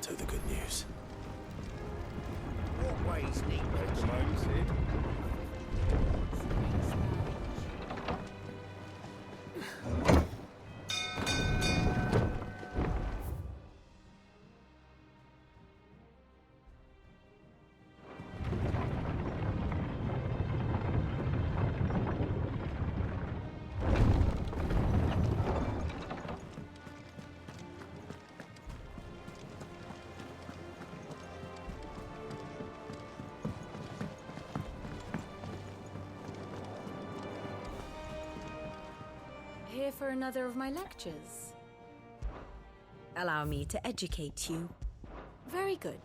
swallow the good news. What ways need Take a moment, Sid. Here for another of my lectures. Allow me to educate you. Very good.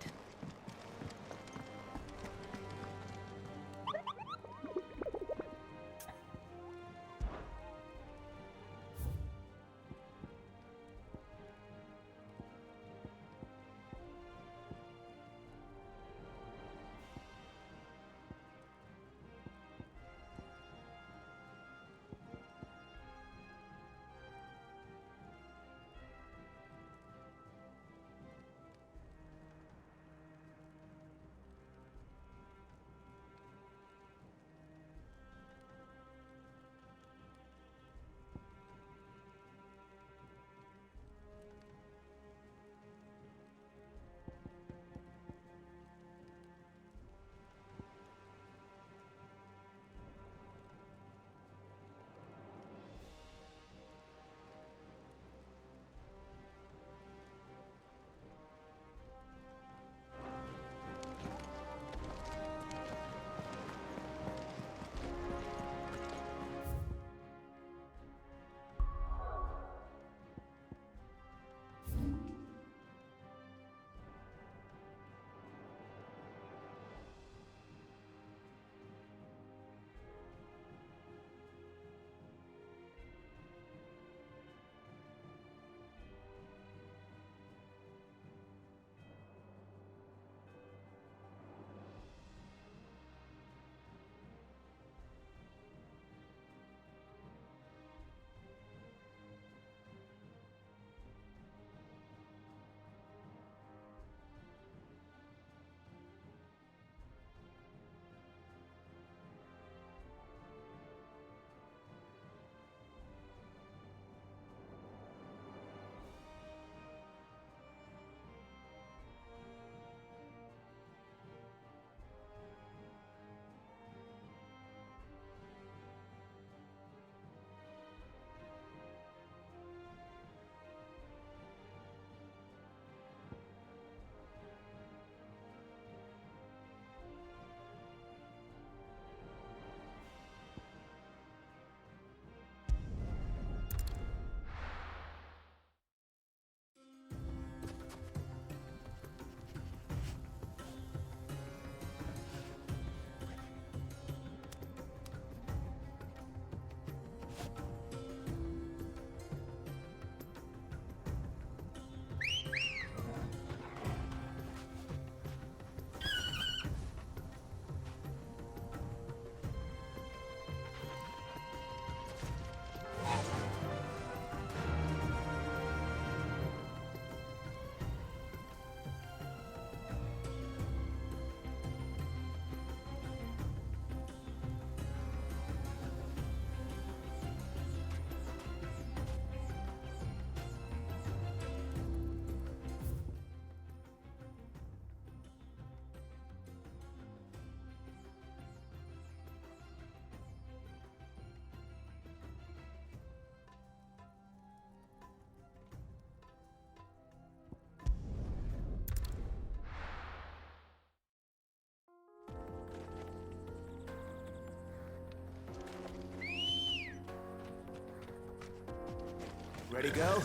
Ready, go?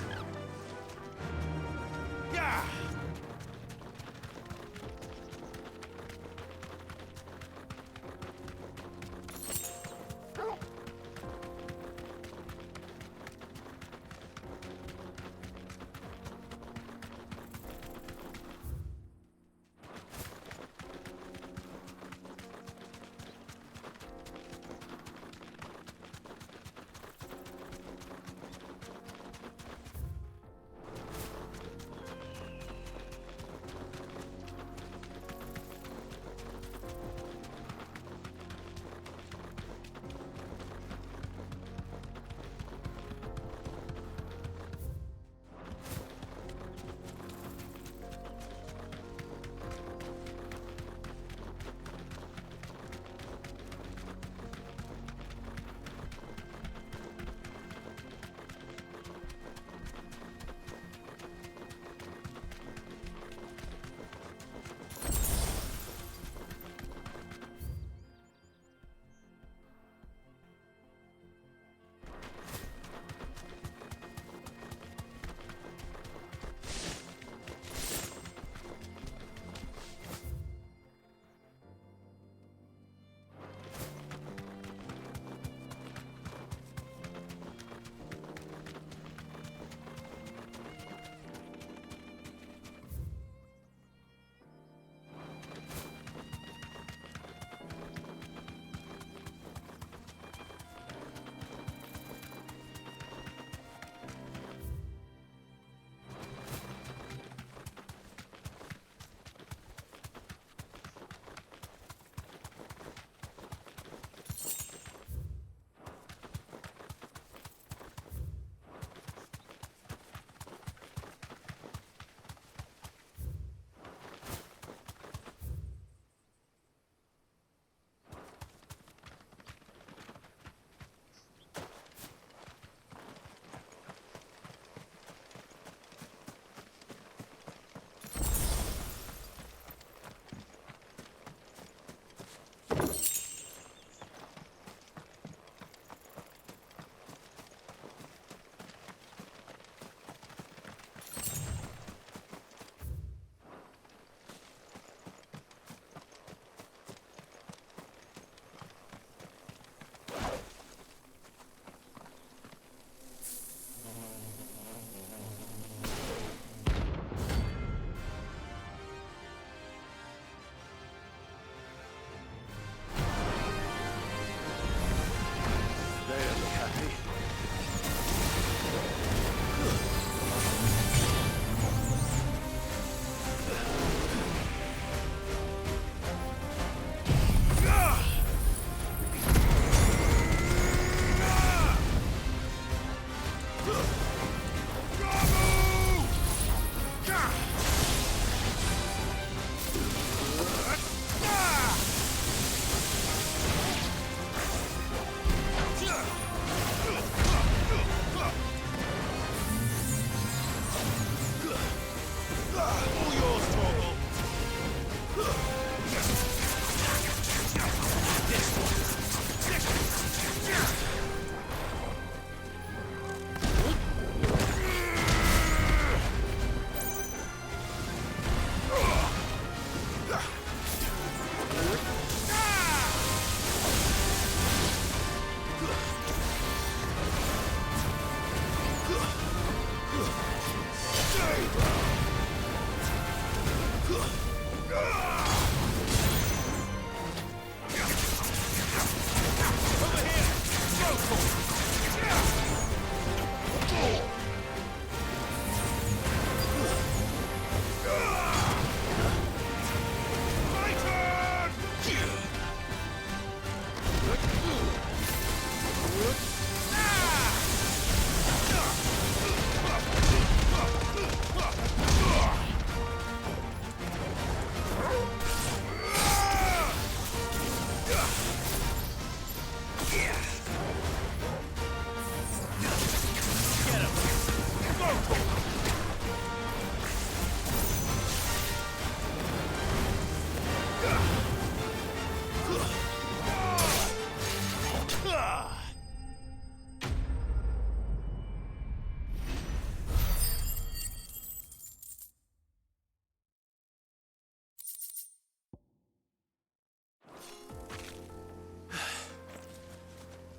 Yeah!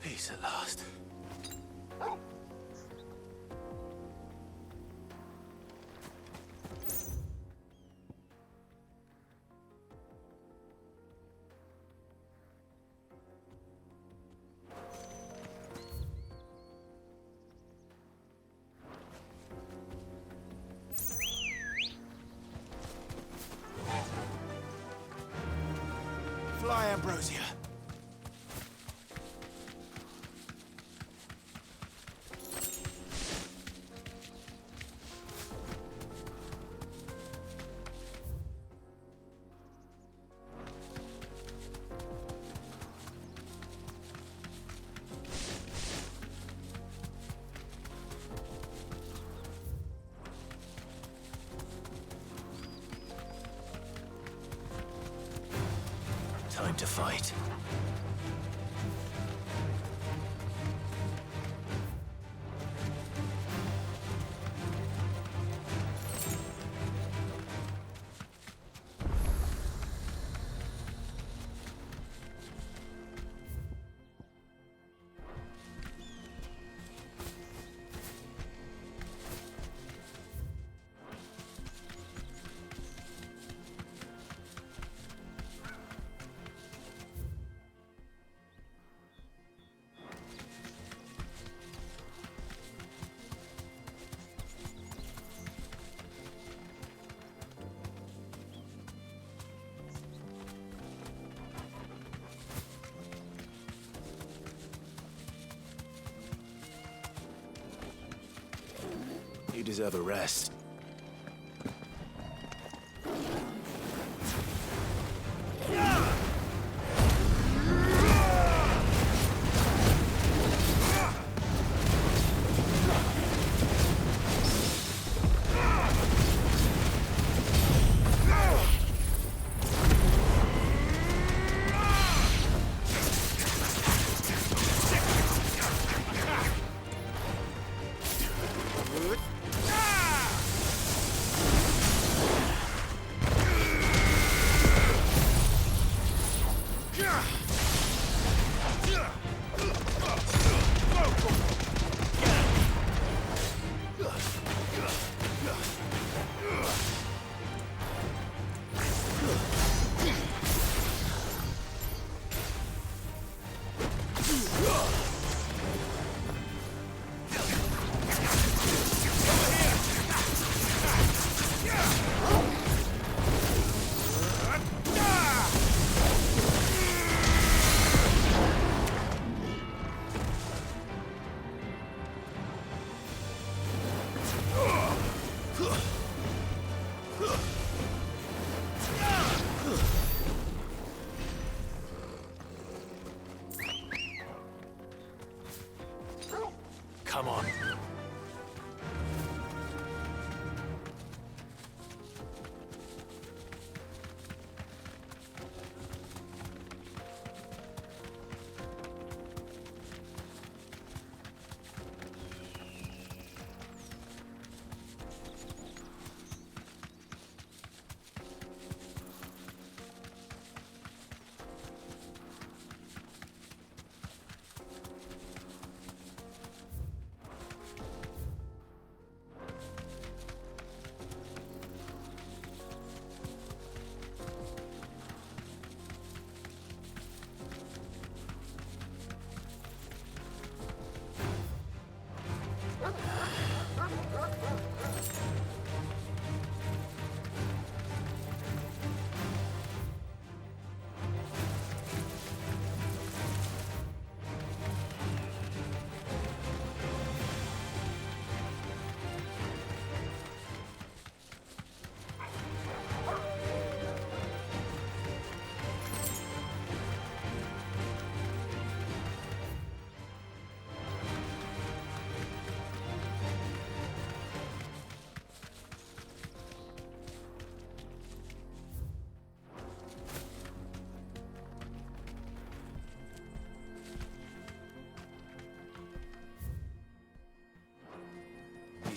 Peace at last. Fly, Ambrosia. Time to fight. You deserve a rest.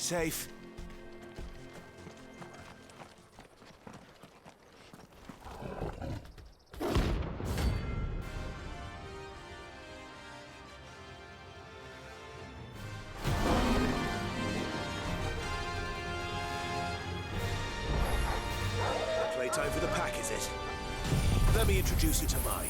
safe. Playtime for the pack, is it? Let me introduce you to mine.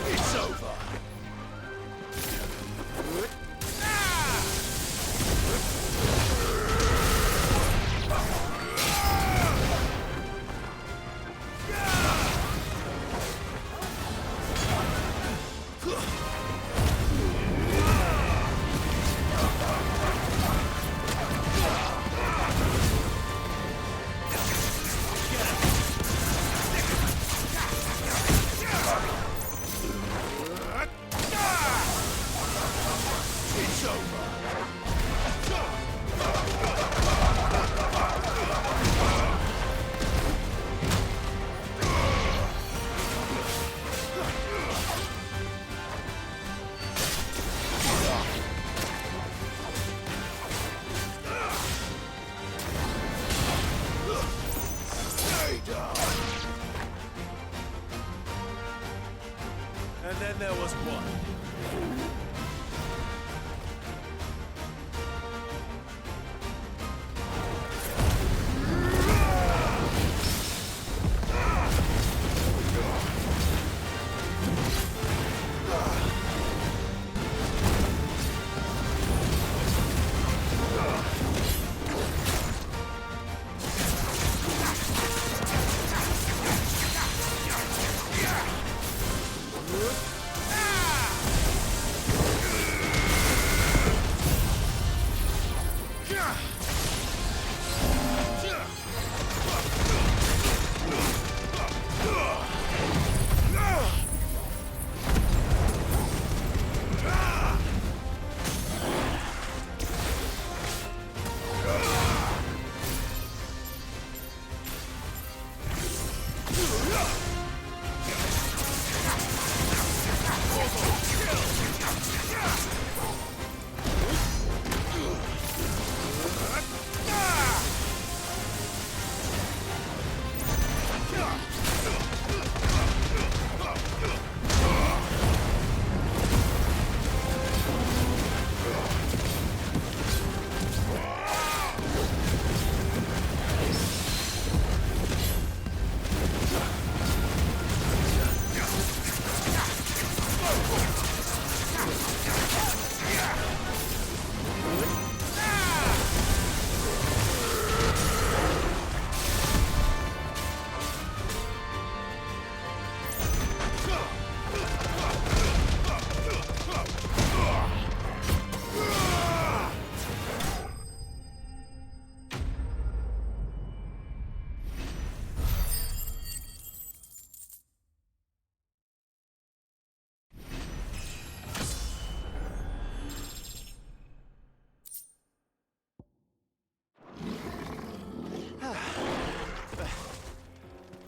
It's over. It's over. Stay down. And then there was one.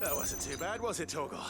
That wasn't too bad, was it, Torgal?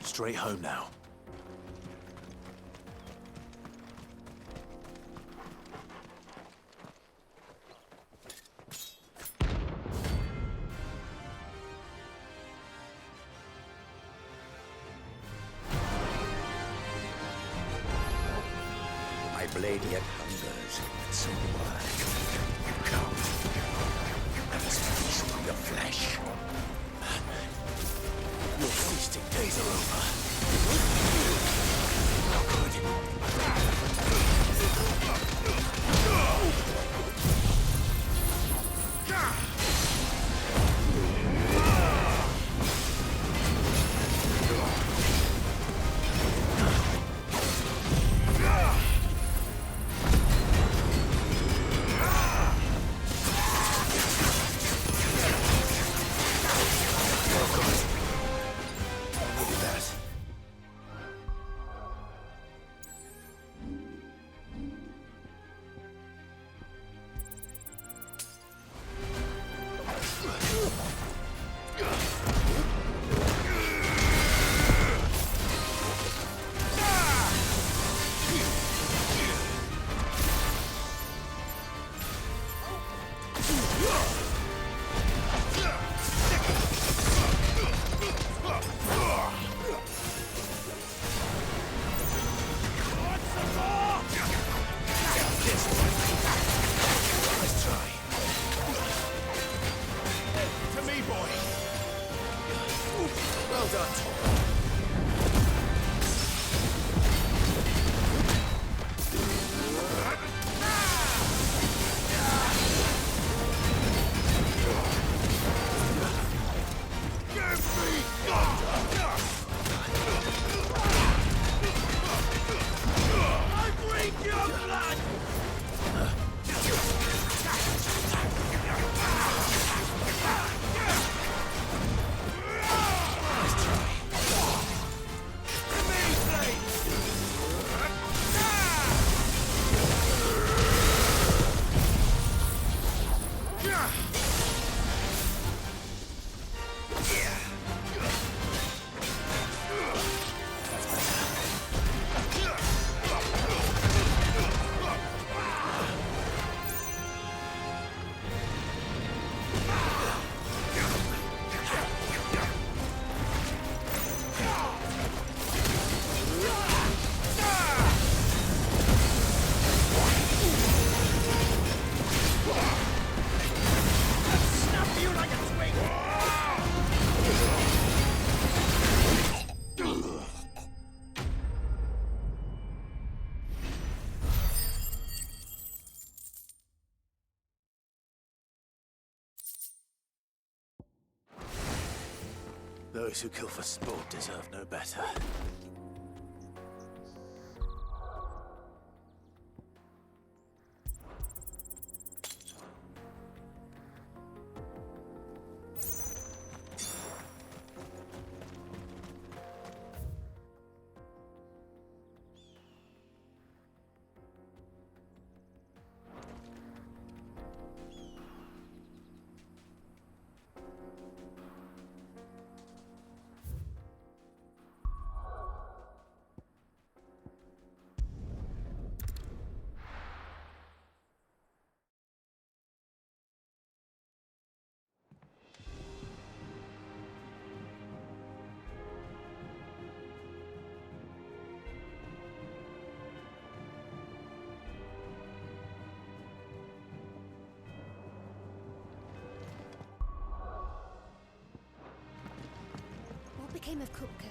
Straight home now. lady at hungers, and so do I. Come, let us feast on your flesh. Your feasting days are over. Not Those who kill for sport deserve no better. What became of Kupka?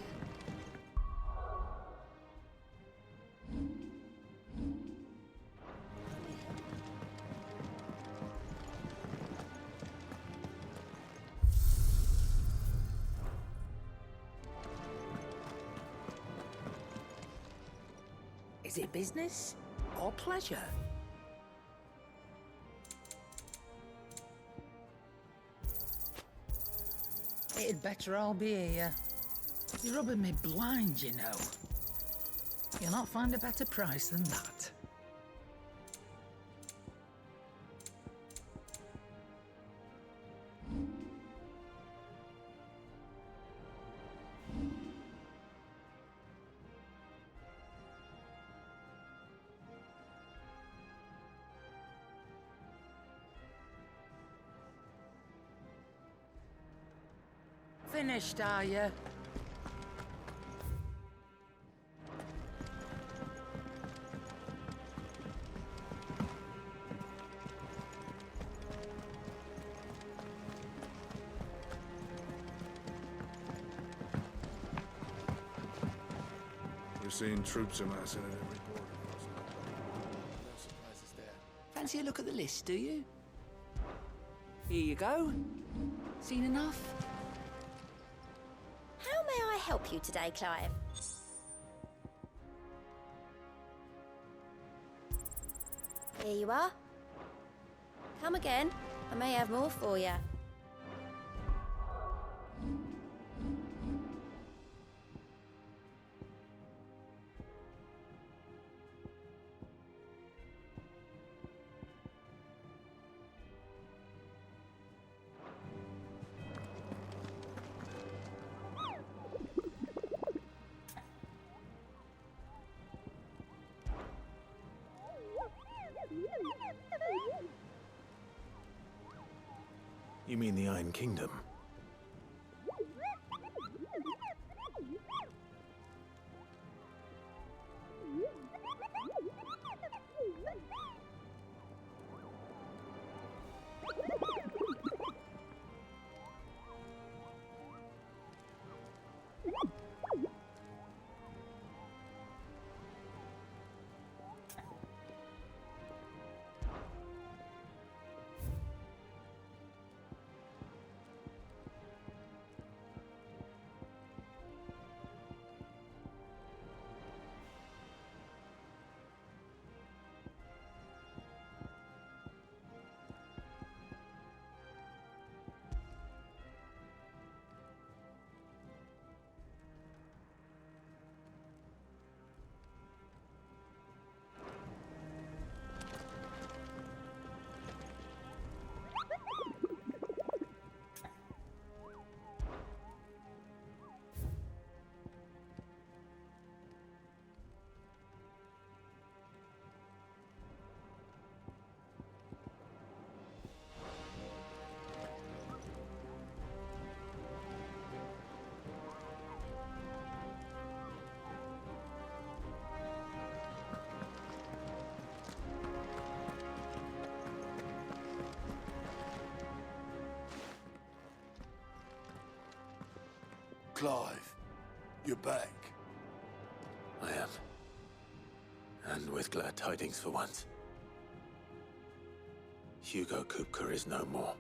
Is it business or pleasure? It'd better all be here. You're rubbing me blind, you know. You'll not find a better price than that. Finished, are you? seen troops amassing at every port across the No surprises there. Fancy a look at the list, do you? Here you go. Seen enough? How may I help you today, Clive? Here you are. Come again. I may have more for you. You mean the Iron Kingdom? Clive, you're back. I am. And with glad tidings for once. Hugo Kupka is no more.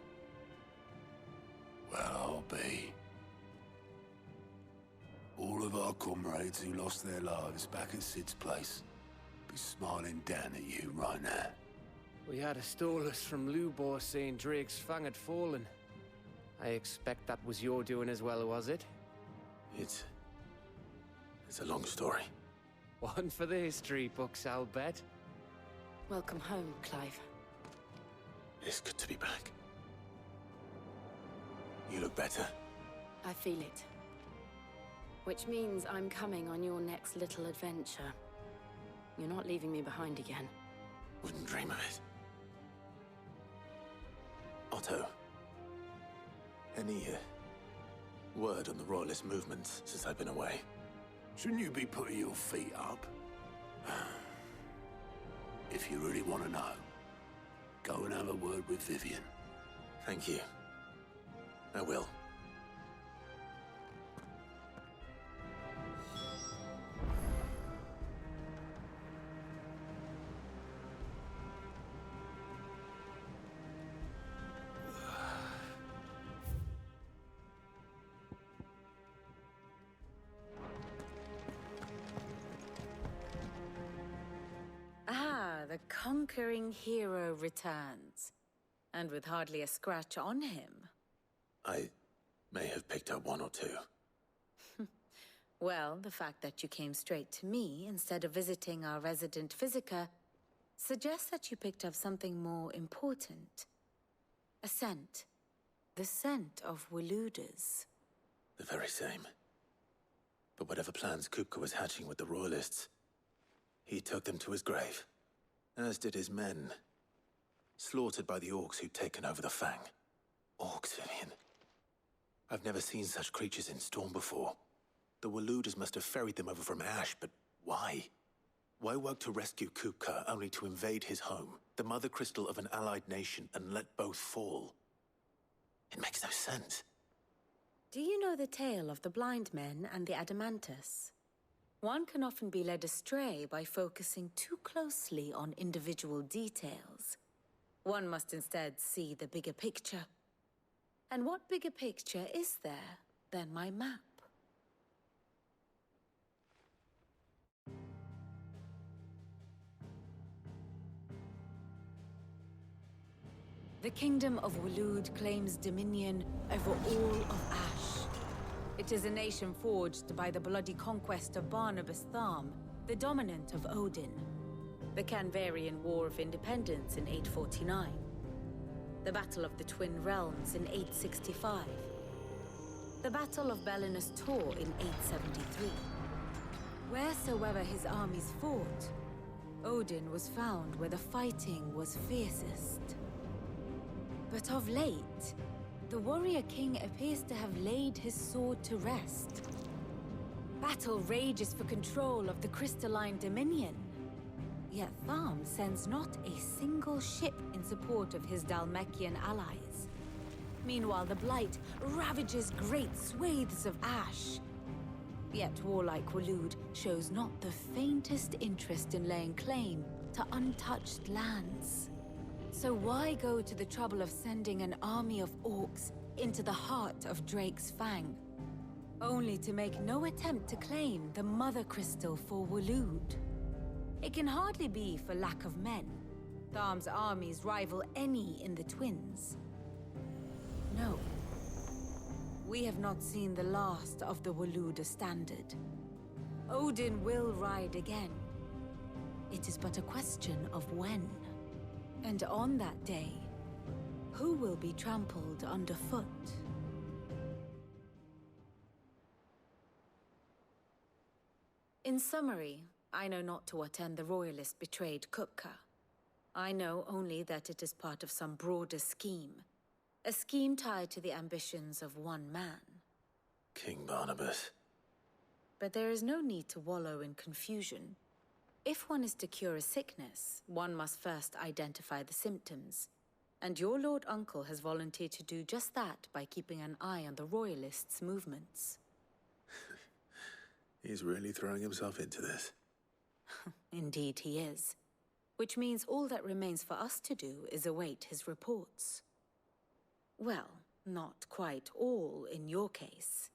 Well, I'll be. All of our comrades who lost their lives back at Sid's place be smiling down at you right now. We had a stolus from Lubor saying Drake's fang had fallen. I expect that was your doing as well, was it? It's a long story. One for the history books, I'll bet. Welcome home, Clive. It's good to be back. You look better. I feel it. Which means I'm coming on your next little adventure. You're not leaving me behind again. Wouldn't dream of it. Otto. Any word on the Royalist movements since I've been away? Shouldn't you be putting your feet up? If you really want to know, go and have a word with Vivian. Thank you. I will. The conquering hero returns. And with hardly a scratch on him. I may have picked up one or two. Well, the fact that you came straight to me instead of visiting our resident physiker suggests that you picked up something more important. A scent. The scent of Waludas. The very same. But whatever plans Kupka was hatching with the Royalists, he took them to his grave. As did his men. Slaughtered by the orcs who'd taken over the Fang. Orcs, Vivian. I've never seen such creatures in Storm before. The Waludas must have ferried them over from Ash, but why? Why work to rescue Kupka only to invade his home, the mother crystal of an allied nation, and let both fall? It makes no sense. Do you know the tale of the blind men and the Adamantus? One can often be led astray by focusing too closely on individual details. One must instead see the bigger picture. And what bigger picture is there than my map? The Kingdom of Waloed claims dominion over all of Ash. It is a nation forged by the bloody conquest of Barnabas Tharm, the dominant of Odin. The Canvarian War of Independence in 849. The Battle of the Twin Realms in 865. The Battle of Belinus Tor in 873. Wheresoever his armies fought, Odin was found where the fighting was fiercest. But of late, the warrior king appears to have laid his sword to rest. Battle rages for control of the crystalline dominion. Yet Tharm sends not a single ship in support of his Dhalmekian allies. Meanwhile, the Blight ravages great swathes of Ash. Yet warlike Waloed shows not the faintest interest in laying claim to untouched lands. So why go to the trouble of sending an army of orcs into the heart of Drake's Fang, only to make no attempt to claim the Mother Crystal for Waloed? It can hardly be for lack of men. Tharm's armies rival any in the Twins. No. We have not seen the last of the Waloed standard. Odin will ride again. It is but a question of when. And on that day, who will be trampled underfoot? In summary, I know not to what end the Royalists betrayed Kupka. I know only that it is part of some broader scheme. A scheme tied to the ambitions of one man. King Barnabas. But there is no need to wallow in confusion. If one is to cure a sickness, one must first identify the symptoms. And your Lord Uncle has volunteered to do just that by keeping an eye on the Royalists' movements. He's really throwing himself into this. Indeed he is. Which means all that remains for us to do is await his reports. Well, not quite all in your case.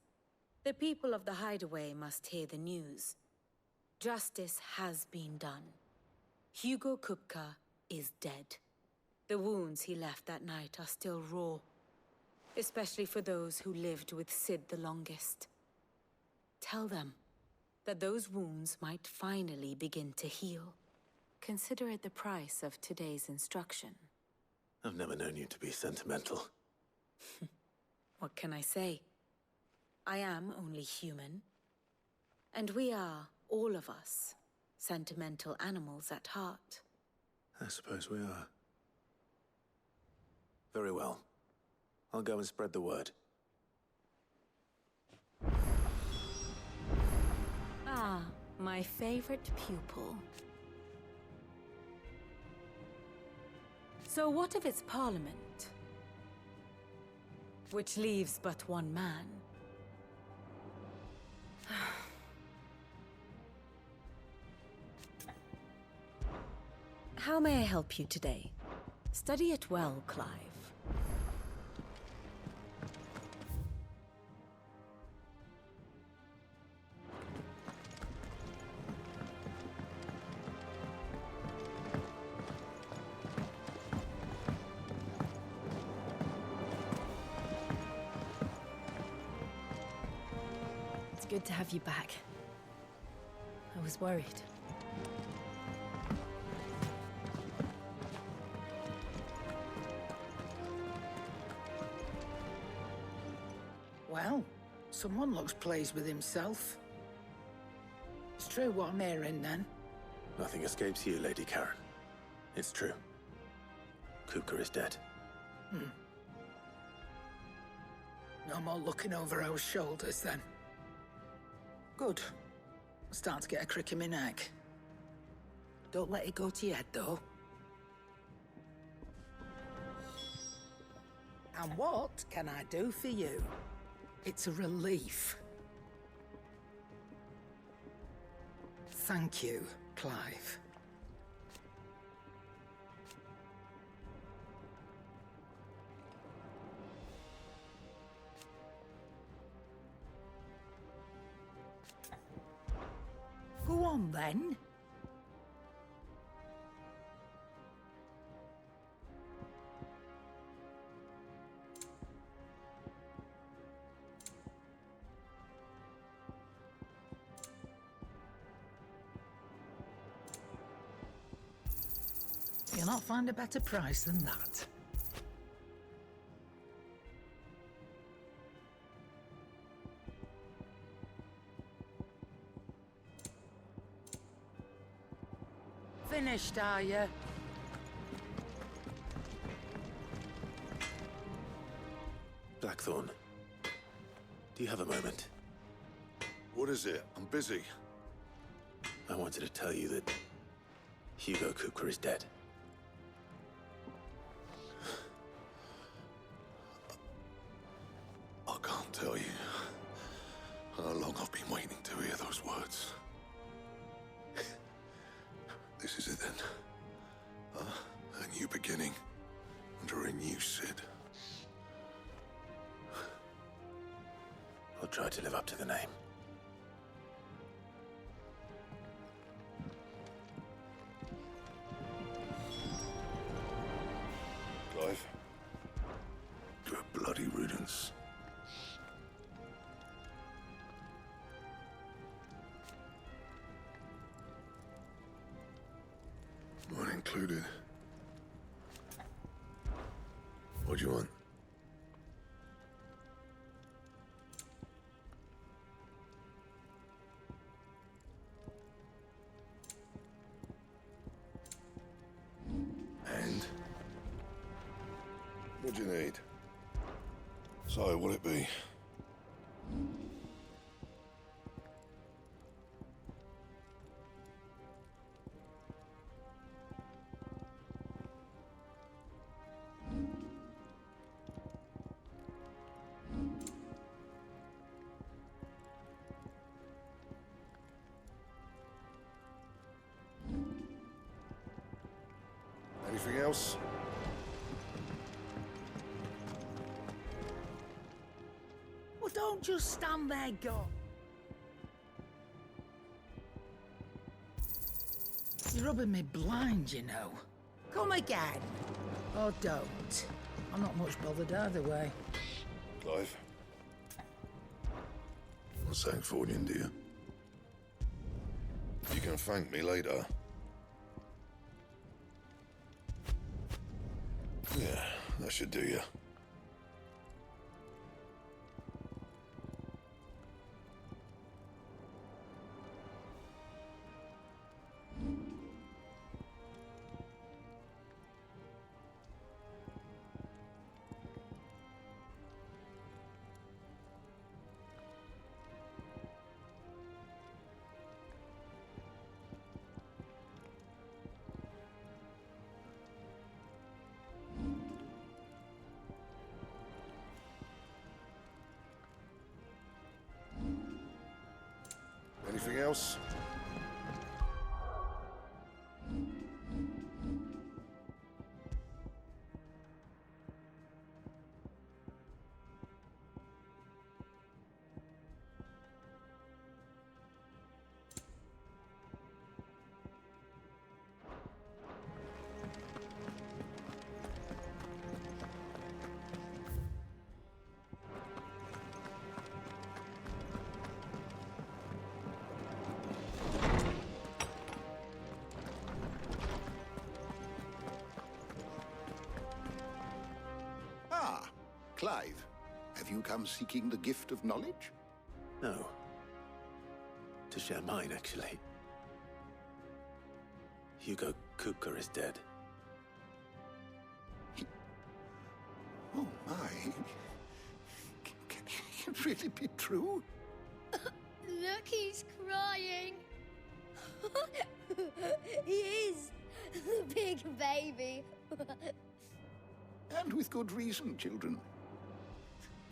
The people of the Hideaway must hear the news. Justice has been done. Hugo Kupka is dead. The wounds he left that night are still raw, especially for those who lived with Sid the longest. Tell them that those wounds might finally begin to heal. Consider it the price of today's instruction. I've never known you to be sentimental. What can I say? I am only human. And we are, all of us, sentimental animals at heart. I suppose we are. Very well. I'll go and spread the word. Ah, my favorite pupil. So what of its parliament? Which leaves but one man. How may I help you today? Study it well, Clive. It's good to have you back. I was worried. Well, someone looks pleased with himself. It's true what I'm hearing, then. Nothing escapes you, Lady Karen. It's true. Kupka is dead. No more looking over our shoulders, then. Good. I'm starting to get a crick in my neck. Don't let it go to your head, though. And what can I do for you? It's a relief. Thank you, Clive. Go on, then. You'll not find a better price than that. Finished, are you? Blackthorn, do you have a moment? What is it? I'm busy. I wanted to tell you that Hugo Cooper is dead. I can't tell you how long I've been waiting to hear those words. This is it then. A new beginning under a new Sid. I'll try to live up to the name. Clive. Good bloody riddance. Mine included. What do you want? And? What do you need? So, what'll it be? Anything else? Well, don't just stand there, go. You're rubbing me blind, you know. Come again. Or don't. I'm not much bothered either way. Clive. I'm saying for you, dear. You can thank me later. Yeah, that should do you. Anything else? Clive, have you come seeking the gift of knowledge? No. To share mine, actually. Hugo Cooper is dead. Oh, my. Can it really be true? Look, he's crying. He is. The big baby. And with good reason, children.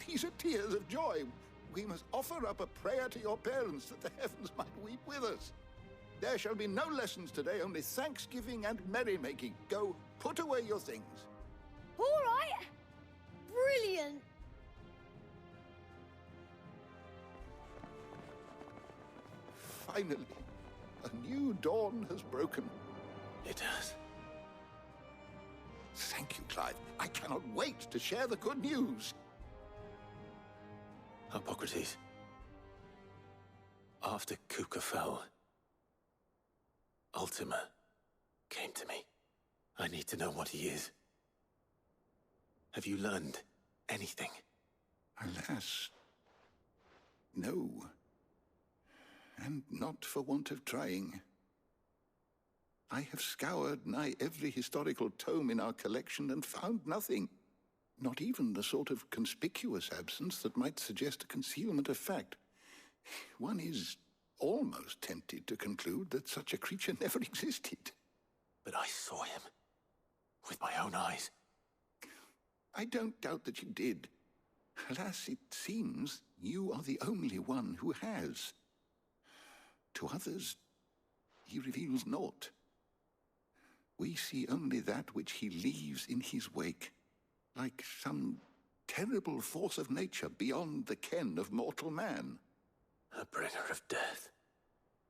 These are tears of joy. We must offer up a prayer to your parents that the heavens might weep with us. There shall be no lessons today, only thanksgiving and merrymaking. Go, put away your things. All right. Brilliant. Finally, a new dawn has broken. It has. Thank you, Clive. I cannot wait to share the good news. Hippocrates. After Kuka fell, Ultima came to me. I need to know what he is. Have you learned anything? Alas, no. And not for want of trying. I have scoured nigh every historical tome in our collection and found nothing. Not even the sort of conspicuous absence that might suggest a concealment of fact. One is almost tempted to conclude that such a creature never existed. But I saw him. With my own eyes. I don't doubt that you did. Alas, it seems you are the only one who has. To others, he reveals naught. We see only that which he leaves in his wake, like some terrible force of nature beyond the ken of mortal man. A bringer of death.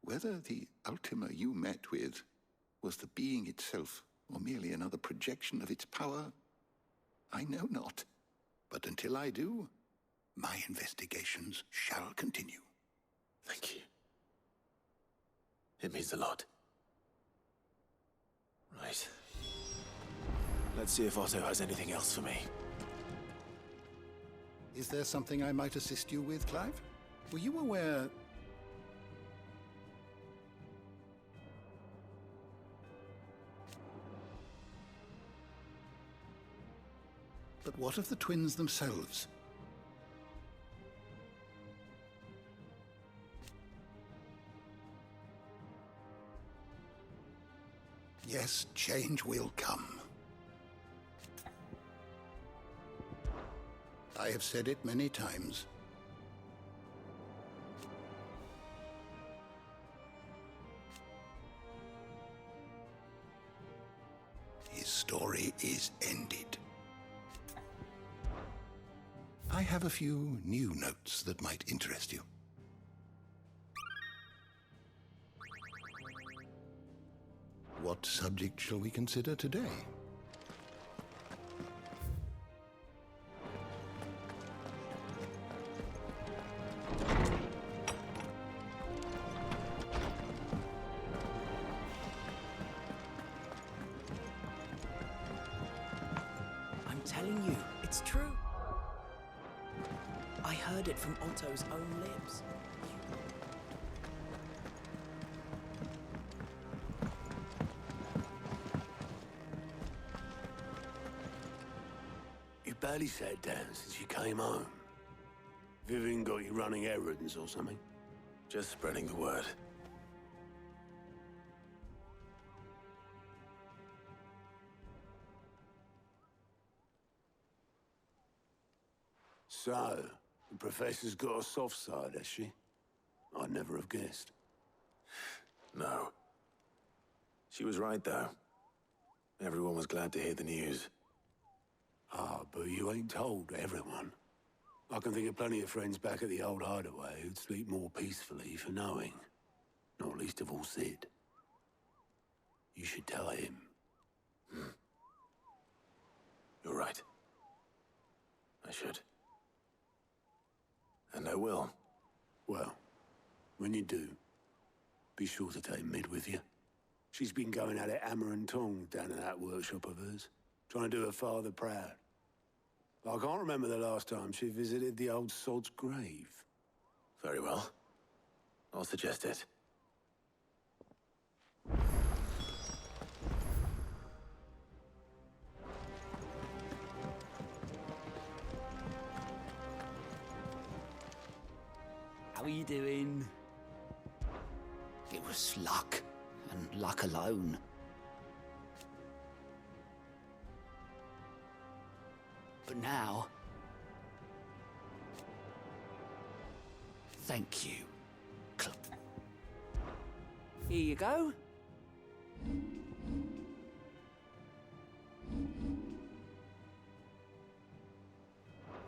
Whether the Ultima you met with was the being itself, or merely another projection of its power, I know not. But until I do, my investigations shall continue. Thank you. It means a lot. Right. Let's see if Otto has anything else for me. Is there something I might assist you with, Clive? Were you aware... But what of the twins themselves? Yes, change will come. I have said it many times. His story is ended. I have a few new notes that might interest you. What subject shall we consider today? I'm telling you, it's true. I heard it from Otto's own lips. You barely sat down since you came home. Vivian got you running errands or something? Just spreading the word. So, the Professor's got a soft side, has she? I'd never have guessed. No. She was right, though. Everyone was glad to hear the news. Ah, but you ain't told everyone. I can think of plenty of friends back at the old hideaway who'd sleep more peacefully for knowing. Not least of all Sid. You should tell him. You're right. I should. And I will. Well, when you do, be sure to take Mid with you. She's been going at it hammer and tongs down in that workshop of hers, trying to do her father proud. I can't remember the last time she visited the old sod's grave. Very well. I'll suggest it. How are you doing? It was luck, and luck alone. But now... thank you, Here you go.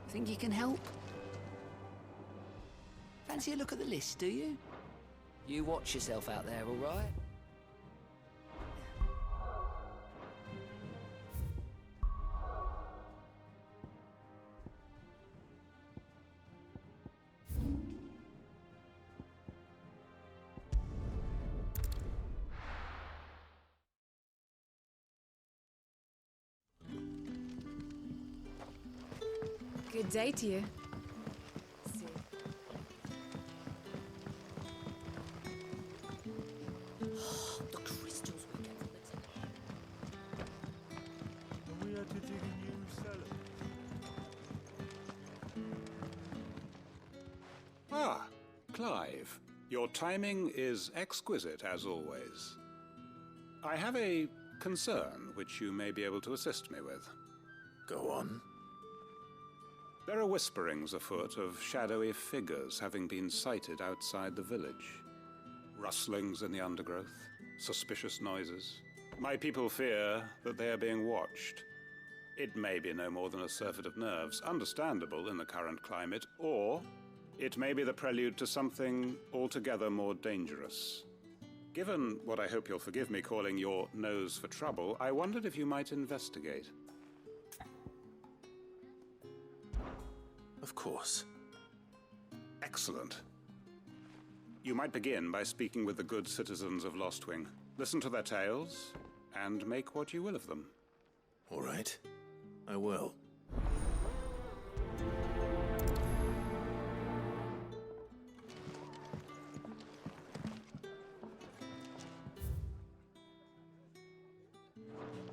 Think you can help? Fancy a look at the list, do you? You watch yourself out there, all right? Good day to you. The crystals we get from the We had to dig a new cellar. Ah, Clive. Your timing is exquisite, as always. I have a concern which you may be able to assist me with. Go on. There are whisperings afoot of shadowy figures having been sighted outside the village. Rustlings in the undergrowth, suspicious noises. My people fear that they are being watched. It may be no more than a surfeit of nerves, understandable in the current climate, or it may be the prelude to something altogether more dangerous. Given what I hope you'll forgive me calling your nose for trouble, I wondered if you might investigate. Of course. Excellent. You might begin by speaking with the good citizens of Lostwing. Listen to their tales, and make what you will of them. All right. I will.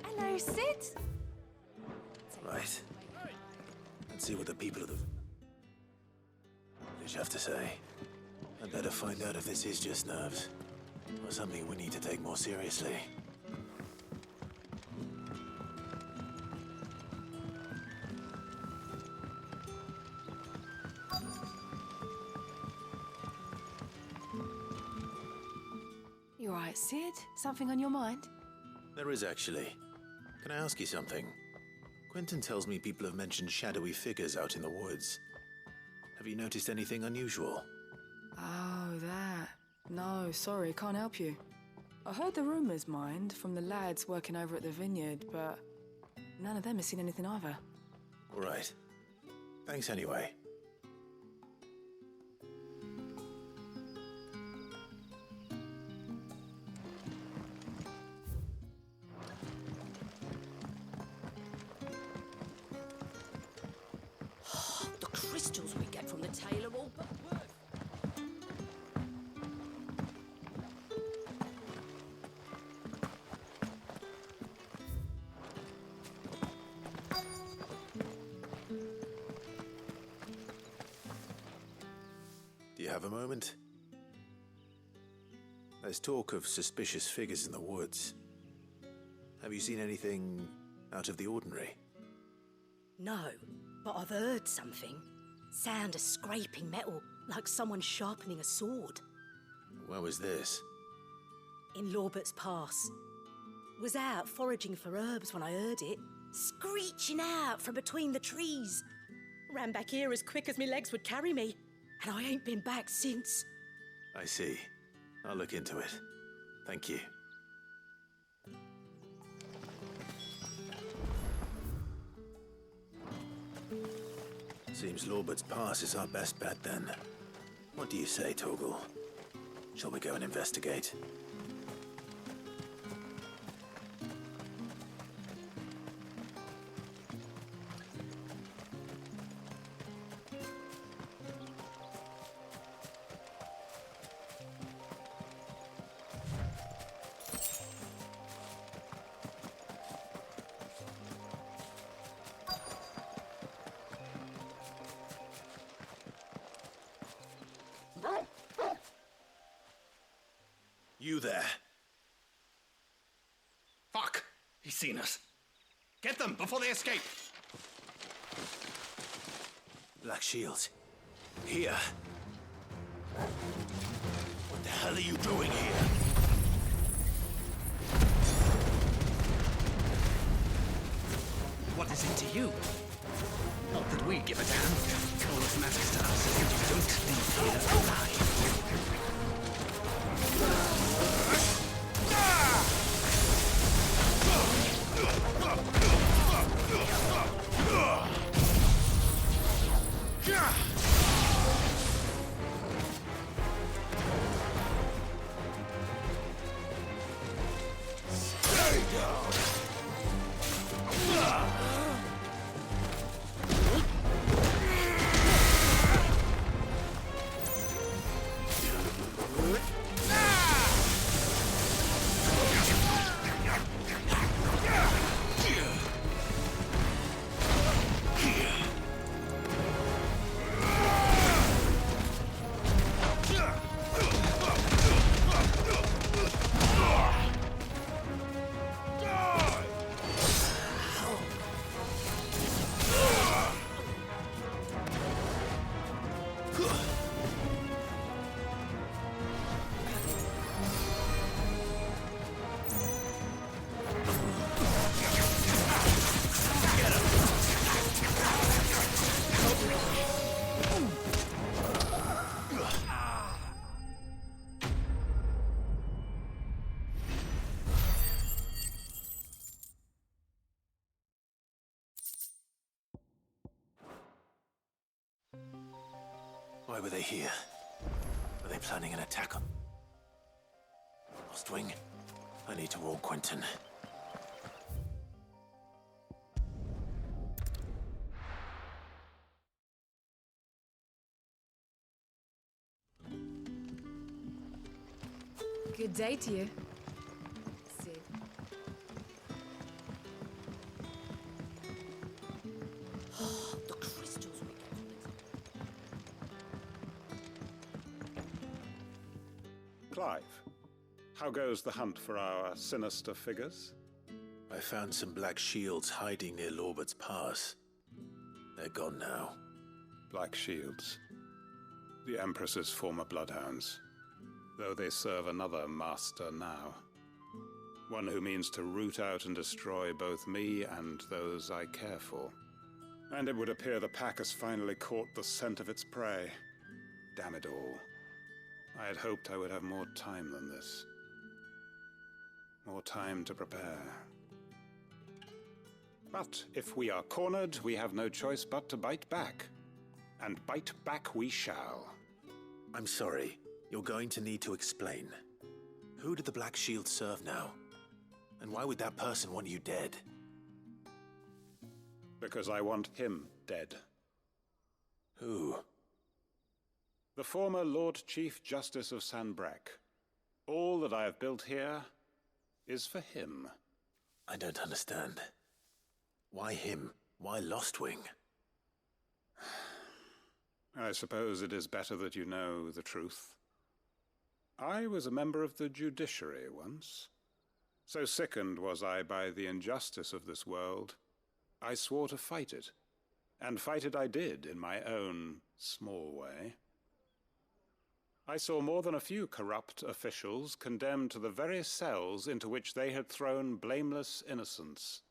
Hello, Sid. Right. Let's see what the people of the village have to say. I'd better find out if this is just nerves, or something we need to take more seriously. You all right, Sid? Something on your mind? There is actually. Can I ask you something? Quentin tells me people have mentioned shadowy figures out in the woods. Have you noticed anything unusual? Oh, that. No, sorry, can't help you. I heard the rumours, mind, from the lads working over at the vineyard, but none of them has seen anything either. All right. Thanks anyway. The crystals we get from the tailor all but worth. Do you have a moment? There's talk of suspicious figures in the woods. Have you seen anything out of the ordinary? No, but I've heard something. Sound of scraping metal, like someone sharpening a sword. Where was this? In Lorbert's Pass. Was out foraging for herbs when I heard it, screeching out from between the trees. Ran back here as quick as my legs would carry me, and I ain't been back since. I see. I'll look into it. Thank you. Seems Lorbert's Pass is our best bet then. What do you say, Torgal? Shall we go and investigate? You there. Fuck! He's seen us. Get them before they escape! Black Shields. Here. What the hell are you doing here? what is it to you? Not that we give a damn. All that matters to us is that you don't leave here alive. Why were they here? Were they planning an attack on... Ostwing? I need to warn Quentin. Good day to you. Sid. The crystals we get Clive, how goes the hunt for our sinister figures? I found some black shields hiding near Lorbert's Pass. They're gone now. Black Shields. The Empress's former bloodhounds. Though they serve another master now. One who means to root out and destroy both me and those I care for. And it would appear the pack has finally caught the scent of its prey. Damn it all. I had hoped I would have more time than this. More time to prepare. But if we are cornered, we have no choice but to bite back. And bite back we shall. I'm sorry. You're going to need to explain. Who did the Black Shield serve now? And why would that person want you dead? Because I want him dead. Who? The former Lord Chief Justice of Sanbreque. All that I have built here is for him. I don't understand. Why him? Why Lostwing? I suppose it is better that you know the truth. I was a member of the judiciary once. So sickened was I by the injustice of this world, I swore to fight it. And fight it I did in my own small way. I saw more than a few corrupt officials condemned to the very cells into which they had thrown blameless innocents.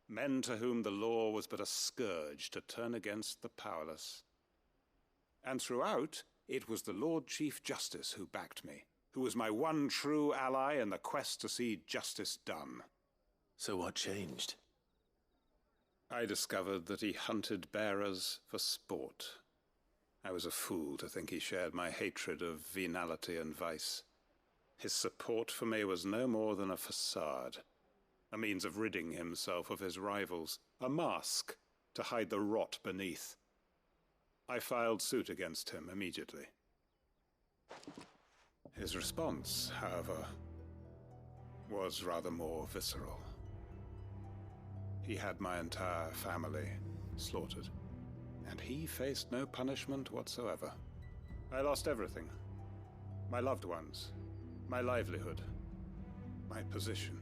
Men to whom the law was but a scourge to turn against the powerless. And throughout, it was the Lord Chief Justice who backed me, who was my one true ally in the quest to see justice done. So what changed? I discovered that he hunted bearers for sport. I was a fool to think he shared my hatred of venality and vice. His support for me was no more than a facade, a means of ridding himself of his rivals, a mask to hide the rot beneath. I filed suit against him immediately. His response, however, was rather more visceral. He had my entire family slaughtered, and he faced no punishment whatsoever. I lost everything. My loved ones, my livelihood, my position,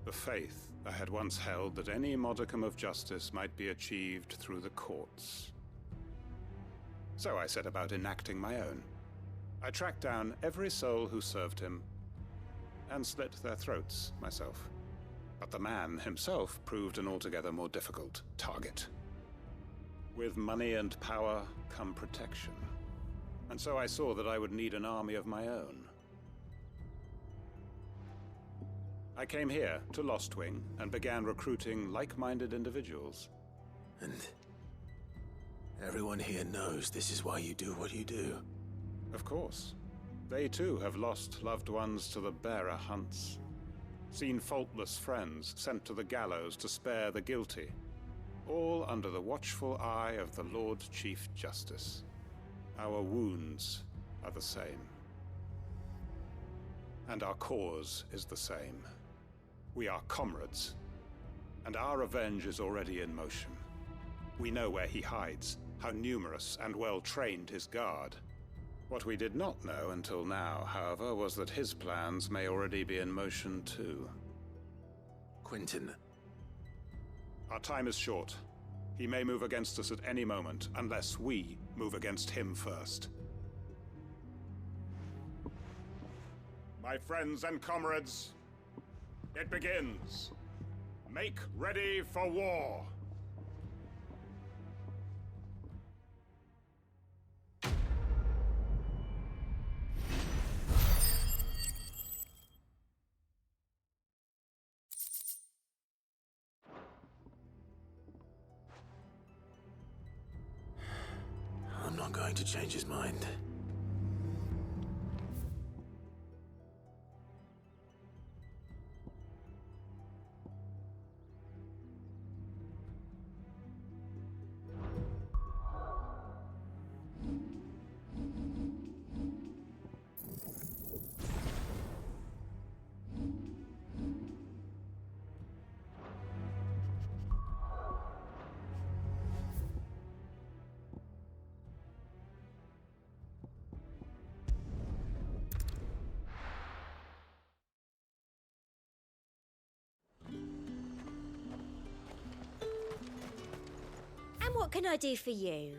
the faith I had once held that any modicum of justice might be achieved through the courts. So I set about enacting my own. I tracked down every soul who served him, and slit their throats myself. But the man himself proved an altogether more difficult target. With money and power come protection. And so I saw that I would need an army of my own. I came here to Lostwing and began recruiting like-minded individuals. And everyone here knows this is why you do what you do. Of course. They too have lost loved ones to the bearer hunts. Seen faultless friends sent to the gallows to spare the guilty. All under the watchful eye of the Lord Chief Justice. Our wounds are the same. And our cause is the same. We are comrades. And our revenge is already in motion. We know where he hides, how numerous and well-trained his guard. What we did not know until now, however, was that his plans may already be in motion too. Quentin. Our time is short. He may move against us at any moment, unless we move against him first. My friends and comrades, it begins. Make ready for war. I'm not going to change his mind. And what can I do for you?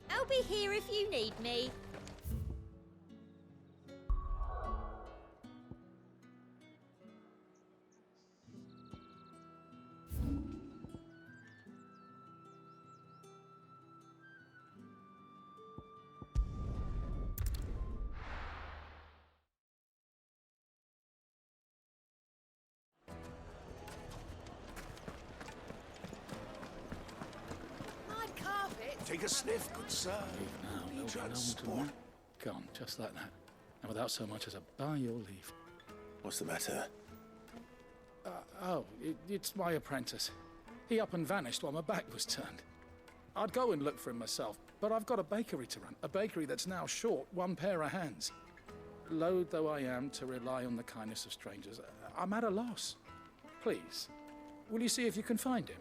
I'll be here if you need me. Take a sniff, good sir. Now, Transport. Gone, just like that. And without so much as a by your leave. What's the matter? It's my apprentice. He up and vanished while my back was turned. I'd go and look for him myself, but I've got a bakery to run. A bakery that's now short one pair of hands. Loath though I am to rely on the kindness of strangers, I'm at a loss. Please, will you see if you can find him?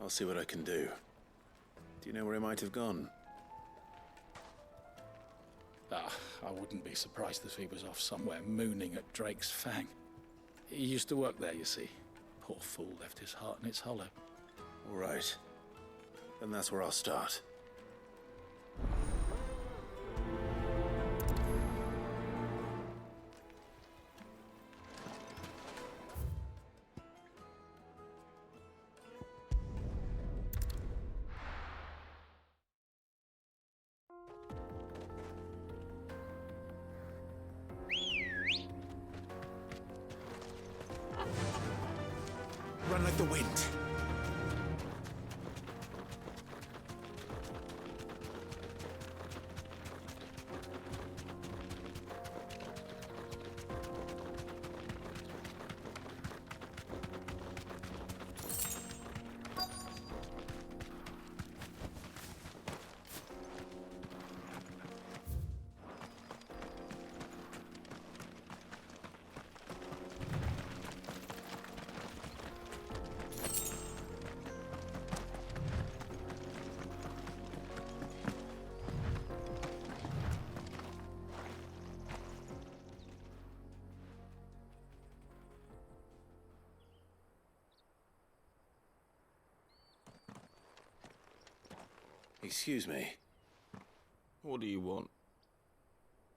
I'll see what I can do. Do you know where he might have gone? I wouldn't be surprised if he was off somewhere mooning at Drake's Fang. He used to work there, you see. Poor fool left his heart in its hollow. All right. Then that's where I'll start. Run like the wind. Excuse me. What do you want?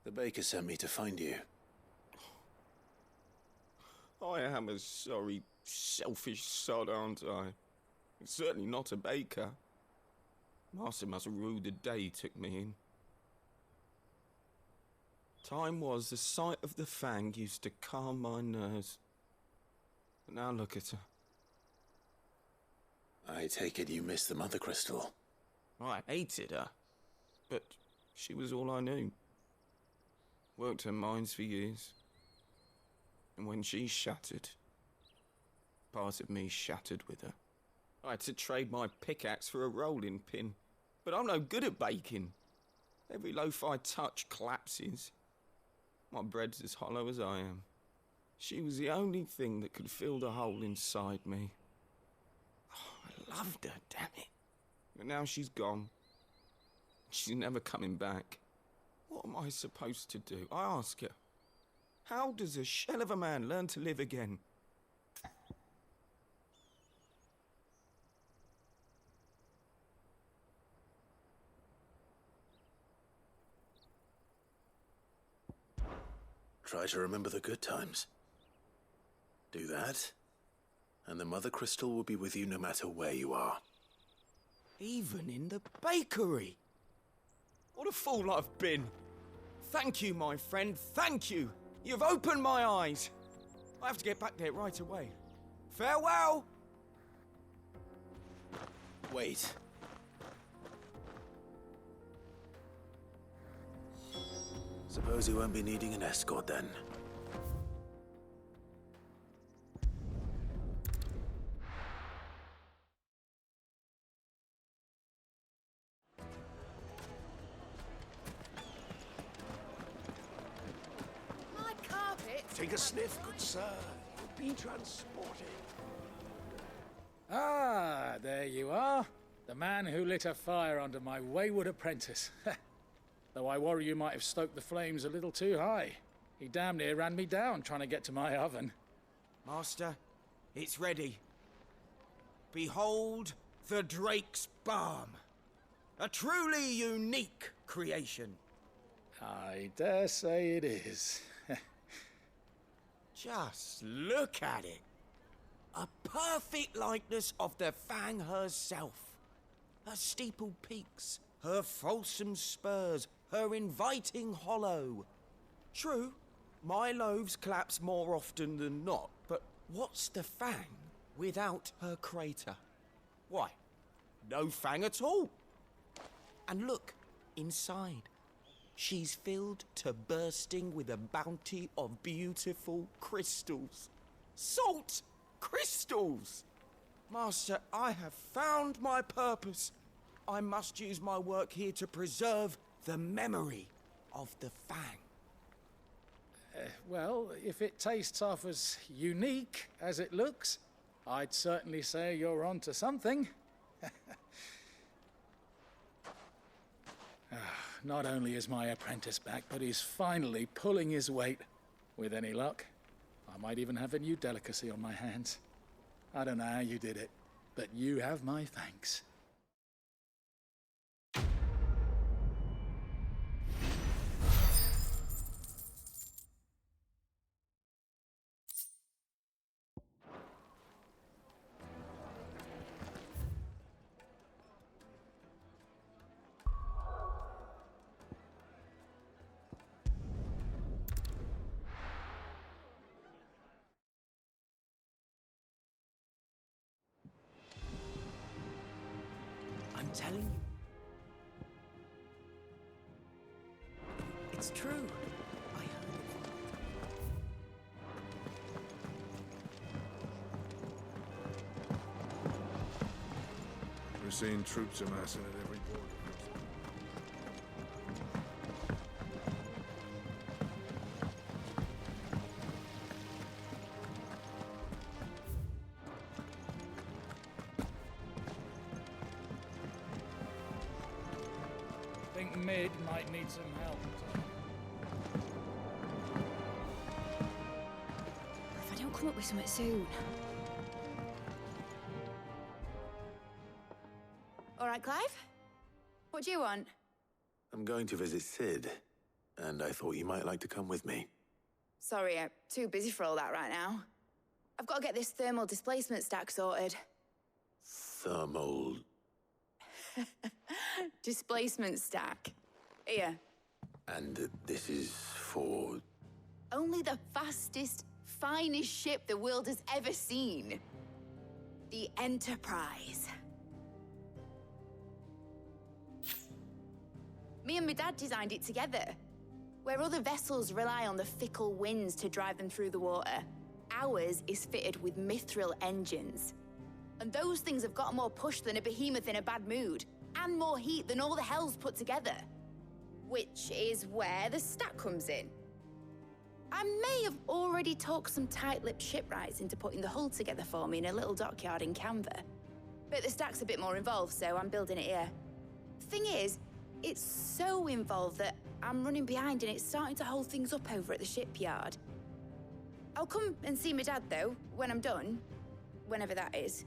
The baker sent me to find you. I am a sorry, selfish sod, aren't I? I'm certainly not a baker. Master must have ruled the day he took me in. Time was the sight of the Fang used to calm my nerves. But now look at her. I take it you missed the Mother Crystal. I hated her, but she was all I knew. Worked her mines for years. And when she shattered, part of me shattered with her. I had to trade my pickaxe for a rolling pin, but I'm no good at baking. Every loaf I touch collapses. My bread's as hollow as I am. She was the only thing that could fill the hole inside me. Oh, I loved her, damn it. But now she's gone. She's never coming back. What am I supposed to do? I ask her. How does a shell of a man learn to live again? Try to remember the good times. Do that, and the Mother Crystal will be with you no matter where you are. Even in the bakery. What a fool I've been. Thank you, my friend, thank you. You've opened my eyes. I have to get back there right away. Farewell! Wait. Suppose you won't be needing an escort then. My carpet! Take a sniff, good sir. You'll be transported. Ah, there you are. The man who lit a fire under my wayward apprentice. Though I worry you might have stoked the flames a little too high. He damn near ran me down trying to get to my oven. Master, it's ready. Behold the Drake's Balm. A truly unique creation. I dare say it is. Just look at it. A perfect likeness of the Fang herself. Her steepled peaks, her fulsome spurs, her inviting hollow. True, my loaves collapse more often than not, but what's the Fang without her crater? Why, no Fang at all. And look, inside. She's filled to bursting with a bounty of beautiful crystals. Salt crystals! Master, I have found my purpose. I must use my work here to preserve the memory of the Fang. Well, if it tastes half as unique as it looks, I'd certainly say you're onto something. Not only is my apprentice back, but he's finally pulling his weight. With any luck, I might even have a new delicacy on my hands. I don't know how you did it, but you have my thanks. I'm telling you. It's true. I heard it. We're seeing troops amassing at every border. I think Mid might need some help. If I don't come up with something soon. All right, Clive? What do you want? I'm going to visit Sid, and I thought you might like to come with me. Sorry, I'm too busy for all that right now. I've got to get this thermal displacement stack sorted. Thermal... Displacement stack. Here. And this is for... Only the fastest, finest ship the world has ever seen. The Enterprise. Me and my dad designed it together. Where other vessels rely on the fickle winds to drive them through the water, ours is fitted with mithril engines. And those things have got more push than a behemoth in a bad mood, and more heat than all the hells put together. Which is where the stack comes in. I may have already talked some tight-lipped shipwrights into putting the hull together for me in a little dockyard in Canva. But the stack's a bit more involved, so I'm building it here. Thing is, it's so involved that I'm running behind and it's starting to hold things up over at the shipyard. I'll come and see my dad, though, when I'm done. Whenever that is.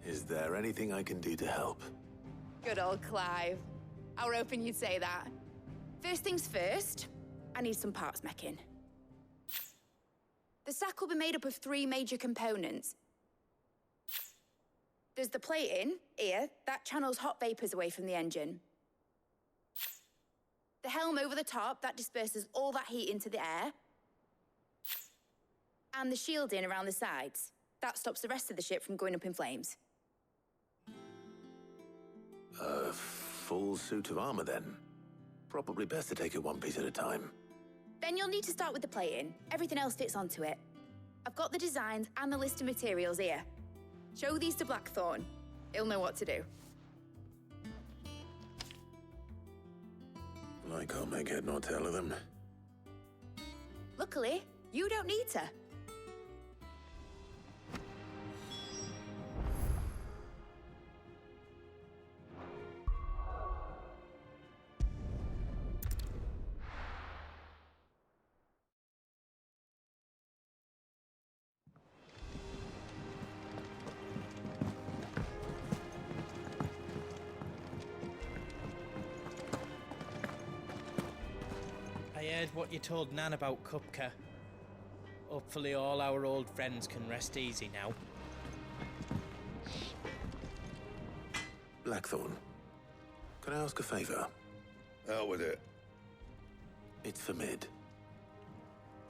Is there anything I can do to help? Good old Clive. I were hoping you'd say that. First things first, I need some parts meching. The stack will be made up of 3 major components. There's the plating, here, that channels hot vapors away from the engine. The helm over the top, that disperses all that heat into the air. And the shielding around the sides. That stops the rest of the ship from going up in flames. A full suit of armor, then? Probably best to take it one piece at a time. Then you'll need to start with the plating. Everything else fits onto it. I've got the designs and the list of materials here. Show these to Blackthorn. He'll know what to do. I can't make head nor tail of them. Luckily, you don't need to. I heard what you told Nan about Kupka. Hopefully all our old friends can rest easy now. Blackthorn, can I ask a favor? Out with it. It's for Mid.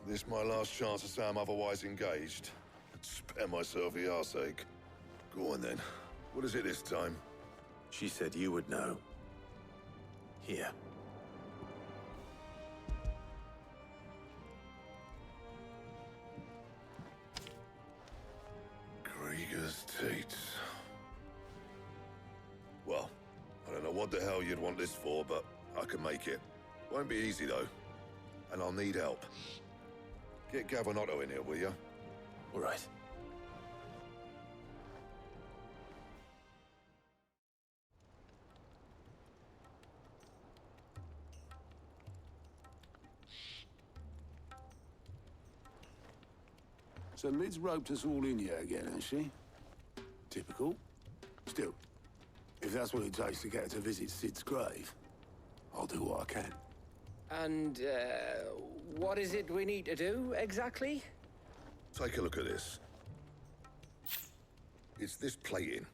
This my last chance to say I'm otherwise engaged. Spare myself the arseache. Go on then. What is it this time? She said you would know. Here. Krieger's teats. Well, I don't know what the hell you'd want this for, but I can make it. Won't be easy, though. And I'll need help. Get Gavin-Otto in here, will you? All right. So Mid's roped us all in here again, has she? Typical. Still, if that's what it takes to get her to visit Sid's grave, I'll do what I can. And, what is it we need to do, exactly? Take a look at this. It's this plating.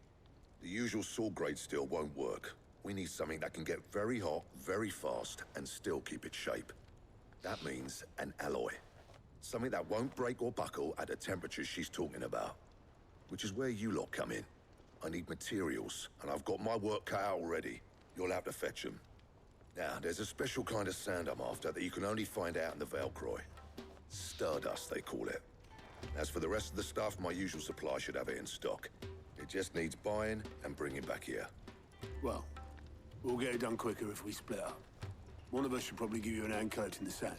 The usual saw grade steel won't work. We need something that can get very hot, very fast, and still keep its shape. That means an alloy. Something that won't break or buckle at the temperatures she's talking about. Which is where you lot come in. I need materials, and I've got my work cut out already. You'll have to fetch them. Now, there's a special kind of sand I'm after that you can only find out in the Valcroy. Stardust, they call it. As for the rest of the stuff, my usual supply should have it in stock. It just needs buying and bringing back here. Well, we'll get it done quicker if we split up. One of us should probably give you an hand coat in the sand.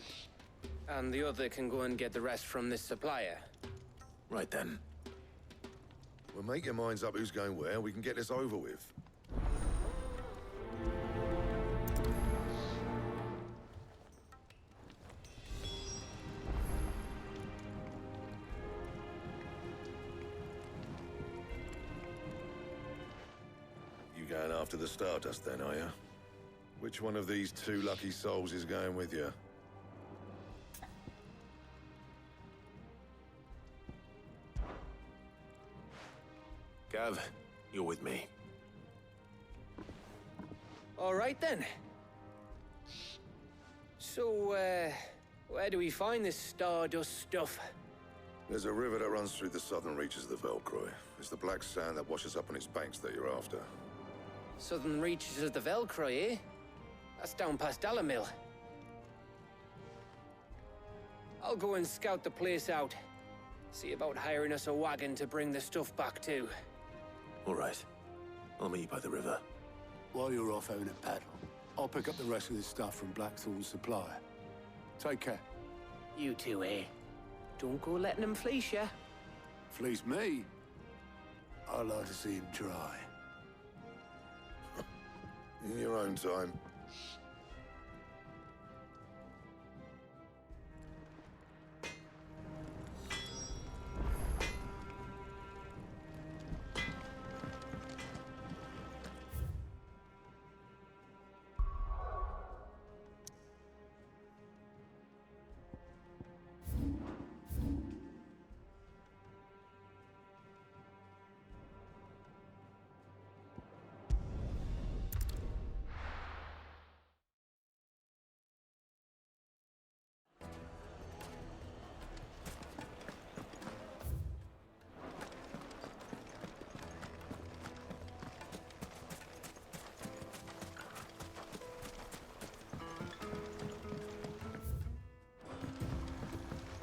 And the other can go and get the rest from this supplier. Right then. Well, make your minds up who's going where, we can get this over with. You going after the Stardust then, are you? Which one of these two lucky souls is going with you? Gav, you're with me. All right then. So, where do we find this Stardust stuff? There's a river that runs through the southern reaches of the Velcroy. It's the black sand that washes up on its banks that you're after. Southern reaches of the Velcroy, eh? That's down past Dalamil. I'll go and scout the place out. See about hiring us a wagon to bring the stuff back to. All right. I'll meet you by the river. While you're off having a paddle, I'll pick up the rest of this stuff from Blackthorn's supply. Take care. You two, eh? Don't go letting them fleece ya. Fleece me? I'd like to see him try. In your own time.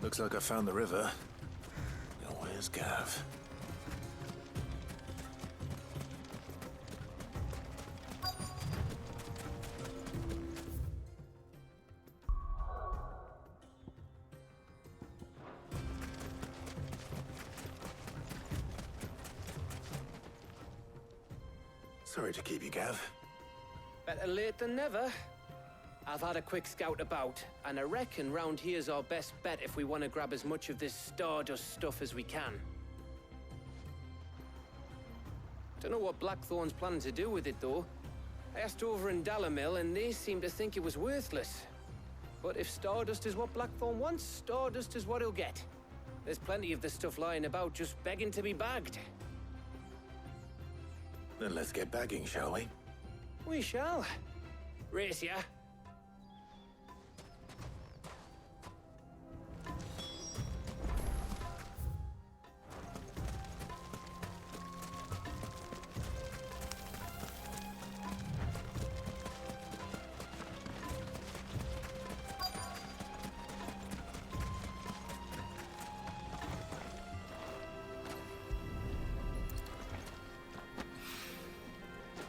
Looks like I found the river. Now where's Gav? Sorry to keep you, Gav. Better late than never. I've had a quick scout about, and I reckon round here's our best bet if we want to grab as much of this Stardust stuff as we can. Don't know what Blackthorn's planning to do with it, though. I asked over in Dalamil, and they seem to think it was worthless. But if Stardust is what Blackthorn wants, Stardust is what he'll get. There's plenty of this stuff lying about, just begging to be bagged. Then let's get bagging, shall we? We shall. Race ya.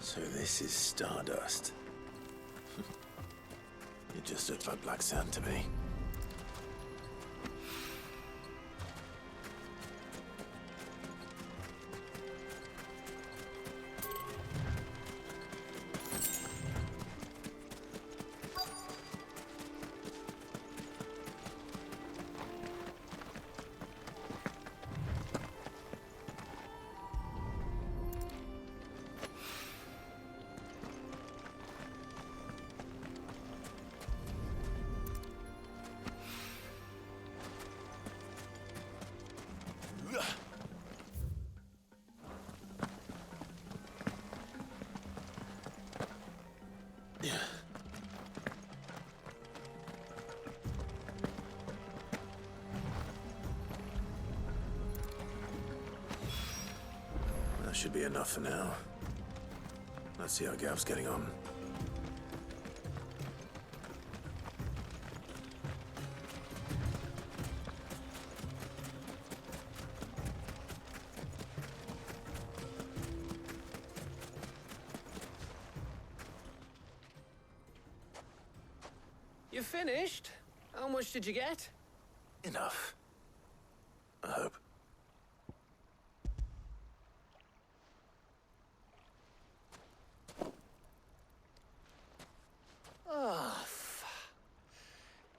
So this is Stardust. It just looks like black sand to me. That should be enough for now. Let's see how Gav's getting on. You finished? How much did you get? Enough. I hope. Oh,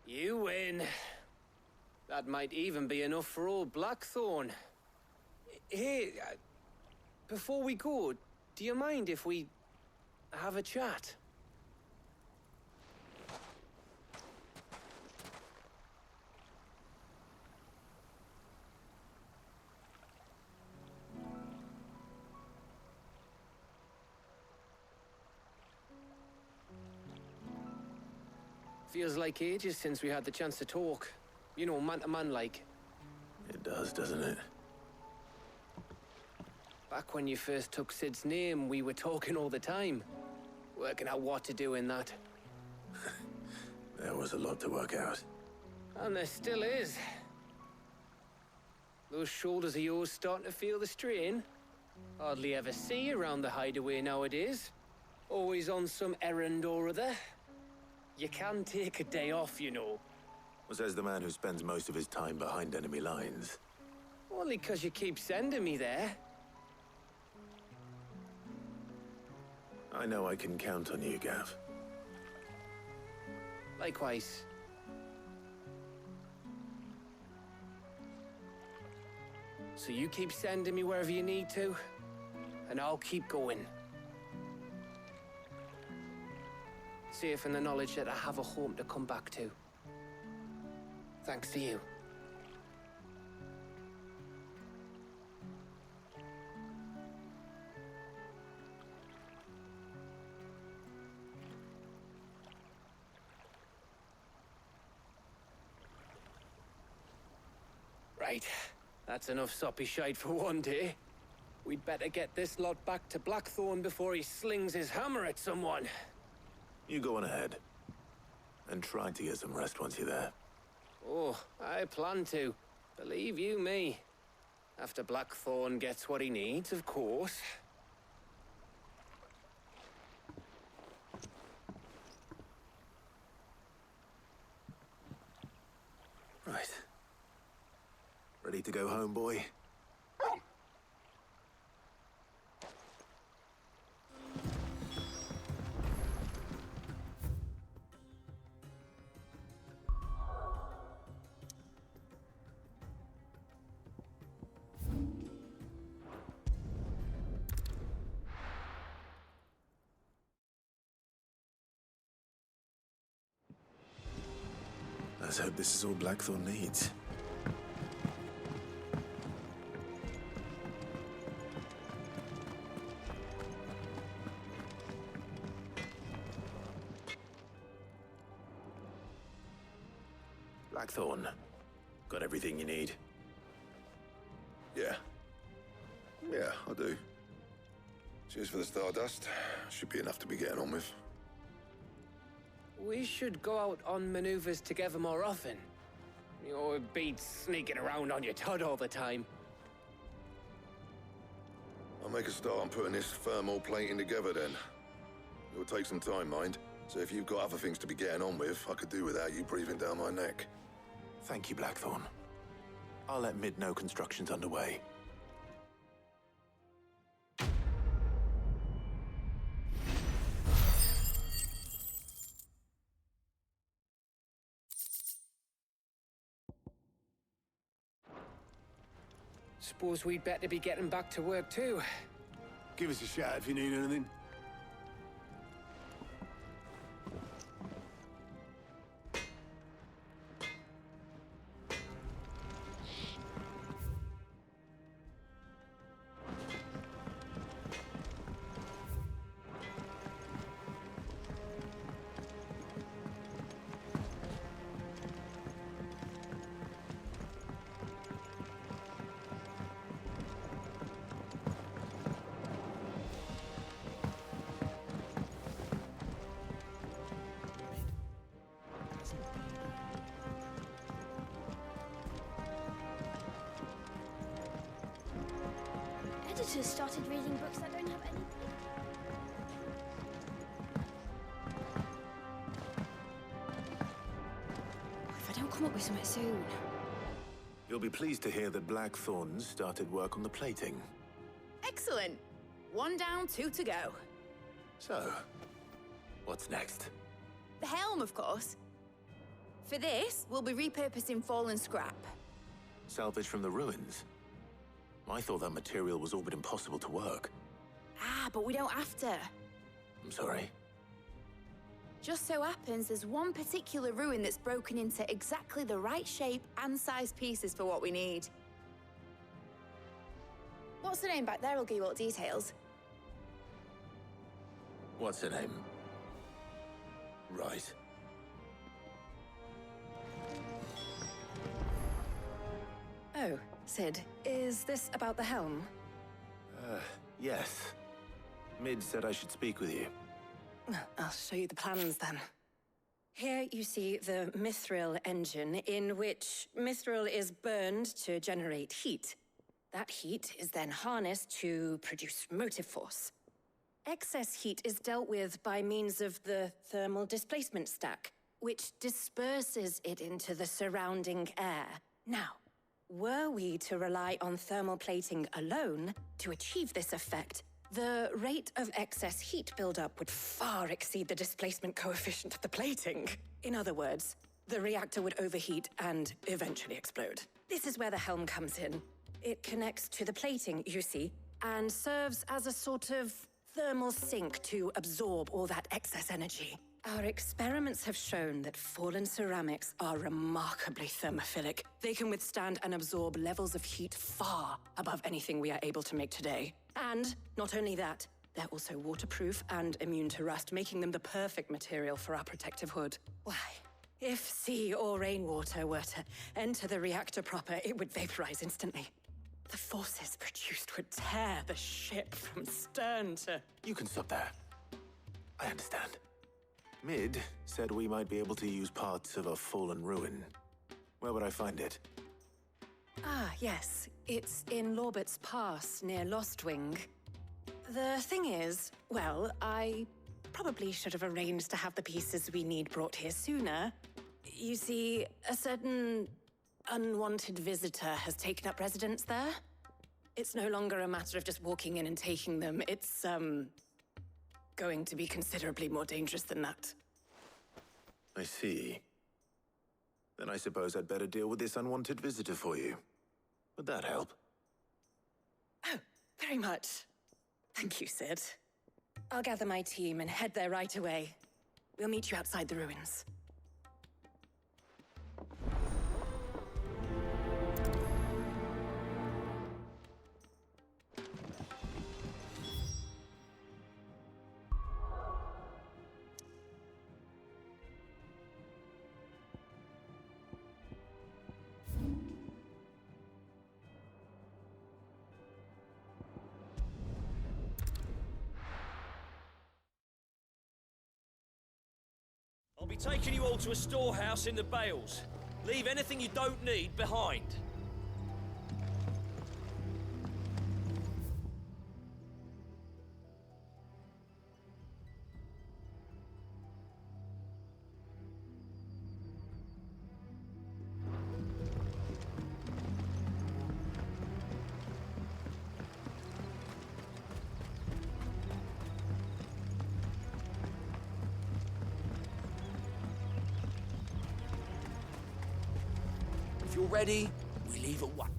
you win. That might even be enough for old Blackthorn. Hey, before we go, do you mind if we have a chat. Feels like ages since we had the chance to talk. You know, man to man like. It does, doesn't it? Back when you first took Sid's name, we were talking all the time. Working out what to do in that. There was a lot to work out. And there still is. Those shoulders of yours starting to feel the strain? Hardly ever see you around the hideaway nowadays. Always on some errand or other. You can take a day off, you know. Says the man who spends most of his time behind enemy lines. Only 'cause you keep sending me there. I know I can count on you, Gav. Likewise. So you keep sending me wherever you need to, and I'll keep going. Safe in the knowledge that I have a home to come back to. Thanks to you. Right. That's enough soppy shite for one day. We'd better get this lot back to Blackthorn before he slings his hammer at someone. You go on ahead. And try to get some rest once you're there. Oh, I plan to. Believe you me. After Blackthorn gets what he needs, of course. Right. Ready to go home, boy? Let's hope this is all Blackthorn needs. Blackthorn, got everything you need? Yeah. Yeah, I do. Cheers for the Stardust. Should be enough to be getting on with. We should go out on maneuvers together more often. You know, it beats sneaking around on your Todd all the time. I'll make a start on putting this thermal plating together then. It'll take some time, mind. So if you've got other things to be getting on with, I could do without you breathing down my neck. Thank you, Blackthorn. I'll let Mid know construction's underway. Suppose we'd better be getting back to work too. Give us a shout if you need anything. Editors started reading books that don't have any. If I don't come up with something soon. You'll be pleased to hear that Blackthorn started work on the plating. Excellent. 1 down, 2 to go. So, what's next? The helm, of course. For this, we'll be repurposing fallen scrap. Salvage from the ruins? I thought that material was all but impossible to work. Ah, but we don't have to. I'm sorry. Just so happens there's one particular ruin that's broken into exactly the right shape and size pieces for what we need. What's the name back there? I'll give you all the details. What's her name? Right. Oh, Sid, is this about the helm? Yes. Mid said I should speak with you. I'll show you the plans then. Here you see the mithril engine, in which mithril is burned to generate heat. That heat is then harnessed to produce motive force. Excess heat is dealt with by means of the thermal displacement stack, which disperses it into the surrounding air. Now, were we to rely on thermal plating alone to achieve this effect, the rate of excess heat buildup would far exceed the displacement coefficient of the plating. In other words, the reactor would overheat and eventually explode. This is where the helm comes in. It connects to the plating, you see, and serves as a sort of thermal sink to absorb all that excess energy. Our experiments have shown that fallen ceramics are remarkably thermophilic. They can withstand and absorb levels of heat far above anything we are able to make today. And not only that, they're also waterproof and immune to rust, making them the perfect material for our protective hood. Why, if sea or rainwater were to enter the reactor proper, it would vaporize instantly. The forces produced would tear the ship from stern to... You can stop there. I understand. Mid said we might be able to use parts of a fallen ruin. Where would I find it? Ah, yes. It's in Lorbert's Pass, near Lostwing. The thing is, well, I probably should have arranged to have the pieces we need brought here sooner. You see, a certain unwanted visitor has taken up residence there. It's no longer a matter of just walking in and taking them. It's, going to be considerably more dangerous than that. I see. Then I suppose I'd better deal with this unwanted visitor for you. Would that help? Oh, very much. Thank you, Sid. I'll gather my team and head there right away. We'll meet you outside the ruins. I'll be taking you all to a storehouse in the Bales. Leave anything you don't need behind. If you're ready, we leave at once.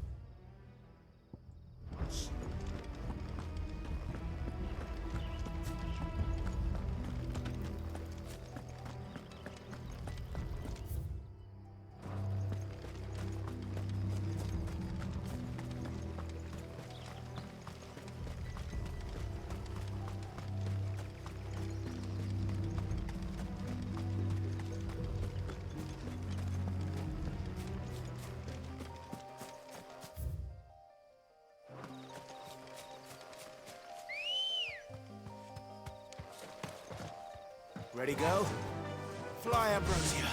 Ready, go? Fly, Ambrosia.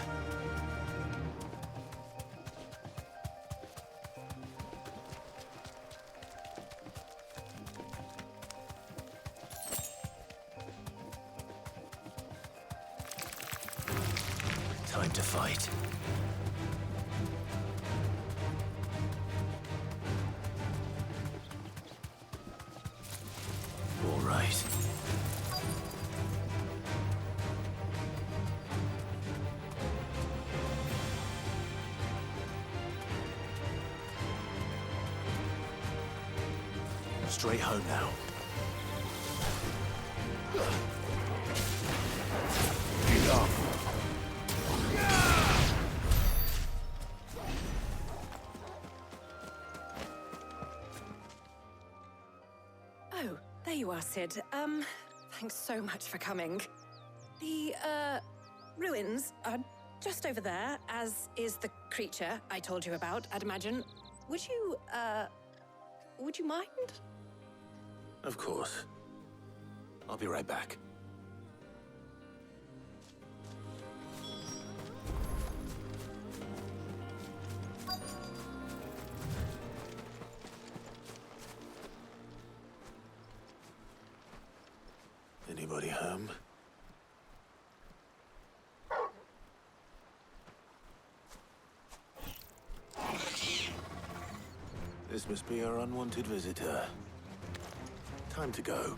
Time to fight. All right. Straight home now. you are, Sid. Thanks so much for coming. The, ruins are just over there, as is the creature I told you about, I'd imagine. Would you mind? Of course. I'll be right back. Anybody home? This must be our unwanted visitor. Time to go.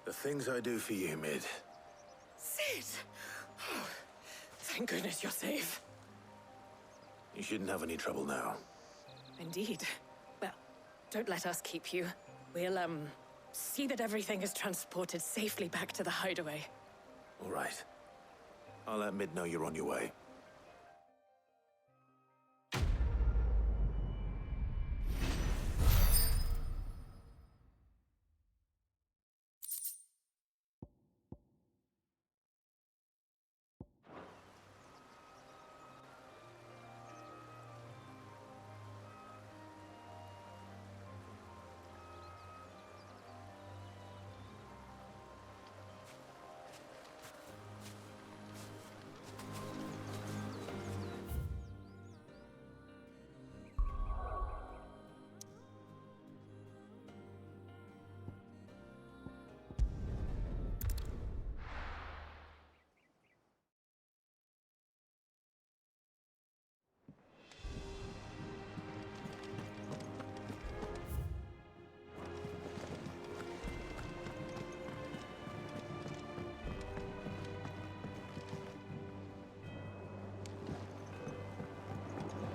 The things I do for you, Mid. Sid! Oh, thank goodness you're safe. You shouldn't have any trouble now. Indeed. Well, don't let us keep you. We'll, see that everything is transported safely back to the hideaway. All right. I'll let Mid know you're on your way.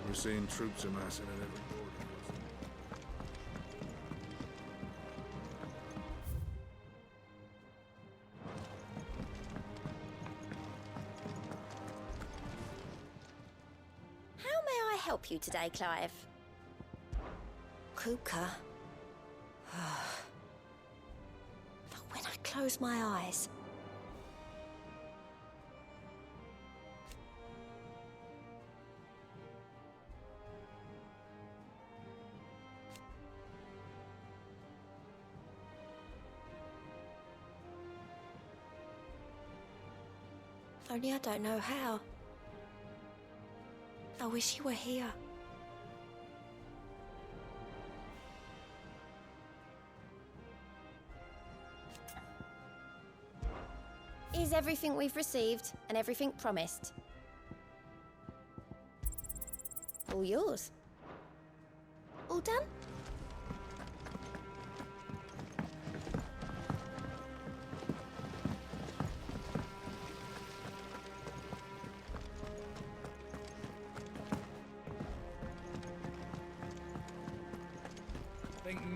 We're seeing troops amassing at every border. How may I help you today, Clive? Kupka. But when I close my eyes, only I don't know how. I wish you were here. Is everything we've received and everything promised? All yours. All done?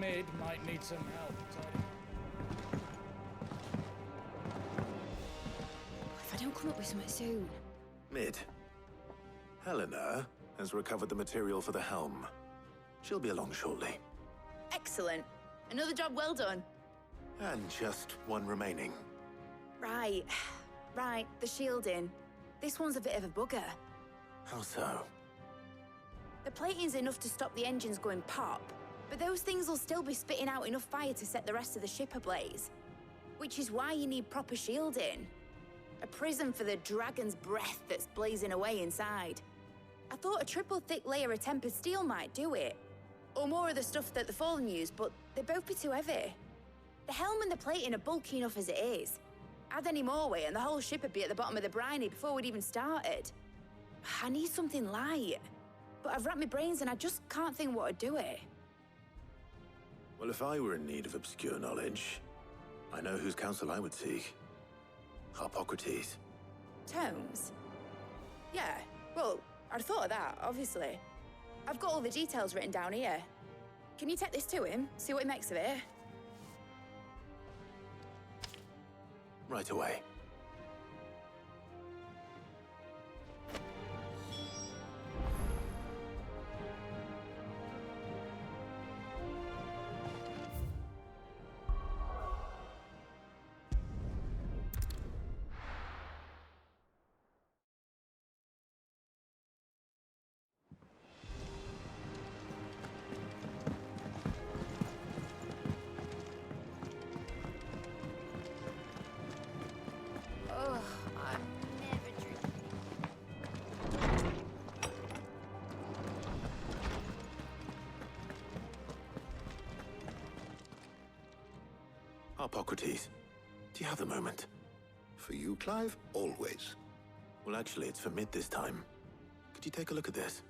Mid might need some help tidying. If I don't come up with something soon. Mid. Helena has recovered the material for the helm. She'll be along shortly. Excellent. Another job well done. And just one remaining. Right. Right, the shielding. This one's a bit of a bugger. How so? The plating's enough to stop the engines going pop, but those things will still be spitting out enough fire to set the rest of the ship ablaze. Which is why you need proper shielding. A prison for the dragon's breath that's blazing away inside. I thought a triple thick layer of tempered steel might do it. Or more of the stuff that the Fallen use, but they'd both be too heavy. The helm and the plating are bulky enough as it is. Add any more weight and the whole ship would be at the bottom of the briny before we'd even started. I need something light. But I've racked my brains and I just can't think what would do it. Well, if I were in need of obscure knowledge, I know whose counsel I would seek. Harpocrates. Tomes? Yeah, well, I'd thought of that, obviously. I've got all the details written down here. Can you take this to him, see what he makes of it? Right away. Oh, I'm never drinking. Harpocrates, do you have a moment? For you, Clive? Always. Well, actually, it's for Mid this time. Could you take a look at this?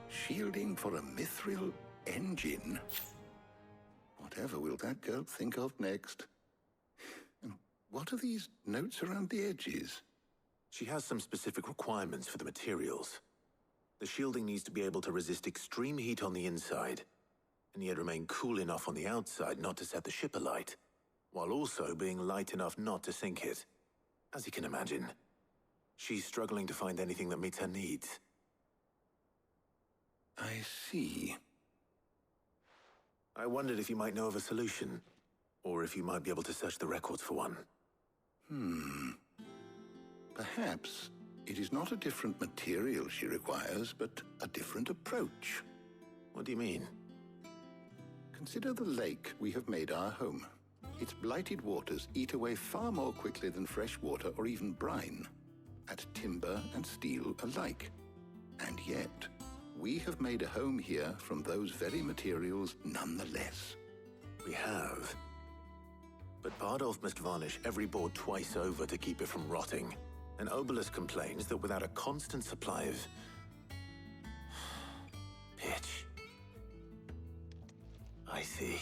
Shielding for a mithril engine? Whatever will that girl think of next? And what are these notes around the edges? She has some specific requirements for the materials. The shielding needs to be able to resist extreme heat on the inside, and yet remain cool enough on the outside not to set the ship alight, while also being light enough not to sink it. As you can imagine, she's struggling to find anything that meets her needs. I see. I wondered if you might know of a solution, or if you might be able to search the records for one. Perhaps it is not a different material she requires, but a different approach. What do you mean? Consider the lake we have made our home. Its blighted waters eat away far more quickly than fresh water or even brine, at timber and steel alike. And yet, we have made a home here from those very materials nonetheless. We have. But Bardolph must varnish every board twice over to keep it from rotting. And Obelus complains that without a constant supply of pitch. I see.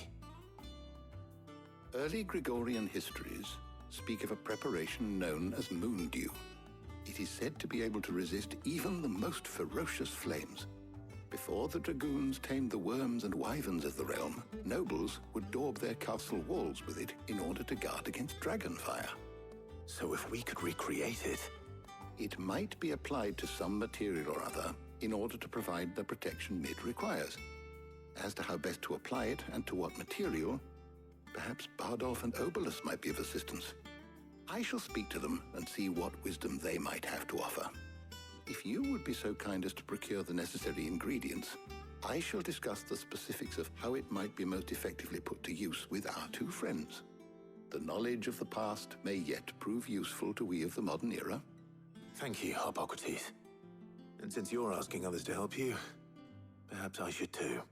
Early Gregorian histories speak of a preparation known as moon dew. It is said to be able to resist even the most ferocious flames. Before the dragoons tamed the worms and wyverns of the realm, nobles would daub their castle walls with it in order to guard against dragonfire. So if we could recreate it... It might be applied to some material or other in order to provide the protection Mid requires. As to how best to apply it and to what material, perhaps Bardolph and Obelus might be of assistance. I shall speak to them and see what wisdom they might have to offer. If you would be so kind as to procure the necessary ingredients, I shall discuss the specifics of how it might be most effectively put to use with our two friends. The knowledge of the past may yet prove useful to we of the modern era. Thank you, Harpocrates. And since you're asking others to help you, perhaps I should too.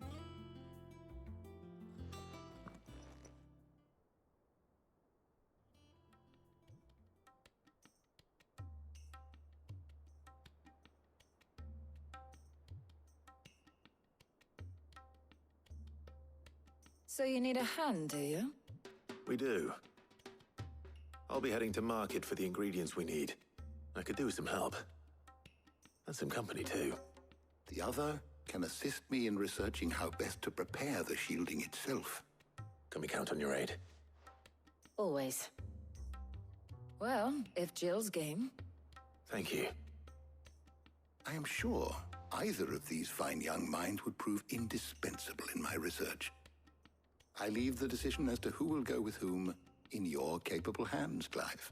So you need a hand, do you? We do. I'll be heading to market for the ingredients we need. I could do with some help. And some company, too. The other can assist me in researching how best to prepare the shielding itself. Can we count on your aid? Always. Well, if Jill's game. Thank you. I am sure either of these fine young minds would prove indispensable in my research. I leave the decision as to who will go with whom in your capable hands, Clive.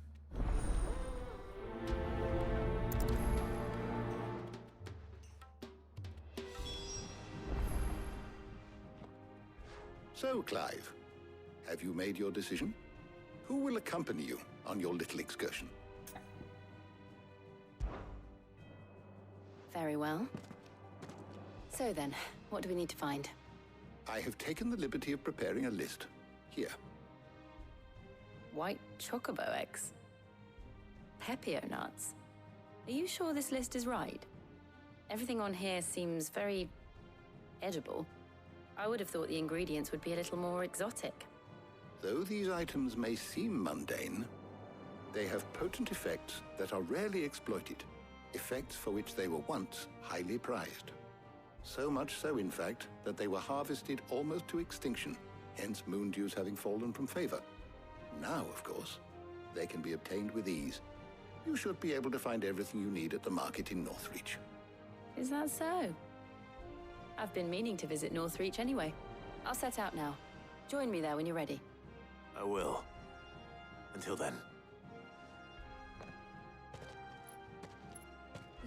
So, Clive, have you made your decision? Who will accompany you on your little excursion? Very well. So then, what do we need to find? I have taken the liberty of preparing a list. Here. White chocobo eggs. Pepio nuts. Are you sure this list is right? Everything on here seems very edible. I would have thought the ingredients would be a little more exotic. Though these items may seem mundane, they have potent effects that are rarely exploited, effects for which they were once highly prized. So much so, in fact, that they were harvested almost to extinction, hence moon dews having fallen from favor. Now, of course, they can be obtained with ease. You should be able to find everything you need at the market in Northreach. Is that so? I've been meaning to visit Northreach anyway. I'll set out now. Join me there when you're ready. I will. Until then.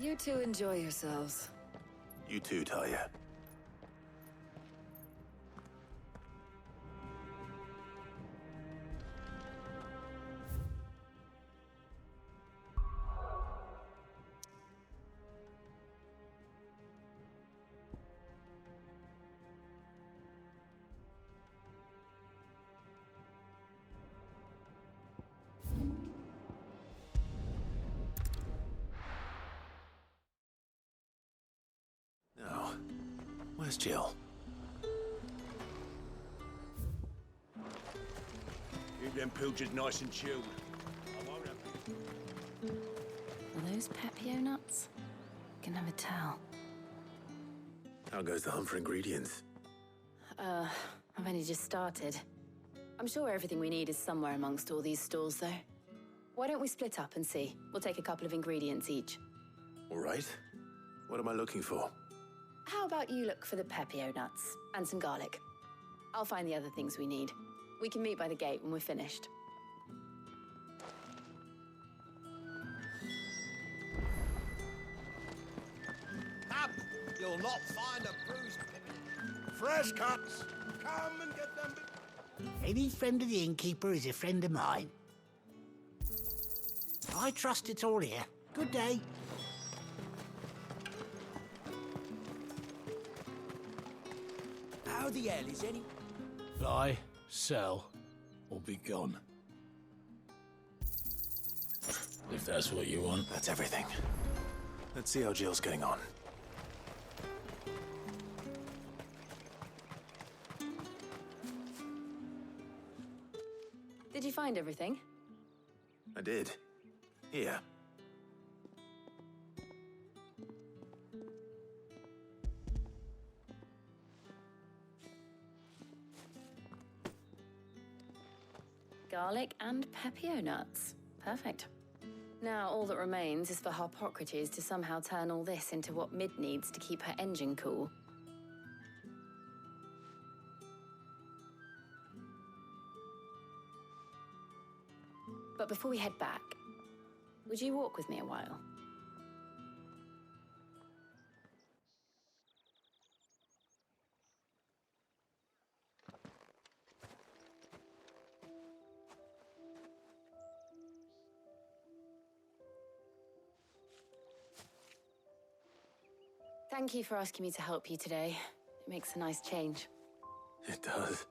You two enjoy yourselves. You too, Talia. Now, where's Jill? Keep them pilchards nice and chilled. I won't have Are those Pepio nuts? Can never tell. How goes the hunt for ingredients? I've only just started. I'm sure everything we need is somewhere amongst all these stalls, though. Why don't we split up and see? We'll take a couple of ingredients each. All right. What am I looking for? How about you look for the Pepio nuts and some garlic? I'll find the other things we need. We can meet by the gate when we're finished. Up! You'll not find a bruised fresh cuts. Come and get them. Any friend of the innkeeper is a friend of mine. I trust it's all here. Good day. How the hell is any? Buy, sell, or be gone. If that's what you want. That's everything. Let's see how Jill's getting on. Did you find everything? I did. Here. Garlic and Pepio nuts. Perfect. Now all that remains is for Harpocrates to somehow turn all this into what Mid needs to keep her engine cool. But before we head back, would you walk with me a while? Thank you for asking me to help you today. It makes a nice change. It does.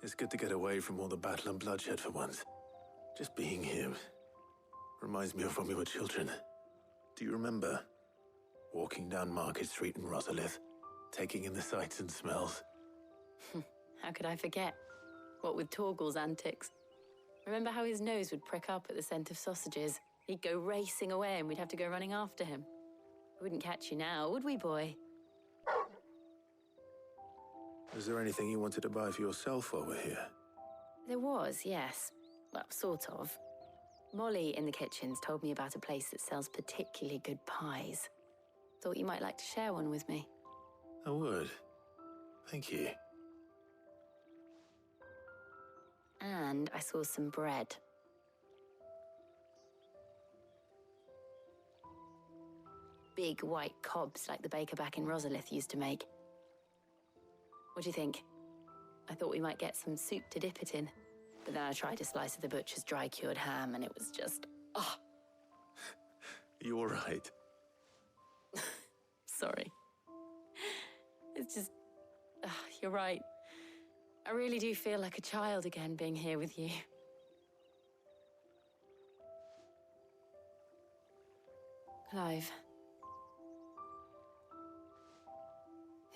It's good to get away from all the battle and bloodshed for once. Just being here reminds me of when we were children. Do you remember? Walking down Market Street in Rosalith, taking in the sights and smells. How could I forget? What with Torgal's antics. Remember how his nose would prick up at the scent of sausages? He'd go racing away and we'd have to go running after him. We wouldn't catch you now, would we, boy? Is there anything you wanted to buy for yourself while we're here? There was, yes. Well, sort of. Molly in the kitchens told me about a place that sells particularly good pies. Thought you might like to share one with me. I would. Thank you. And I saw some bread. Big white cobs like the baker back in Rosalith used to make. What do you think? I thought we might get some soup to dip it in. But then I tried a slice of the butcher's dry-cured ham and it was just... oh. You all right? Sorry. It's just... you're right. I really do feel like a child again being here with you. Clive.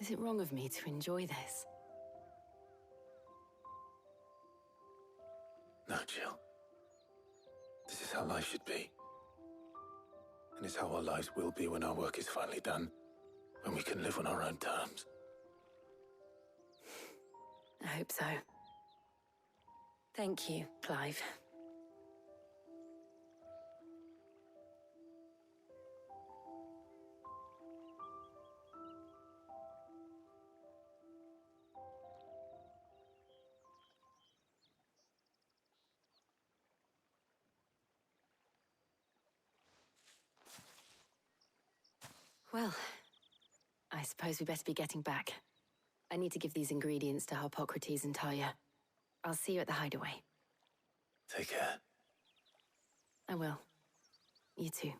Is it wrong of me to enjoy this? No, Jill. This is how life should be. And it's how our lives will be when our work is finally done. When we can live on our own terms. I hope so. Thank you, Clive. Well, I suppose we better be getting back. I need to give these ingredients to Harpocrates and Talia. I'll see you at the hideaway. Take care. I will. You too.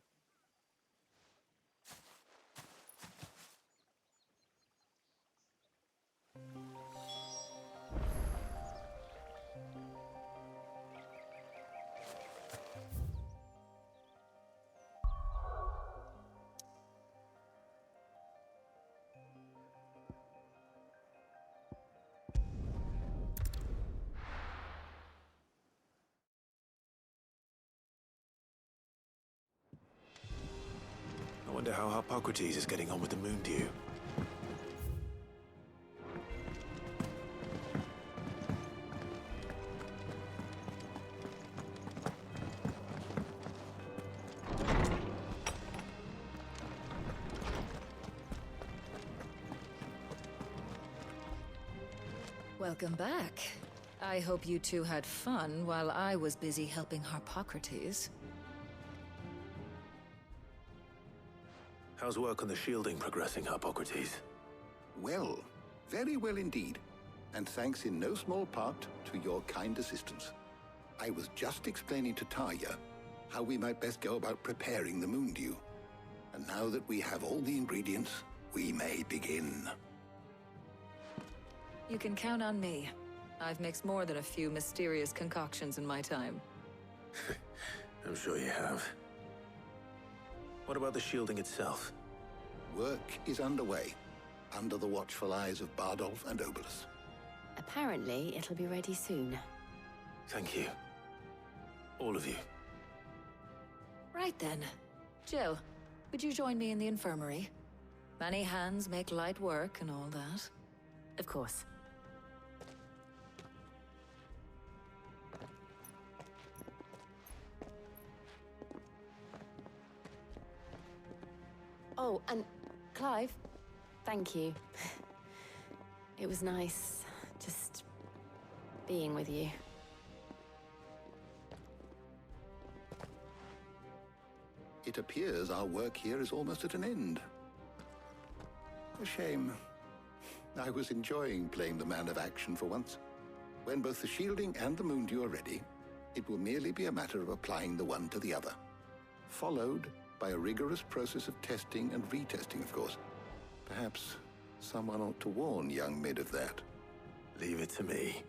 I wonder how Harpocrates is getting on with the moon dew. Welcome back. I hope you two had fun while I was busy helping Harpocrates. How's work on the shielding progressing, Harpocrates? Well, very well indeed. And thanks in no small part to your kind assistance. I was just explaining to Talia how we might best go about preparing the moon dew. And now that we have all the ingredients, we may begin. You can count on me. I've mixed more than a few mysterious concoctions in my time. I'm sure you have. What about the shielding itself? Work is underway, under the watchful eyes of Bardolph and Obolus. Apparently, it'll be ready soon. Thank you. All of you. Right then. Jill, would you join me in the infirmary? Many hands make light work and all that. Of course. Oh, and Clive, thank you. It was nice just being with you. It appears our work here is almost at an end. A shame. I was enjoying playing the man of action for once. When both the shielding and the moon dew are ready, it will merely be a matter of applying the one to the other. Followed by a rigorous process of testing and retesting, of course. Perhaps someone ought to warn young Mid of that. Leave it to me.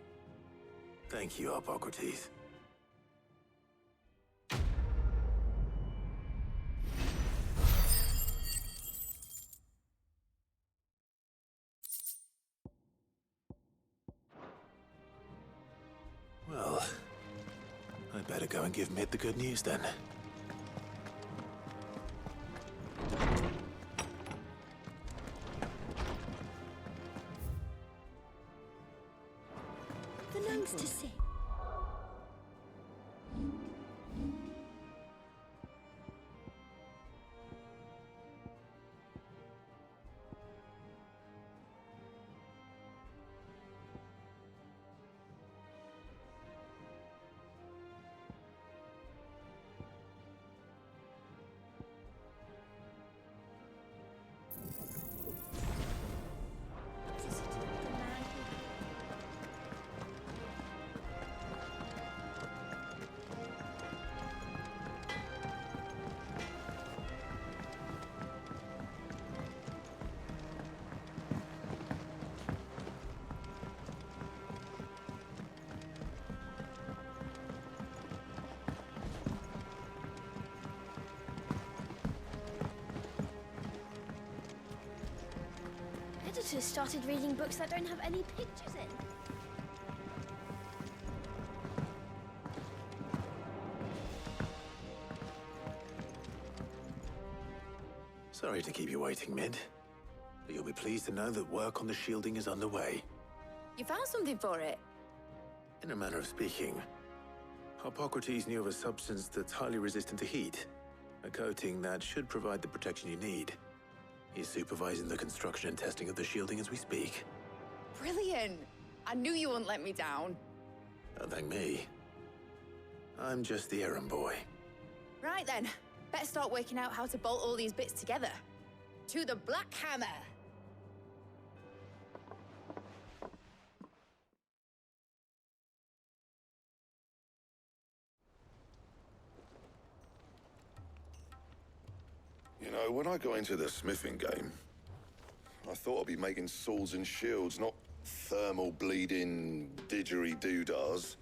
Thank you, Harpocrates. go and give Mid the good news then. The nuns to sit. Editors started reading books that don't have any pictures in. Sorry to keep you waiting, Mid. But you'll be pleased to know that work on the shielding is underway. You found something for it? In a manner of speaking, Part24 knew of a substance that's highly resistant to heat. A coating that should provide the protection you need. He's supervising the construction and testing of the shielding as we speak. Brilliant! I knew you wouldn't let me down. Don't thank me. I'm just the errand boy. Right then, better start working out how to bolt all these bits together. To the Black Hammer! You know, when I got into the smithing game, I thought I'd be making swords and shields, not thermal bleeding didgeridoo-dahs.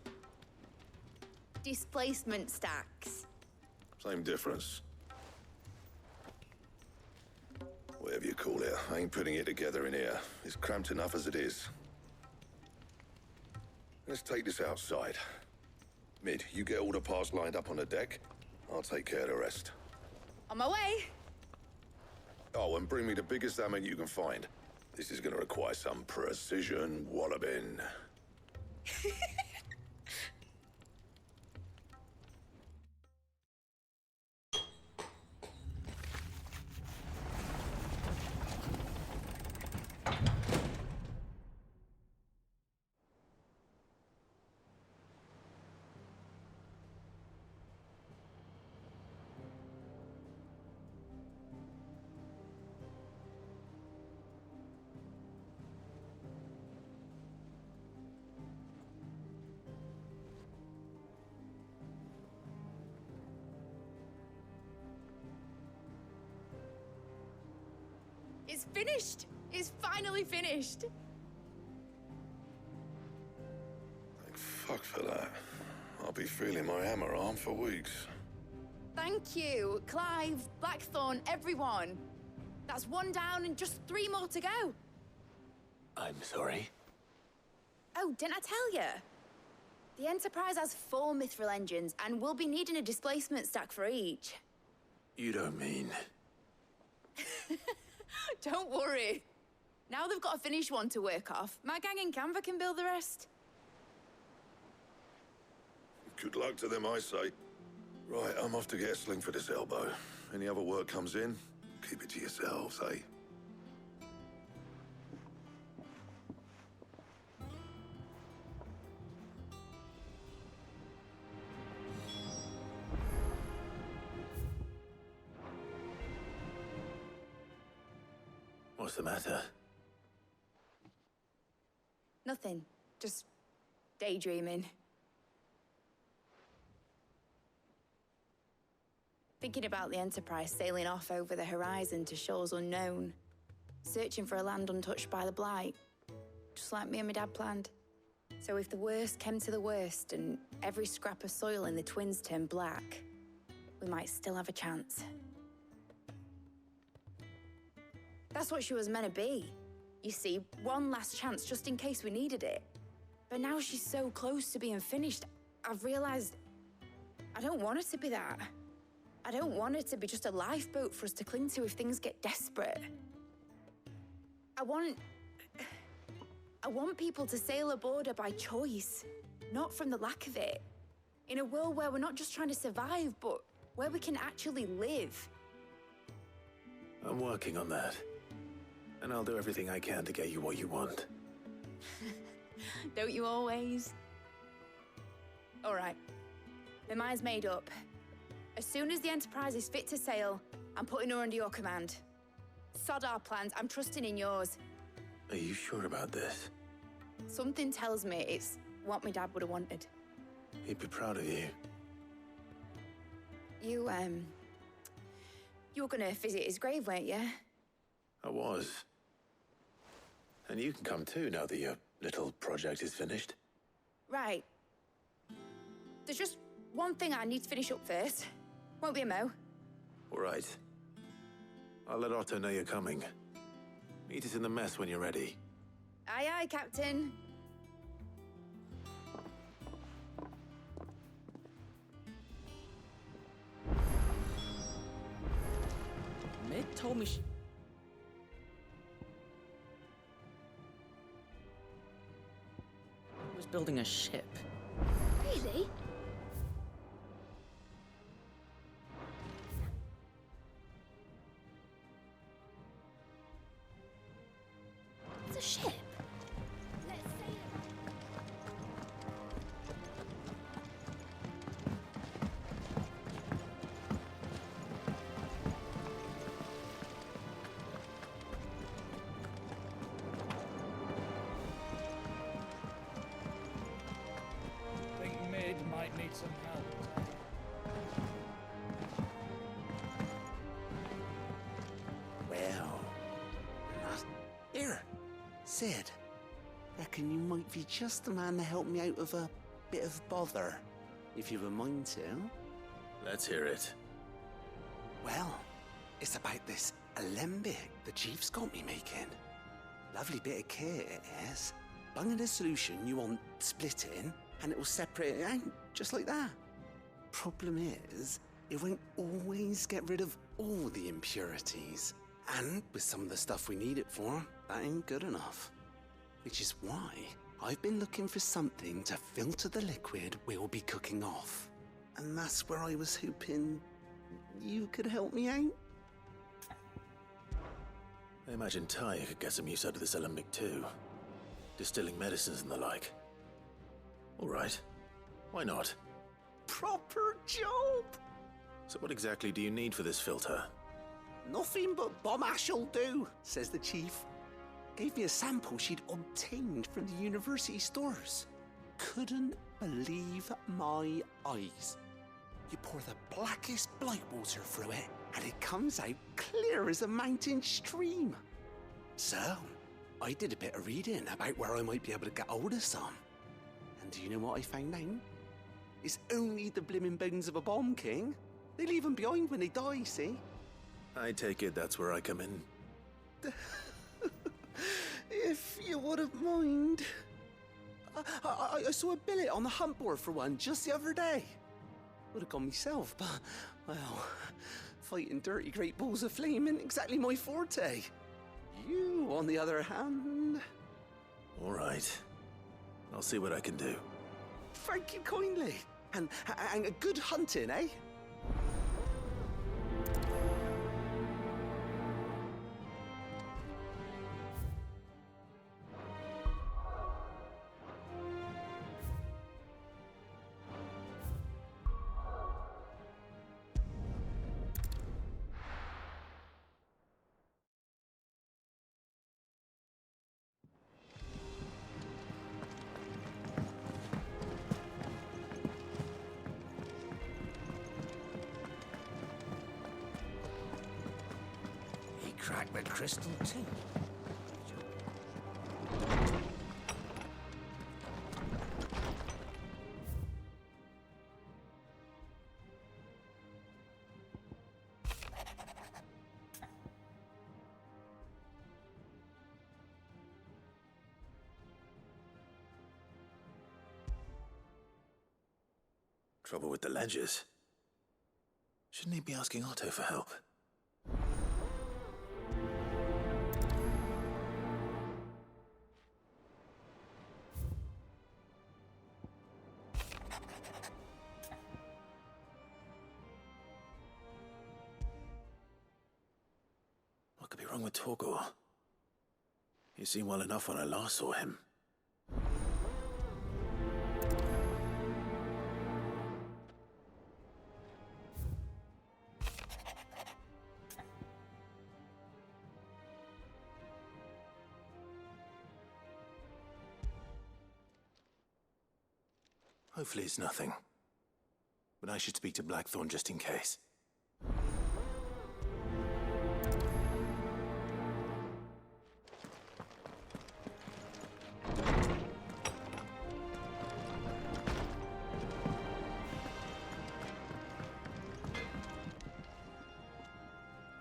Displacement stacks. Same difference. Whatever you call it, I ain't putting it together in here. It's cramped enough as it is. Let's take this outside. Mid, you get all the parts lined up on the deck. I'll take care of the rest. On my way! Oh, and bring me the biggest hammer you can find. This is gonna require some precision walloping. It's finished! It's finally finished! Thank fuck for that. I'll be feeling my hammer arm for weeks. Thank you, Clive, Blackthorn, everyone. That's one down and just 3 more to go. I'm sorry. Oh, didn't I tell you? The Enterprise has 4 mithril engines, and we'll be needing a displacement stack for each. You don't mean... Don't worry. Now they've got a finished one to work off. My gang in Canva can build the rest. Good luck to them, I say. Right, I'm off to get a sling for this elbow. Any other work comes in, keep it to yourselves, eh? What's the matter? Nothing. Just daydreaming. Thinking about the Enterprise sailing off over the horizon to shores unknown. Searching for a land untouched by the Blight. Just like me and my dad planned. So if the worst came to the worst and every scrap of soil in the Twins turned black, we might still have a chance. That's what she was meant to be. You see, one last chance just in case we needed it. But now she's so close to being finished, I've realized I don't want it to be that. I don't want it to be just a lifeboat for us to cling to if things get desperate. I want people to sail aboard her by choice, not from the lack of it. In a world where we're not just trying to survive, but where we can actually live. I'm working on that. And I'll do everything I can to get you what you want. Don't you always? All right. My mind's made up. As soon as the Enterprise is fit to sail, I'm putting her under your command. Sod our plans, I'm trusting in yours. Are you sure about this? Something tells me it's what my dad would have wanted. He'd be proud of you. You were gonna visit his grave, weren't you? I was. And you can come too now that your little project is finished. Right. There's just one thing I need to finish up first. Won't be a mo. All right. I'll let Otto know you're coming. Meet us in the mess when you're ready. Aye, aye, Captain. Meg told me she... was building a ship. Really? It's a ship. Let's sail it. Think Mid might need some help. Well, here, Sid. Reckon you might be just the man to help me out of a bit of bother, if you've a mind to. Let's hear it. Well, it's about this alembic the chief's got me making. Lovely bit of kit it is. Bung in a solution you want splitting, and it will separate it out, just like that. Problem is, it won't always get rid of all the impurities. And with some of the stuff we need it for, that ain't good enough. Which is why I've been looking for something to filter the liquid we'll be cooking off. And that's where I was hoping you could help me out. I imagine Ty could get some use out of this alembic too. Distilling medicines and the like. All right. Why not? Proper job! So what exactly do you need for this filter? Nothing but bomb ash'll do, says the chief. Gave me a sample she'd obtained from the university stores. Couldn't believe my eyes. You pour the blackest blight water through it, and it comes out clear as a mountain stream. So, I did a bit of reading about where I might be able to get hold of some. And do you know what I found out? It's only the blimmin' bones of a bomb king. They leave them behind when they die, see? I take it that's where I come in. If you wouldn't mind. I saw a billet on the hunt board for one just the other day. Would have gone myself, but, well, fighting dirty great balls of flame isn't exactly my forte. You, on the other hand... All right. I'll see what I can do. Thank you kindly. And a good hunting, eh? Cracked the crystal too. Trouble with the ledgers. Shouldn't he be asking Otto for help? What could be wrong with Torgor? He seemed well enough when I last saw him. Hopefully it's nothing. But I should speak to Blackthorn just in case.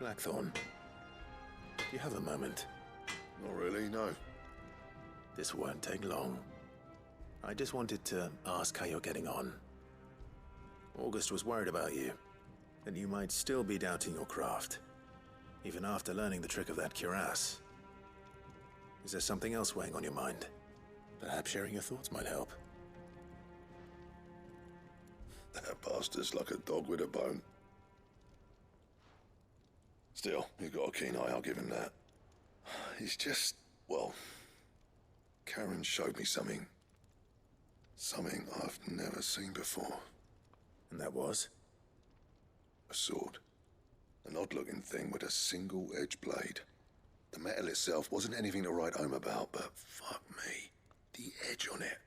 Blackthorn, do you have a moment? Not really, no. This won't take long. I just wanted to ask how you're getting on. August was worried about you, that you might still be doubting your craft, even after learning the trick of that cuirass. Is there something else weighing on your mind? Perhaps sharing your thoughts might help. That bastard's like a dog with a bone. Still, you've got a keen eye, I'll give him that. He's just, well, Karen showed me something. Something I've never seen before. And that was? A sword. An odd-looking thing with a single-edged blade. The metal itself wasn't anything to write home about, but fuck me. The edge on it.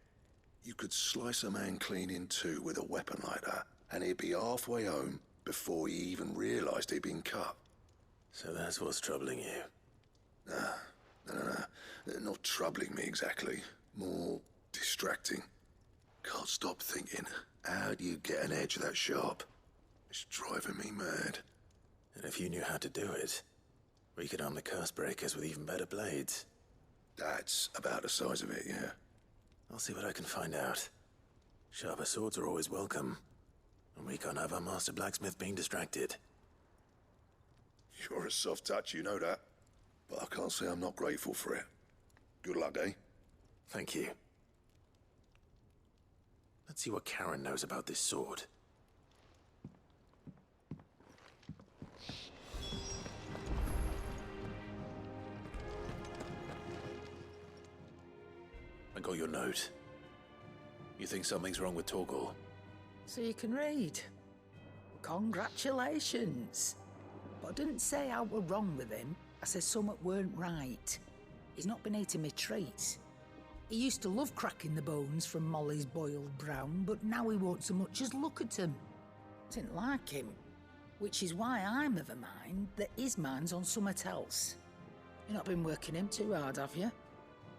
You could slice a man clean in two with a weapon like that, and he'd be halfway home before he even realized he'd been cut. So that's what's troubling you? No. Not troubling me exactly. More distracting. Can't stop thinking, how do you get an edge that sharp? It's driving me mad. And if you knew how to do it, we could arm the curse breakers with even better blades. That's about the size of it, yeah. I'll see what I can find out. Sharper swords are always welcome. And we can't have our master blacksmith being distracted. You're a soft touch, you know that. But I can't say I'm not grateful for it. Good luck, eh? Thank you. Let's see what Karen knows about this sword. I got your note. You think something's wrong with Torgor? So you can read. Congratulations. But I didn't say how we're wrong with him. I said something weren't right. He's not been eating me treats. He used to love cracking the bones from Molly's boiled brown, but now he won't so much as look at them. Didn't like him. Which is why I'm of a mind that his mind's on something else. You've not been working him too hard, have you?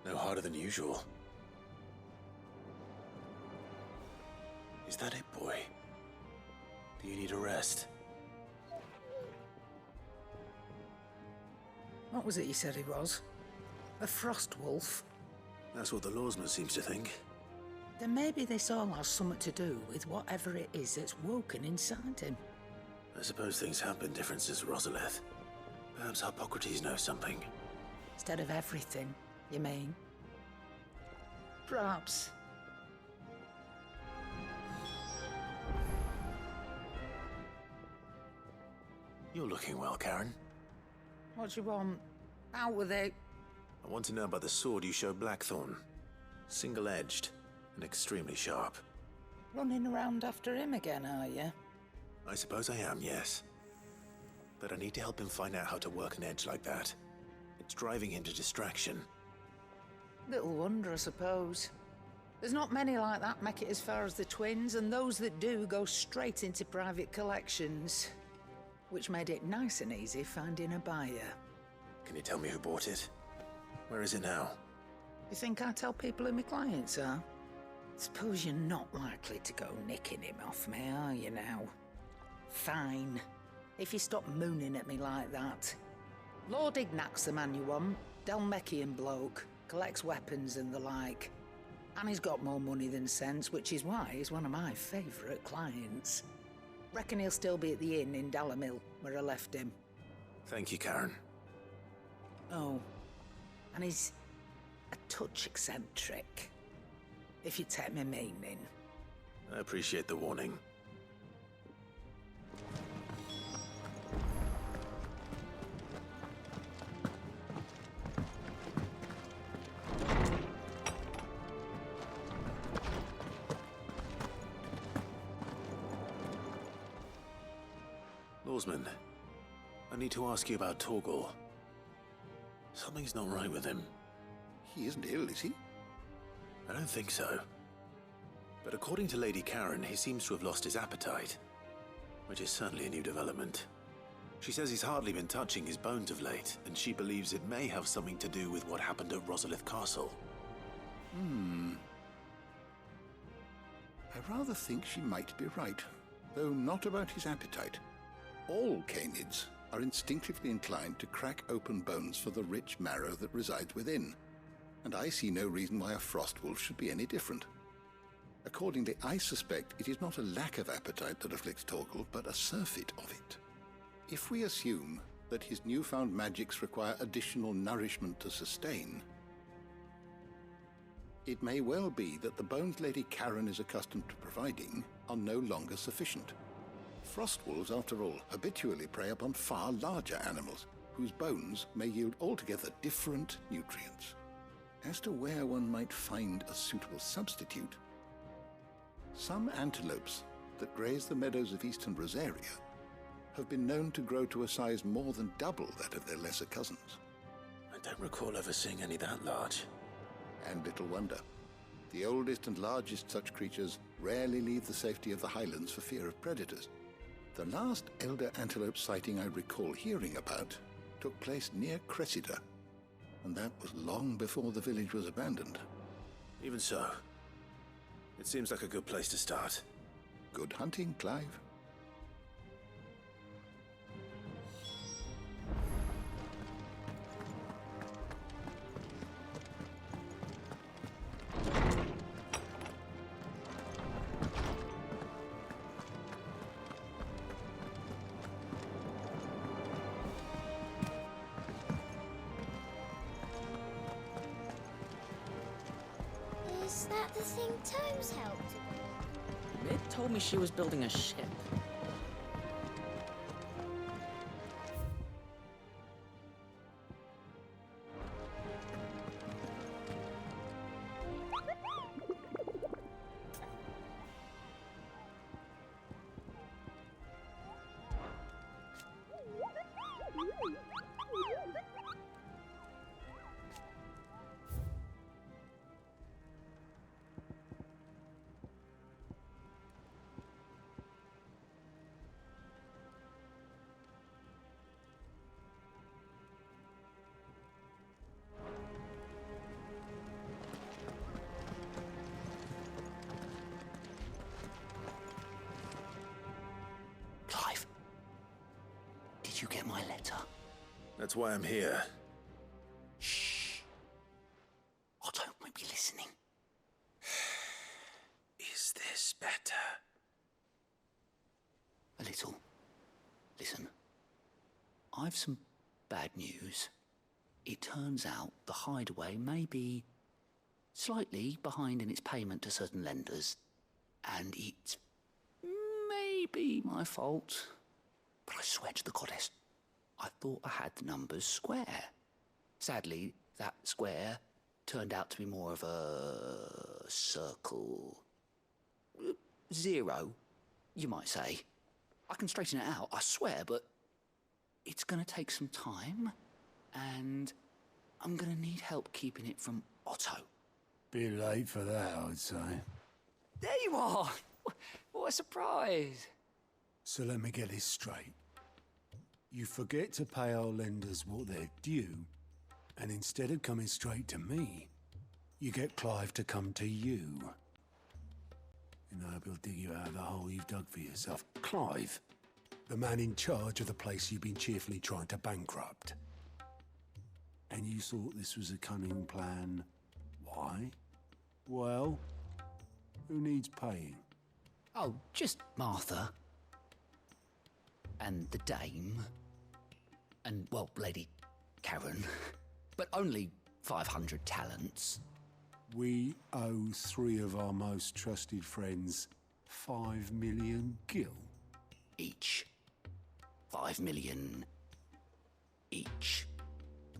No harder than usual. Is that it, boy? Do you need a rest? What was it you said he was? A frost wolf? That's what the lawsman seems to think. Then maybe this all has something to do with whatever it is that's woken inside him. I suppose things have been different since Rosalith. Perhaps Hippocrates knows something. Instead of everything, you mean? Perhaps. You're looking well, Karen. What do you want? Out with it. I want to know about the sword you showed Blackthorn. Single-edged and extremely sharp. Running around after him again, are you? I suppose I am, yes. But I need to help him find out how to work an edge like that. It's driving him to distraction. Little wonder, I suppose. There's not many like that make it as far as the twins, and those that do go straight into private collections. Which made it nice and easy finding a buyer. Can you tell me who bought it? Where is it now? You think I tell people who my clients are? Suppose you're not likely to go nicking him off me, are you now? Fine. If you stop mooning at me like that. Lord Ignac's the man you want. Dalmekian bloke. Collects weapons and the like. And he's got more money than sense, which is why he's one of my favourite clients. Reckon he'll still be at the inn in Dallamil, where I left him. Thank you, Karen. Oh, and he's a touch eccentric, if you take my meaning. I appreciate the warning. Lawsman, I need to ask you about Torgal. Something's not right with him. He isn't ill, is he? I don't think so. But according to Lady Karen, he seems to have lost his appetite, which is certainly a new development. She says he's hardly been touching his bones of late, and she believes it may have something to do with what happened at Rosalith Castle. I rather think she might be right, though not about his appetite. All canids are instinctively inclined to crack open bones for the rich marrow that resides within, and I see no reason why a frostwolf should be any different. Accordingly, I suspect it is not a lack of appetite that afflicts Torgal, but a surfeit of it. If we assume that his newfound magics require additional nourishment to sustain, it may well be that the bones Lady Karen is accustomed to providing are no longer sufficient. Frostwolves, after all, habitually prey upon far larger animals, whose bones may yield altogether different nutrients. As to where one might find a suitable substitute, some antelopes that graze the meadows of eastern Rosaria have been known to grow to a size more than double that of their lesser cousins. I don't recall ever seeing any that large. And little wonder. The oldest and largest such creatures rarely leave the safety of the highlands for fear of predators. The last elder antelope sighting I recall hearing about took place near Cressida, and that was long before the village was abandoned. Even so, it seems like a good place to start. Good hunting, Clive. Is that the thing Tomes helped? Mid told me she was building a ship. Clive, did you get my letter? That's why I'm here. Shh. Otto might be listening. Is this better? A little. Listen, I've some bad news. It turns out the hideaway may be slightly behind in its payment to certain lenders, and it's maybe my fault. But I swear to the goddess, I thought I had the numbers square. Sadly, that square turned out to be more of a circle. Zero, you might say. I can straighten it out, I swear, but it's gonna take some time, and I'm gonna need help keeping it from Otto. Bit late for that, I'd say. There you are! What a surprise! So let me get this straight. You forget to pay our lenders what they're due, and instead of coming straight to me, you get Clive to come to you. And I hope he'll dig you out of the hole you've dug for yourself. Clive, the man in charge of the place you've been cheerfully trying to bankrupt. And you thought this was a cunning plan. Why? Well, who needs paying? Oh, just Martha. And the dame. And, well, Lady Karen. But only 500 talents. We owe 3 of our most trusted friends 5 million gil. Each. 5 million each.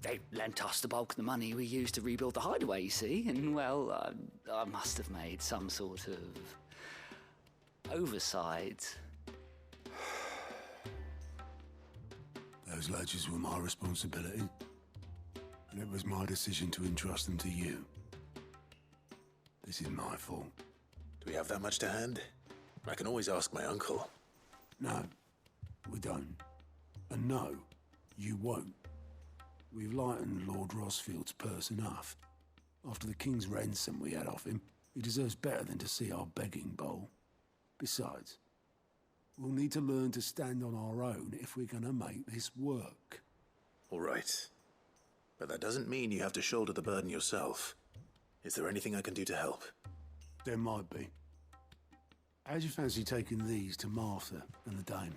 They lent us the bulk of the money we used to rebuild the hideaway, you see, and, well, I must have made some sort of oversight. Those ledgers were my responsibility, and it was my decision to entrust them to you. This is my fault. Do we have that much to hand? I can always ask my uncle. No, we don't. And no, you won't. We've lightened Lord Rosfield's purse enough. After the king's ransom we had off him, he deserves better than to see our begging bowl. Besides, we'll need to learn to stand on our own if we're gonna make this work. All right. But that doesn't mean you have to shoulder the burden yourself. Is there anything I can do to help? There might be. How'd you fancy taking these to Martha and the dame?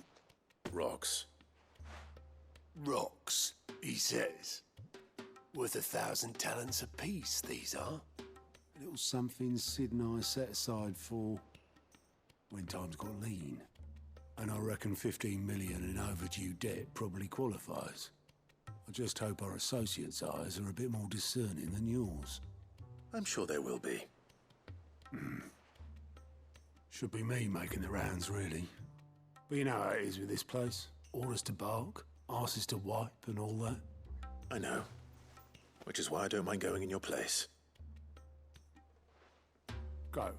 Rocks. Rocks, he says. Worth 1,000 talents apiece, these are. A little something Sid and I set aside for when times got lean. And I reckon 15 million in overdue debt probably qualifies. I just hope our associates' eyes are a bit more discerning than yours. I'm sure there will be. Should be me making the rounds, really. But you know how it is with this place. Orders to bark, arses to wipe, and all that. I know. Which is why I don't mind going in your place. Go.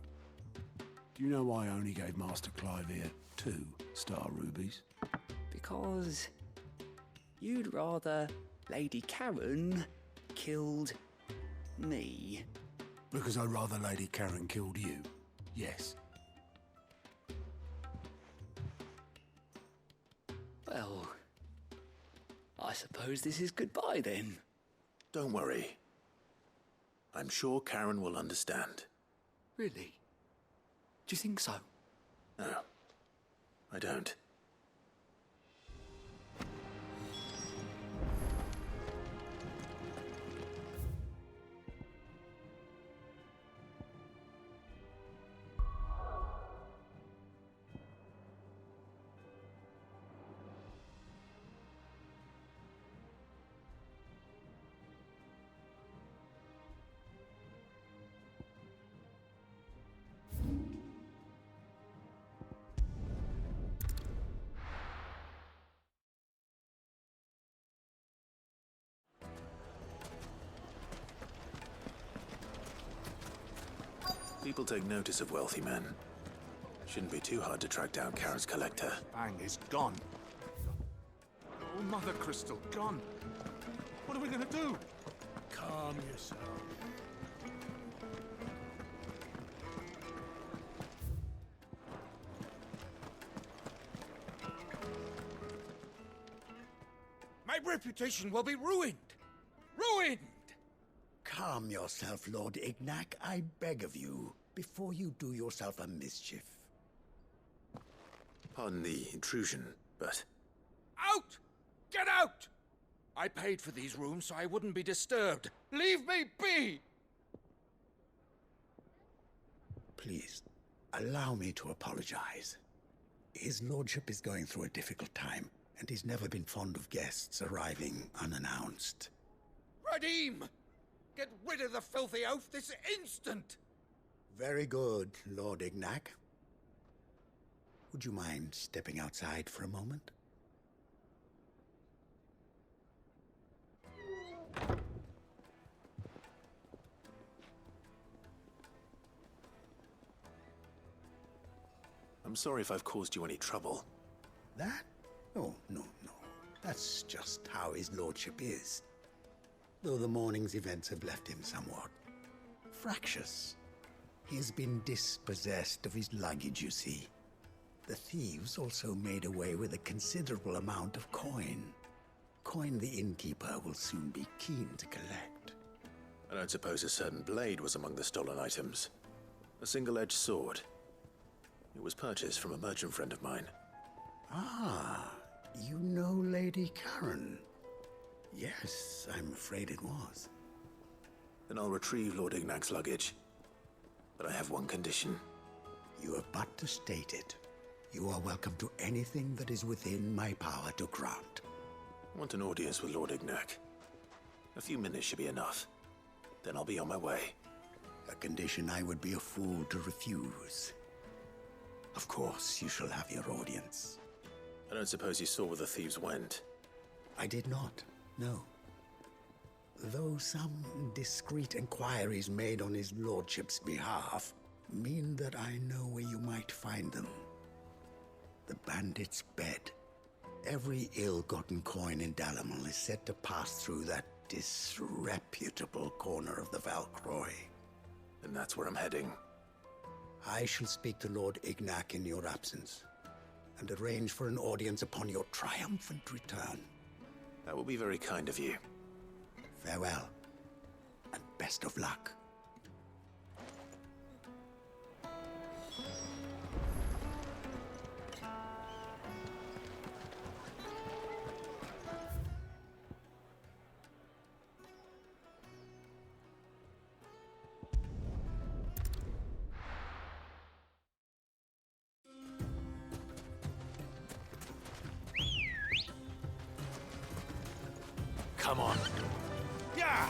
Do you know why I only gave Master Clive here 2 star rubies? Because you'd rather Lady Karen killed me. Because I'd rather Lady Karen killed you. Yes. Well, I suppose this is goodbye then. Don't worry. I'm sure Karen will understand. Really? Do you think so? No, I don't. People take notice of wealthy men. Shouldn't be too hard to track down Karen's collector. Bang is gone. Oh, Mother Crystal, gone. What are we gonna do? Calm yourself. My reputation will be ruined! Ruined! Calm yourself, Lord Ignac, I beg of you, before you do yourself a mischief. Pardon the intrusion, but... Out! Get out! I paid for these rooms so I wouldn't be disturbed. Leave me be! Please, allow me to apologize. His lordship is going through a difficult time, and he's never been fond of guests arriving unannounced. Radim! Get rid of the filthy oaf this instant! Very good, Lord Ignac. Would you mind stepping outside for a moment? I'm sorry if I've caused you any trouble. That? Oh, no. That's just how his lordship is. Though the morning's events have left him somewhat fractious. He has been dispossessed of his luggage, you see. The thieves also made away with a considerable amount of coin. Coin the innkeeper will soon be keen to collect. don't suppose a certain blade was among the stolen items. A single-edged sword. It was purchased from a merchant friend of mine. Ah, you know Lady Karen. Yes, I'm afraid it was. Then I'll retrieve Lord Ignac's luggage. But I have one condition. You have but to state it. You are welcome to anything that is within my power to grant. I want an audience with Lord Ignac. A few minutes should be enough. Then I'll be on my way. A condition I would be a fool to refuse. Of course, you shall have your audience. I don't suppose you saw where the thieves went? I did not, no. Though some discreet inquiries made on his lordship's behalf mean that I know where you might find them. The bandit's bed. Every ill-gotten coin in Dalamel is said to pass through that disreputable corner of the Valcroy. And that's where I'm heading. I shall speak to Lord Ignac in your absence, and arrange for an audience upon your triumphant return. That will be very kind of you. Farewell, and best of luck. Come on. Yeah!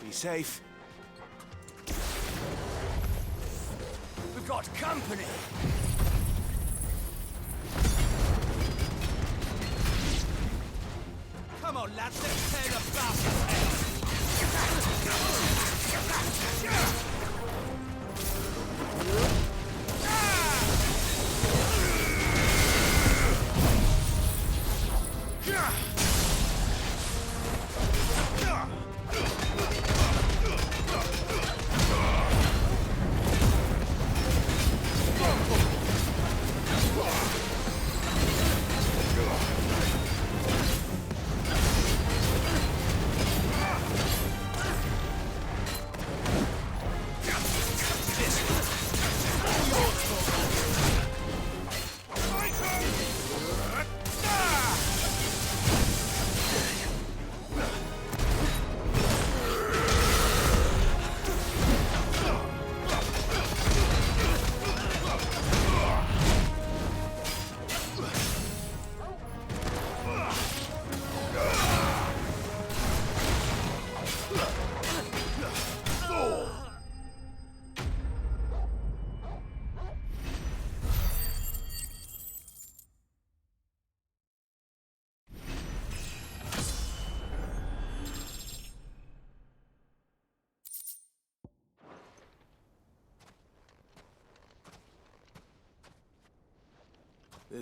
Be safe. We've got company! Come on, lads, let's tear the bastard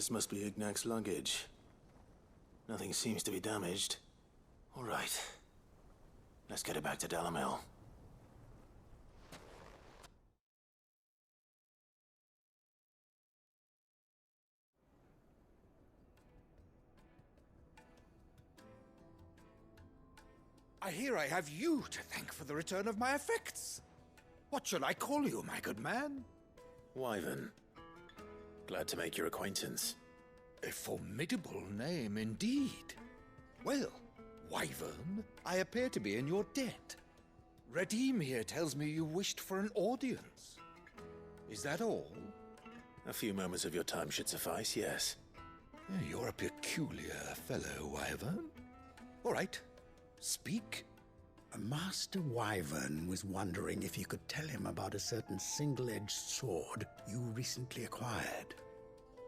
This must be Ignac's luggage. Nothing seems to be damaged. All right. Let's get it back to Dalamel. I hear I have you to thank for the return of my effects. What shall I call you, my good man? Wyvern. Glad to make your acquaintance. A formidable name indeed. Well, Wyvern, I appear to be in your debt. Redeem here tells me you wished for an audience. Is that all? A few moments of your time should suffice, yes. You're a peculiar fellow, Wyvern. All right, speak. Master Wyvern was wondering if you could tell him about a certain single-edged sword you recently acquired.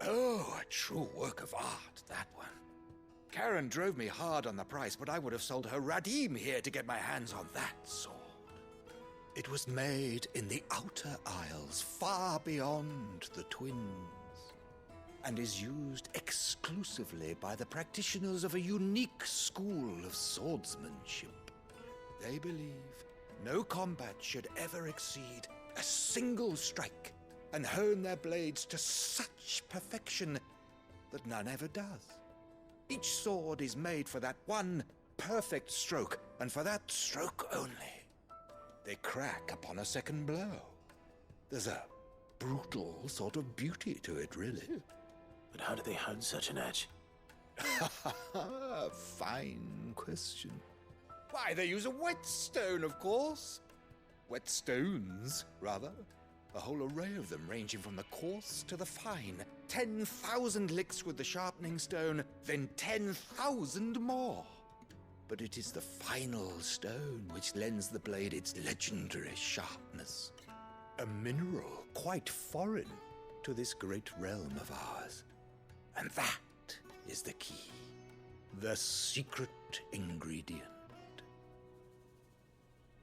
Oh, a true work of art, that one. Karen drove me hard on the price, but I would have sold her Radim here to get my hands on that sword. It was made in the Outer Isles, far beyond the Twins, and is used exclusively by the practitioners of a unique school of swordsmanship. They believe no combat should ever exceed a single strike, and hone their blades to such perfection that none ever does. Each sword is made for that one perfect stroke, and for that stroke only. They crack upon a second blow. There's a brutal sort of beauty to it, really. But how do they hone such an edge? Fine question. Why, they use a whetstone, of course. Whetstones, rather. A whole array of them, ranging from the coarse to the fine. 10,000 licks with the sharpening stone, then 10,000 more. But it is the final stone which lends the blade its legendary sharpness. A mineral quite foreign to this great realm of ours. And that is the key. The secret ingredient.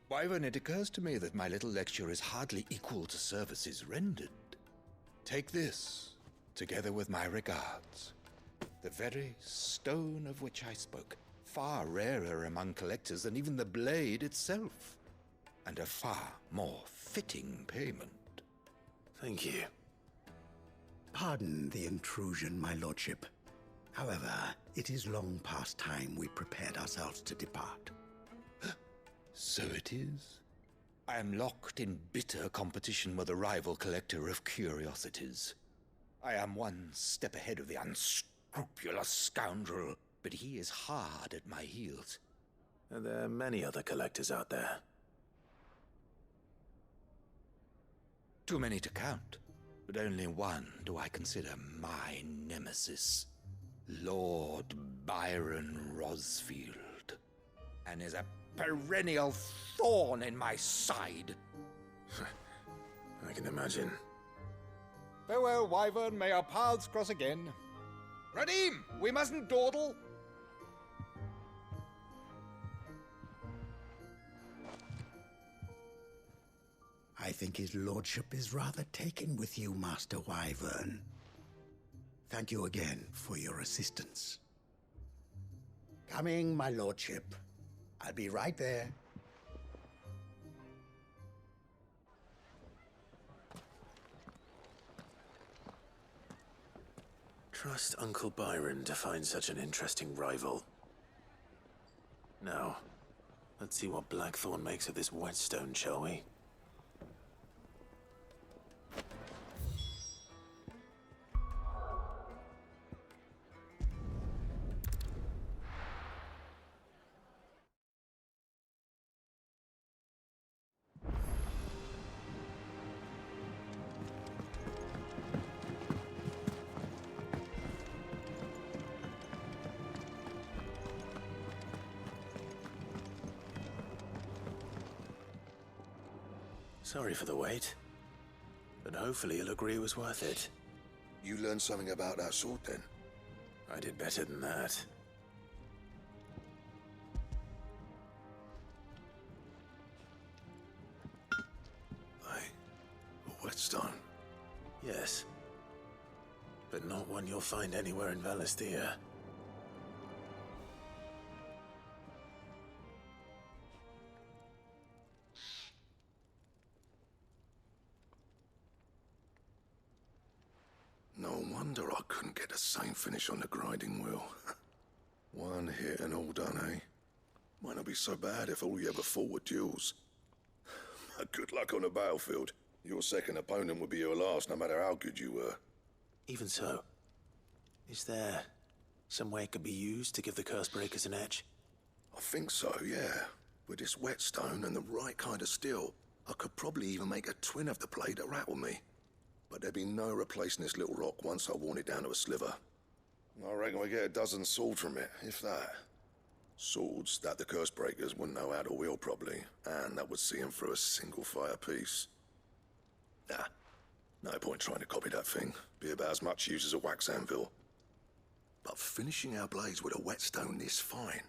Wyvern, it occurs to me that my little lecture is hardly equal to services rendered. Take this, together with my regards. The very stone of which I spoke, far rarer among collectors than even the blade itself, and a far more fitting payment. Thank you. Pardon the intrusion, my lordship. However, it is long past time we prepared ourselves to depart. So it is. I am locked in bitter competition with a rival collector of curiosities. I am one step ahead of the unscrupulous scoundrel, but he is hard at my heels. Are there many other collectors out there? Too many to count, but only one do I consider my nemesis. Lord Byron Rosfield, and is a perennial thorn in my side. I can imagine. Farewell, Wyvern. May our paths cross again. Radim, we mustn't dawdle. I think his lordship is rather taken with you, Master Wyvern. Thank you again for your assistance. Coming, my lordship. I'll be right there. Trust Uncle Byron to find such an interesting rival. Now, let's see what Blackthorn makes of this whetstone, shall we? Sorry for the wait, but hopefully you'll agree it was worth it. You learned something about that sword, then? I did better than that. A whetstone? Yes. But not one you'll find anywhere in Valisthea. No wonder I couldn't get the same finish on the grinding wheel. One hit and all done, eh? Might not be so bad if all you ever fought were duels. But good luck on the battlefield. Your second opponent would be your last, no matter how good you were. Even so, is there some way it could be used to give the curse breakers an edge? I think so, yeah. With this whetstone and the right kind of steel, I could probably even make a twin of the blade that rattled me. But there'd be no replacing this little rock once I worn it down to a sliver. I reckon we get a dozen swords from it, if that. Swords that the curse breakers wouldn't know how to wield properly, and that would see them through a single fire piece. Nah, no point trying to copy that thing. Be about as much use as a wax anvil. But finishing our blades with a whetstone this fine,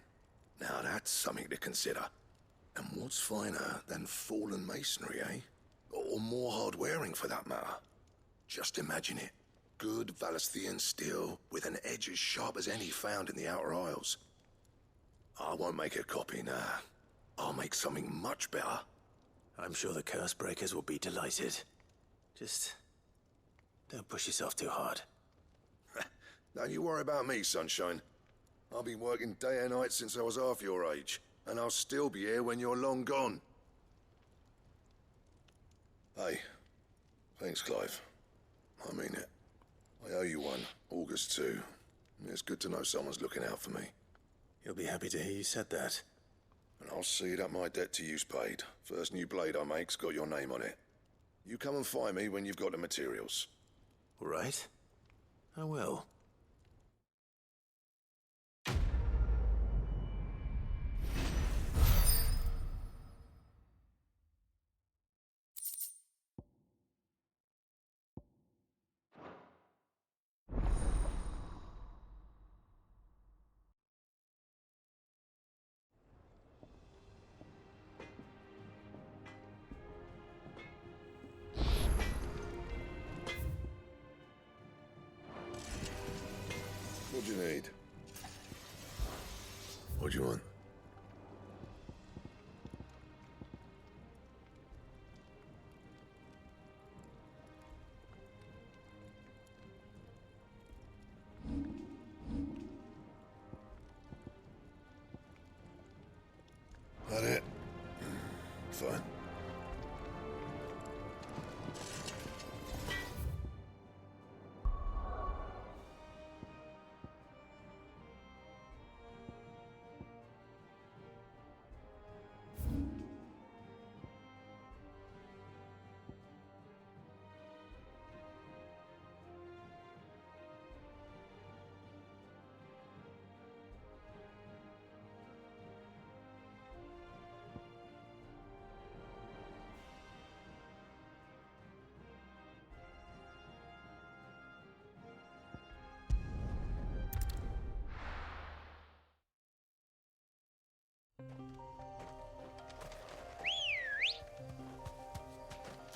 now that's something to consider. And what's finer than fallen masonry, eh? Or more hard-wearing, for that matter. Just imagine it. Good Valisthian steel with an edge as sharp as any found in the Outer Isles. I won't make a copy, nah. I'll make something much better. I'm sure the curse breakers will be delighted. Just don't push yourself too hard. Don't you worry about me, sunshine. I've been working day and night since I was half your age, and I'll still be here when you're long gone. Hey, thanks, Clive. I mean it. I owe you one, August too. It's good to know someone's looking out for me. You'll be happy to hear you said that. And I'll see that my debt to you's paid. First new blade I make's got your name on it. You come and find me when you've got the materials. All right. I will. What do you need? What do you want? That it? Fine.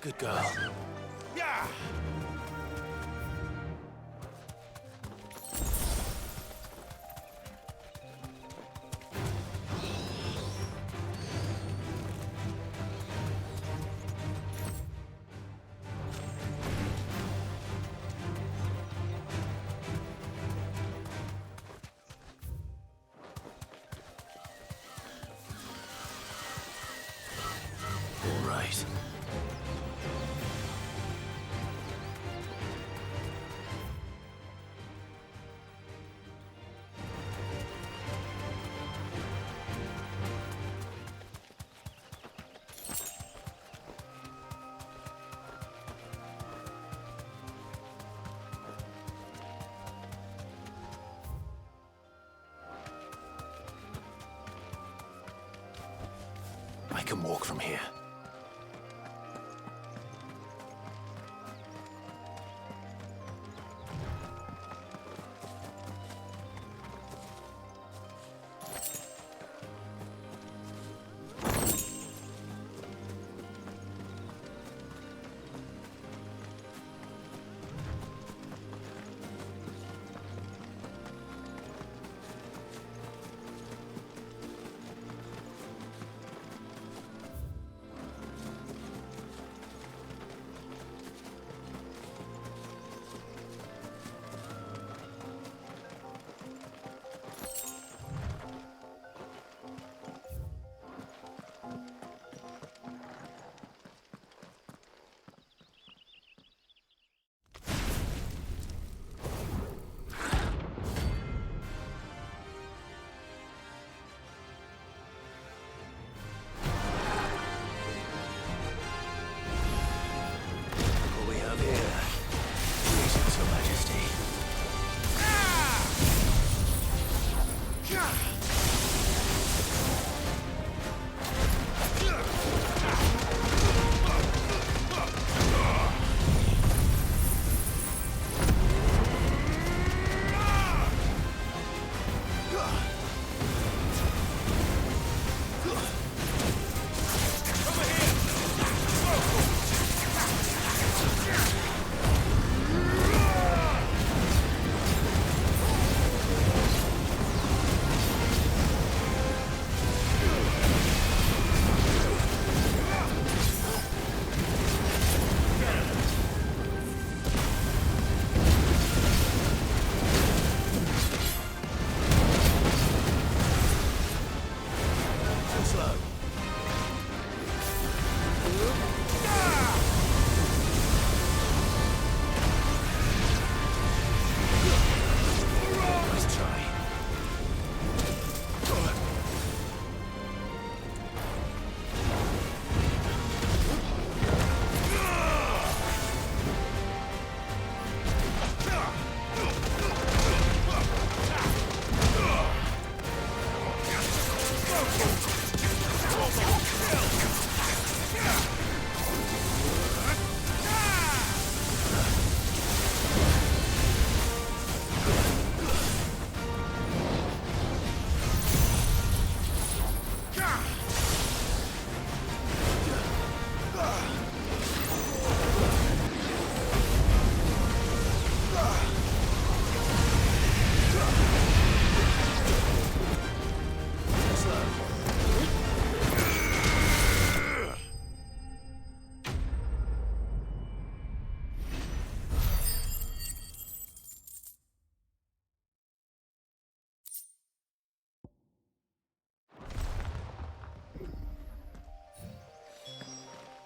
Good girl. Yeah! All right. I can walk from here.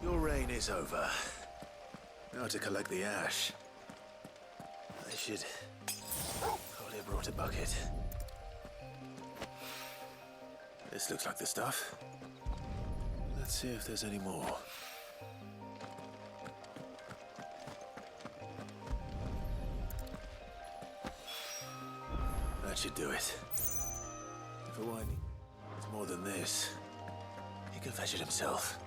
Your reign is over. Now to collect the ash. I should probably have brought a bucket. This looks like the stuff. Let's see if there's any more. That should do it. If a wine needs more than this, he can fetch it himself.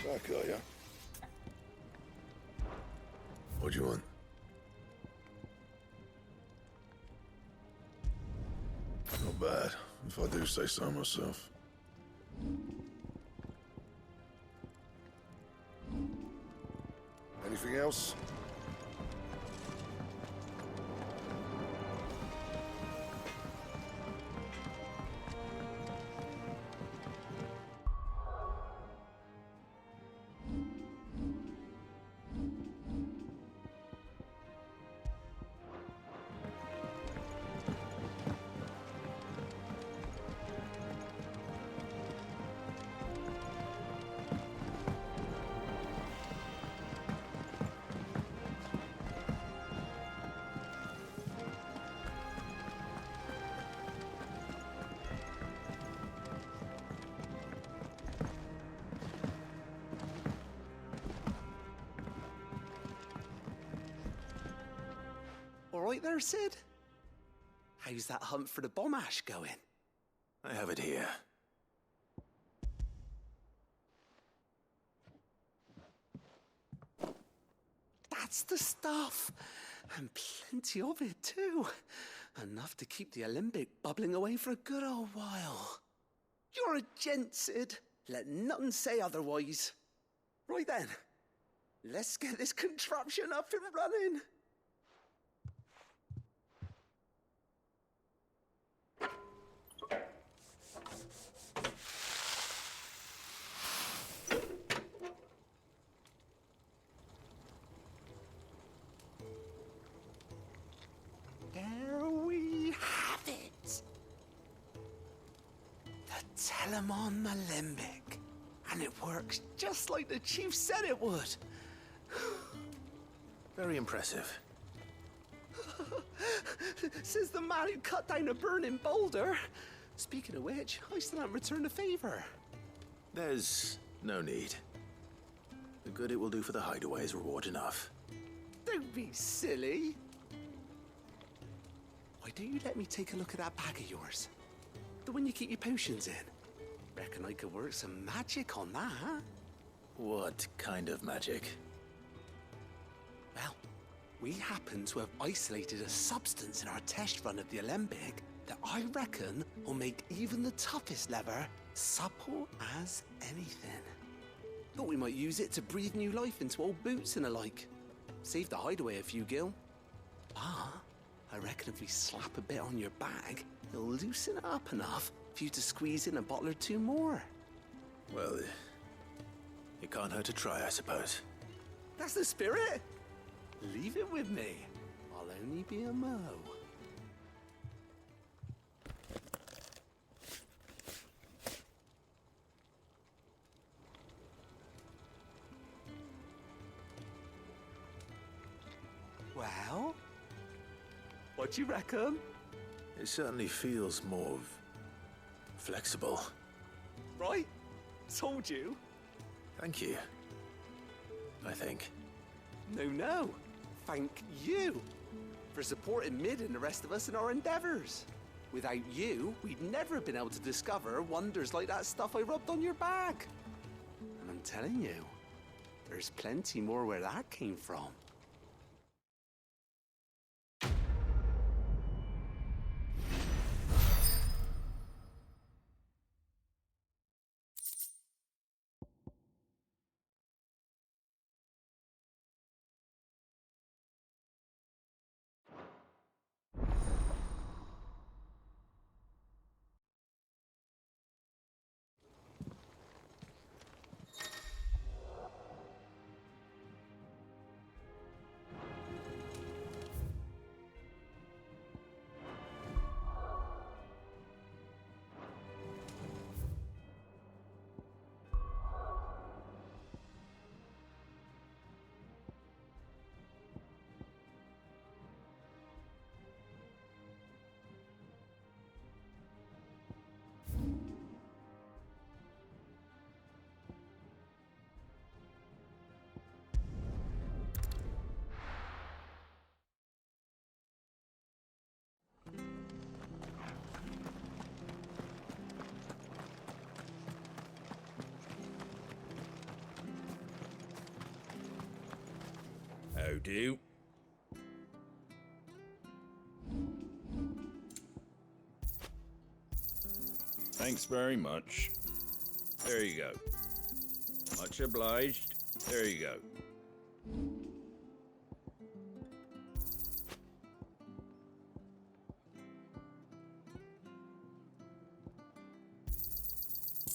Back, are ya? What do you want? Not bad, if I do say so myself. Anything else? All right there, Sid? How's that hunt for the bomb ash going? I have it here. That's the stuff. And plenty of it, too. Enough to keep the Alembic bubbling away for a good old while. You're a gent, Sid. Let nothing say otherwise. Right then, let's get this contraption up and running. Alamon Malembic. And it works just like the chief said it would. Very impressive. Says the man who cut down a burning boulder. Speaking of which, I still haven't returned the favor. There's no need. The good it will do for the hideaway is reward enough. Don't be silly. Why don't you let me take a look at that bag of yours? The one you keep your potions in. Reckon I could work some magic on that, huh? What kind of magic? Well, we happen to have isolated a substance in our test run of the Alembic that I reckon will make even the toughest leather supple as anything. Thought we might use it to breathe new life into old boots and the like. Save the hideaway a few gil. Ah, I reckon if we slap a bit on your bag, it'll loosen it up enough for you to squeeze in a bottle or two more. Well, it can't hurt to try, I suppose. That's the spirit. Leave it with me. I'll only be a mo. Well, what do you reckon? It certainly feels more flexible. Right? Told you. Thank you. I think. No. Thank you for supporting Mid and the rest of us in our endeavors. Without you, we'd never have been able to discover wonders like that stuff I rubbed on your bag. And I'm telling you, there's plenty more where that came from. How do? Thanks very much. There you go. Much obliged. There you go.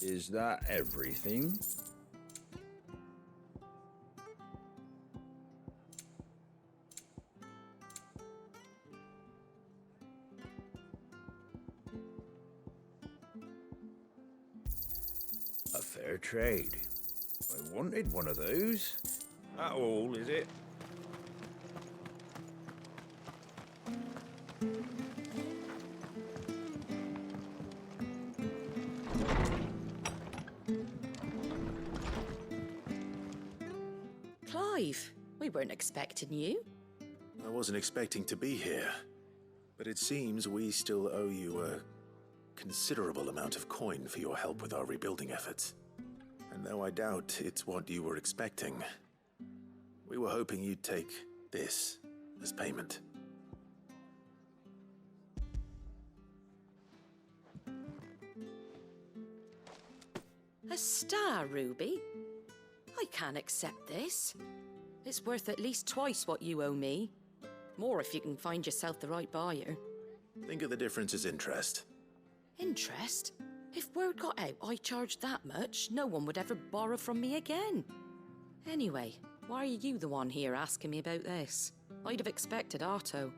Is that everything? A fair trade. I wanted one of those. That all, is it? Clive, we weren't expecting you. I wasn't expecting to be here, but it seems we still owe you a considerable amount of coin for your help with our rebuilding efforts. And though I doubt it's what you were expecting, we were hoping you'd take this as payment. A star ruby? I can't accept this. It's worth at least twice what you owe me. More if you can find yourself the right buyer. Think of the difference as interest. Interest? If word got out I charged that much, no one would ever borrow from me again. Anyway, why are you the one here asking me about this? I'd have expected Otto.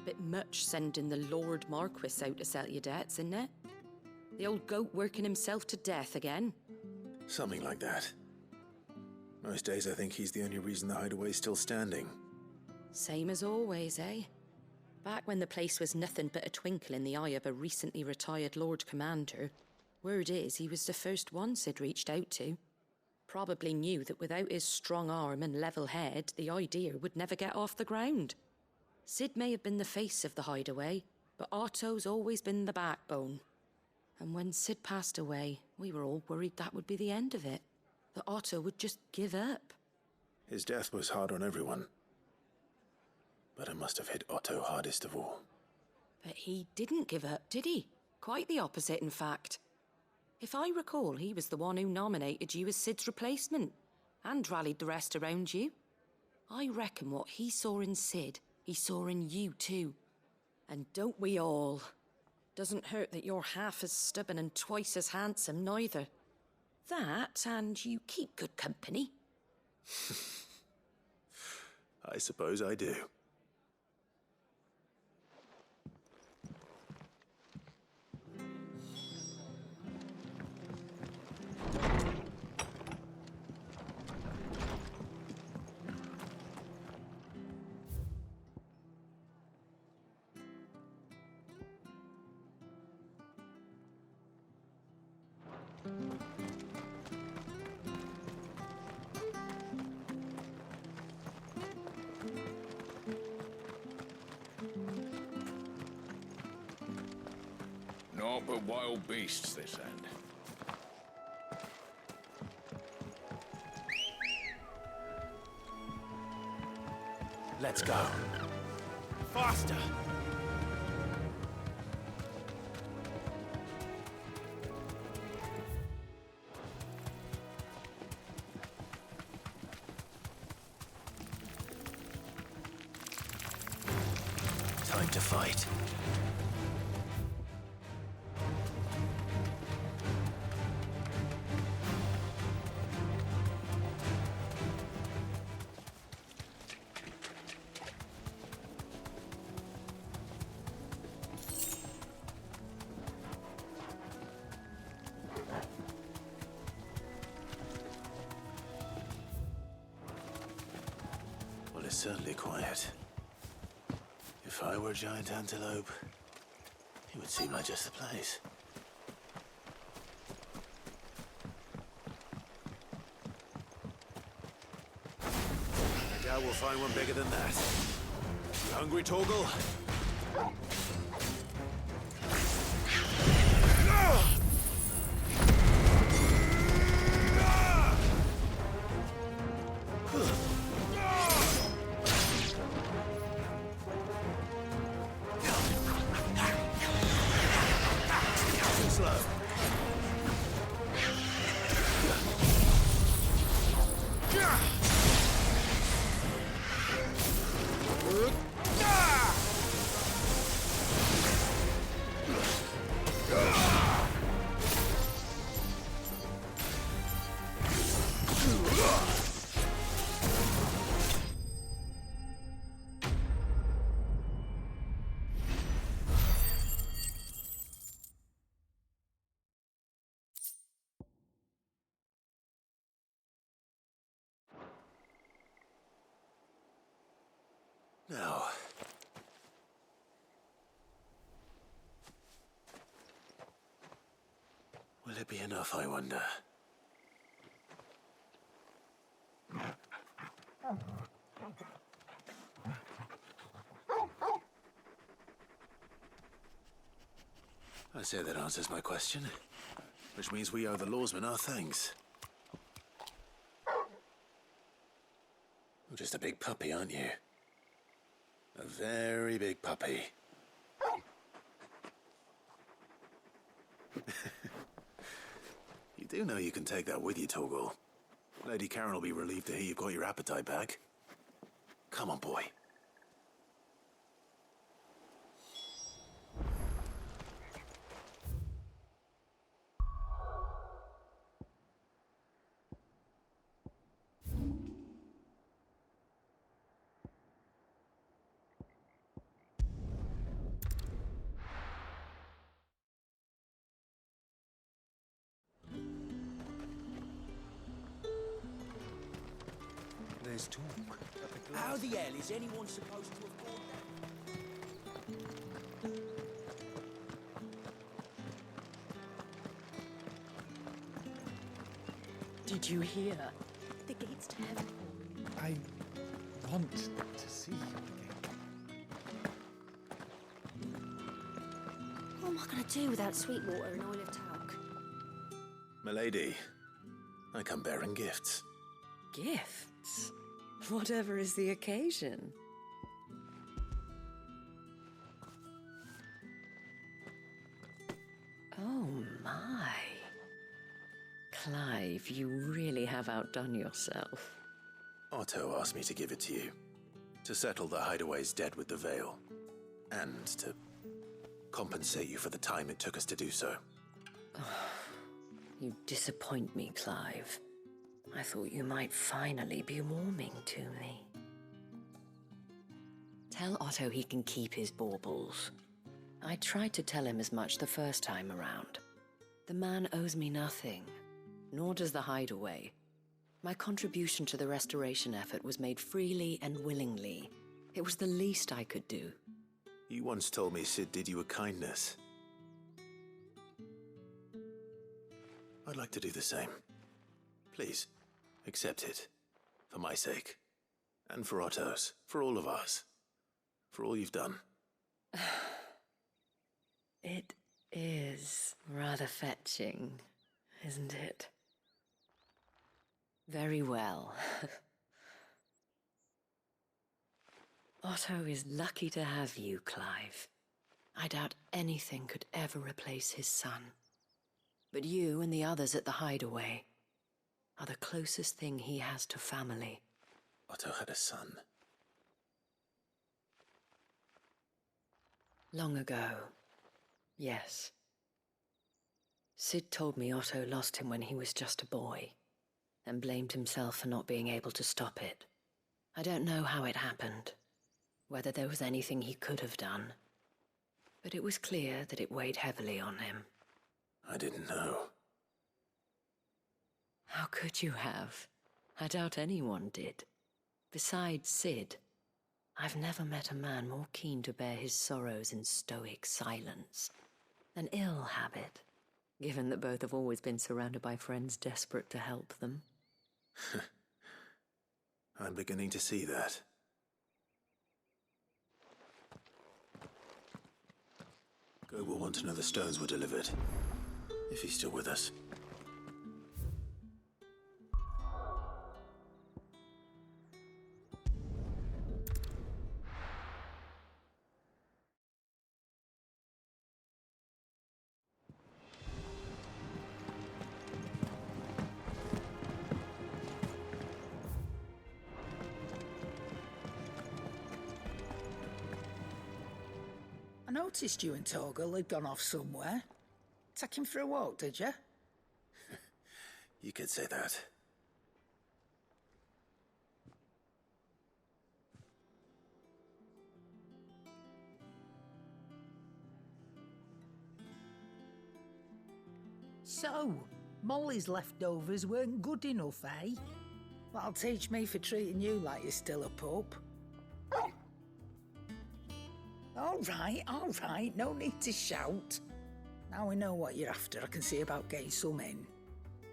Bit much sending the Lord Marquis out to settle your debts, isn't it? The old goat working himself to death again? Something like that. Most days I think he's the only reason the hideaway's still standing. Same as always, eh? Back when the place was nothing but a twinkle in the eye of a recently retired Lord Commander, word is he was the first one Sid reached out to. Probably knew that without his strong arm and level head, the idea would never get off the ground. Sid may have been the face of the hideaway, but Otto's always been the backbone. And when Sid passed away, we were all worried that would be the end of it. That Otto would just give up. His death was hard on everyone. But it must have hit Otto hardest of all. But he didn't give up, did he? Quite the opposite, in fact. If I recall, he was the one who nominated you as Sid's replacement, and rallied the rest around you. I reckon what he saw in Sid, he saw in you too. And don't we all? Doesn't hurt that you're half as stubborn and twice as handsome, neither. That, and you keep good company. I suppose I do. Naught but wild beasts, this end. Let's go. Faster! Time to fight. Well, it's certainly quiet. If I were a giant antelope, it would seem like just the place. I doubt we'll find one bigger than that. You hungry, Torgal? Now, will it be enough, I wonder? I say that answers my question, which means we owe the lawsmen our thanks. You're just a big puppy, aren't you? A very big puppy. You do know you can take that with you, Torgal. Lady Karen will be relieved to hear you've got your appetite back. Come on, boy. there's talk. How the hell is anyone supposed to afford that? Did you hear? The gates to heaven. I want to see you again. What am I going to do without Sweetwater and Oil of Talc? Milady, I come bearing gifts. Gifts? Whatever is the occasion. Oh my. Clive, you really have outdone yourself. Otto asked me to give it to you. To settle the Hideaway's debt with the Veil. And to compensate you for the time it took us to do so. You disappoint me, Clive. I thought you might finally be warming to me. Tell Otto he can keep his baubles. I tried to tell him as much the first time around. The man owes me nothing, nor does the Hideaway. My contribution to the restoration effort was made freely and willingly. It was the least I could do. You once told me Sid did you a kindness. I'd like to do the same. Please, accept it. For my sake. And for Otto's. For all of us. For all you've done. It is rather fetching, isn't it? Very well. Otto is lucky to have you, Clive. I doubt anything could ever replace his son. But you and the others at the Hideaway are the closest thing he has to family. Otto had a son. Long ago, yes. Sid told me Otto lost him when he was just a boy, and blamed himself for not being able to stop it. I don't know how it happened, whether there was anything he could have done, but it was clear that it weighed heavily on him. I didn't know. How could you have? I doubt anyone did. Besides Sid, I've never met a man more keen to bear his sorrows in stoic silence. An ill habit, given that both have always been surrounded by friends desperate to help them. I'm beginning to see that. Go will want to know the stones were delivered. If he's still with us. I noticed you and Torgal had gone off somewhere. Take him for a walk, did you? You could say that. So, Molly's leftovers weren't good enough, eh? That'll teach me for treating you like you're still a pup. All right, no need to shout. Now we know what you're after, I can see about getting some in.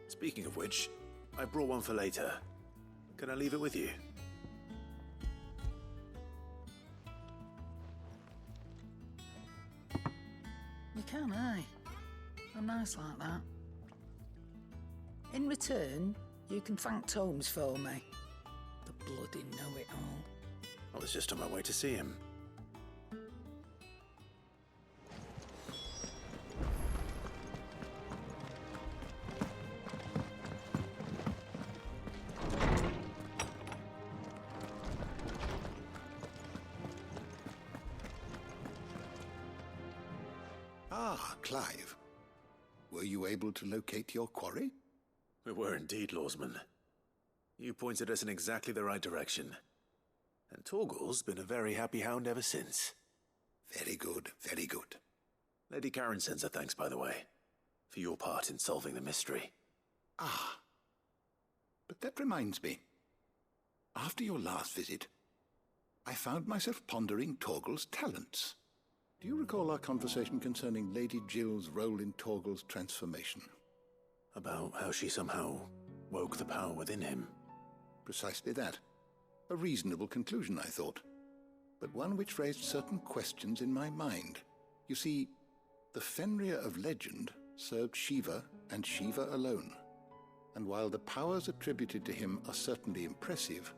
Speaking of which, I brought one for later. Can I leave it with you? You can, aye. I'm nice like that. In return, you can thank Tomes for me. The bloody know-it-all. I was just on my way to see him. Ah, Clive. Were you able to locate your quarry? We were indeed, Lawsman. You pointed us in exactly the right direction. And Torgal's been a very happy hound ever since. Very good, very good. Lady Karen sends her thanks, by the way, for your part in solving the mystery. Ah. But that reminds me. After your last visit, I found myself pondering Torgal's talents. Do you recall our conversation concerning Lady Jill's role in Torgal's transformation? About how she somehow woke the power within him? Precisely that. A reasonable conclusion, I thought, but one which raised certain questions in my mind. You see, the Fenrir of legend served Shiva and Shiva alone, and while the powers attributed to him are certainly impressive,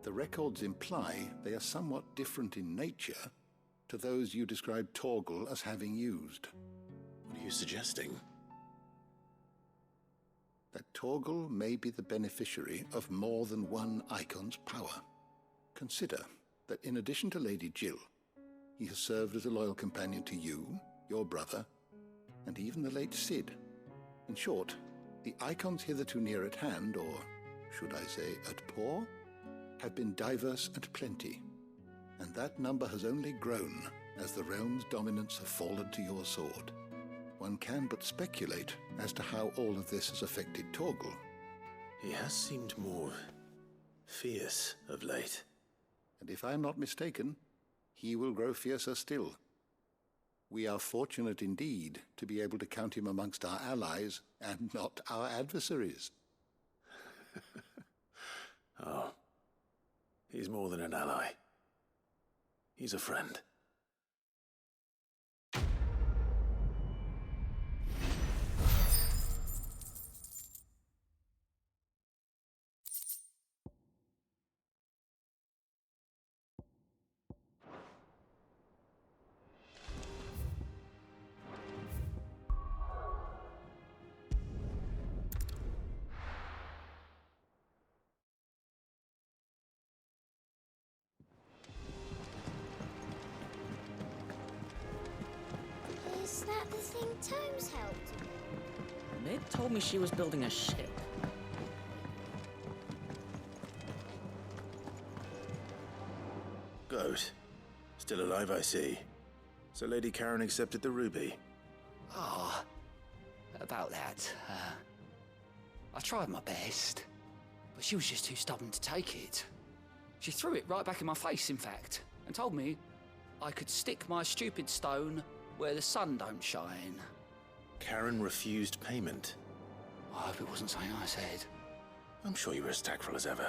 the records imply they are somewhat different in nature to those you described Torgal as having used. What are you suggesting? That Torgal may be the beneficiary of more than one icon's power. Consider that in addition to Lady Jill, he has served as a loyal companion to you, your brother, and even the late Cid. In short, the icons hitherto near at hand, or should I say at paw, have been diverse and plenty, and that number has only grown as the realm's dominance have fallen to your sword. One can but speculate as to how all of this has affected Torgal. He has seemed more fierce of late. And if I am not mistaken, he will grow fiercer still. We are fortunate indeed to be able to count him amongst our allies and not our adversaries. Oh, he's more than an ally. He's a friend. Is that the thing Tomes helped? Mid told me she was building a ship. Goat. Still alive, I see. So Lady Karen accepted the ruby. Ah, about that. I tried my best, but she was just too stubborn to take it. She threw it right back in my face, in fact, and told me I could stick my stupid stone where the sun don't shine. Karen refused payment. I hope it wasn't something I said. I'm sure you were as tactful as ever.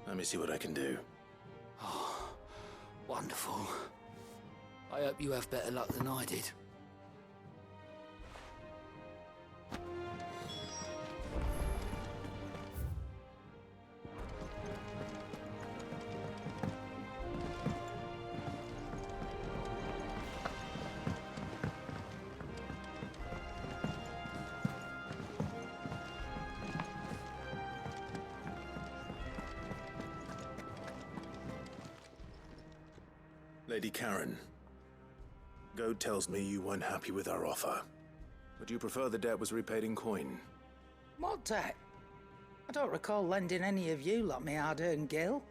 Let me see what I can do. Oh, wonderful. I hope you have better luck than I did. Lady Karen, Goat tells me you weren't happy with our offer. Would you prefer the debt was repaid in coin? What debt? I don't recall lending any of you lot me hard-earned gil.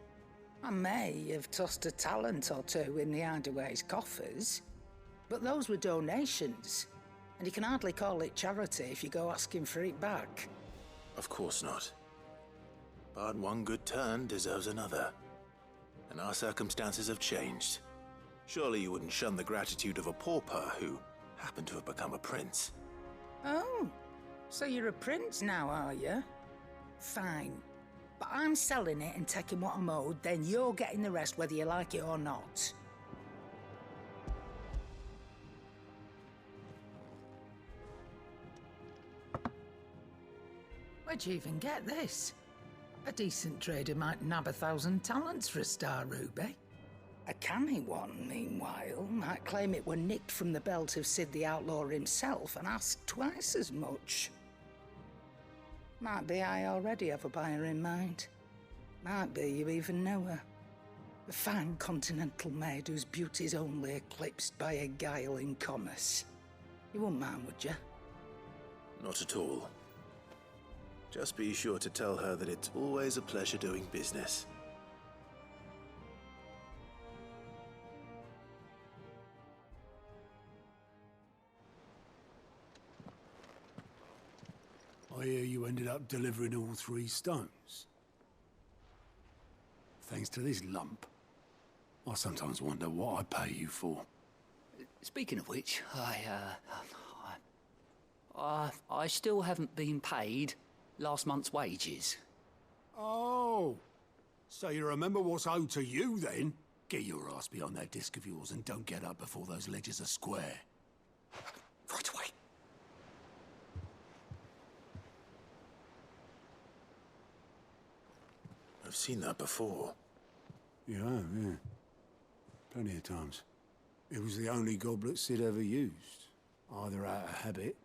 I may have tossed a talent or two in the Hideaway's coffers, but those were donations, and you can hardly call it charity if you go asking for it back. Of course not. But one good turn deserves another. And our circumstances have changed. Surely you wouldn't shun the gratitude of a pauper who happened to have become a prince. Oh, so you're a prince now, are you? Fine. But I'm selling it and taking what I'm owed, then you're getting the rest whether you like it or not. Where'd you even get this? A decent trader might nab 1,000 talents for a star ruby. A canny one, meanwhile, might claim it were nicked from the belt of Cid the Outlaw himself and ask twice as much. Might be I already have a buyer in mind. Might be you even know her. A fine continental maid whose beauty's only eclipsed by a guile in commerce. You wouldn't mind, would you? Not at all. Just be sure to tell her that it's always a pleasure doing business. I hear you ended up delivering all 3 stones. thanks to this lump. I sometimes wonder what I pay you for. Speaking of which, I still haven't been paid last month's wages. Oh, so you remember what's owed to you, then? Get your ass behind that disc of yours and don't get up before those ledgers are square. Right away. I've seen that before. You have, yeah. Plenty of times. It was the only goblet Sid ever used, either out of habit,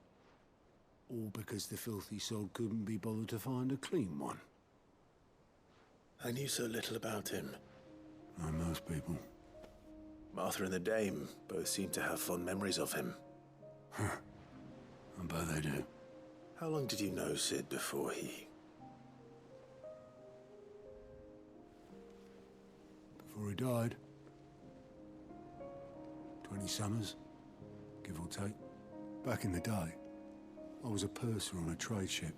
or because the filthy sod couldn't be bothered to find a clean one. I knew so little about him. Like most people. Martha and the Dame both seem to have fond memories of him. I bet they do. How long did you know Sid before he... Before he died. 20 summers, give or take. Back in the day, I was a purser on a trade ship,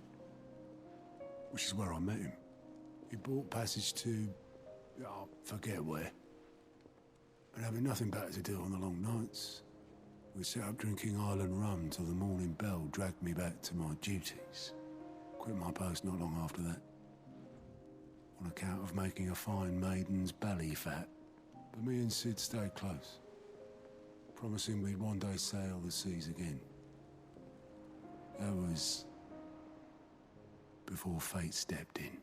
which is where I met him. He bought passage to... oh, forget where. And having nothing better to do on the long nights, we sat up drinking island rum till the morning bell dragged me back to my duties. Quit my post not long after that. On account of making a fine maiden's belly fat. But me and Sid stayed close, promising we'd one day sail the seas again. That was before fate stepped in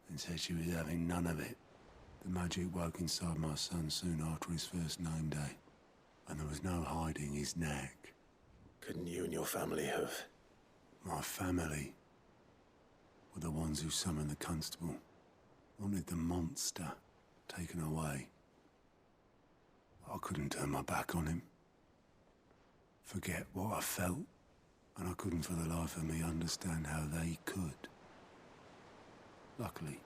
and said she was having none of it. The magic woke inside my son soon after his first name day, and there was no hiding his knack. Couldn't you and your family have... My family were the ones who summoned the constable, wanted the monster taken away. I couldn't turn my back on him, forget what I felt, and I couldn't for the life of me understand how they could. Luckily,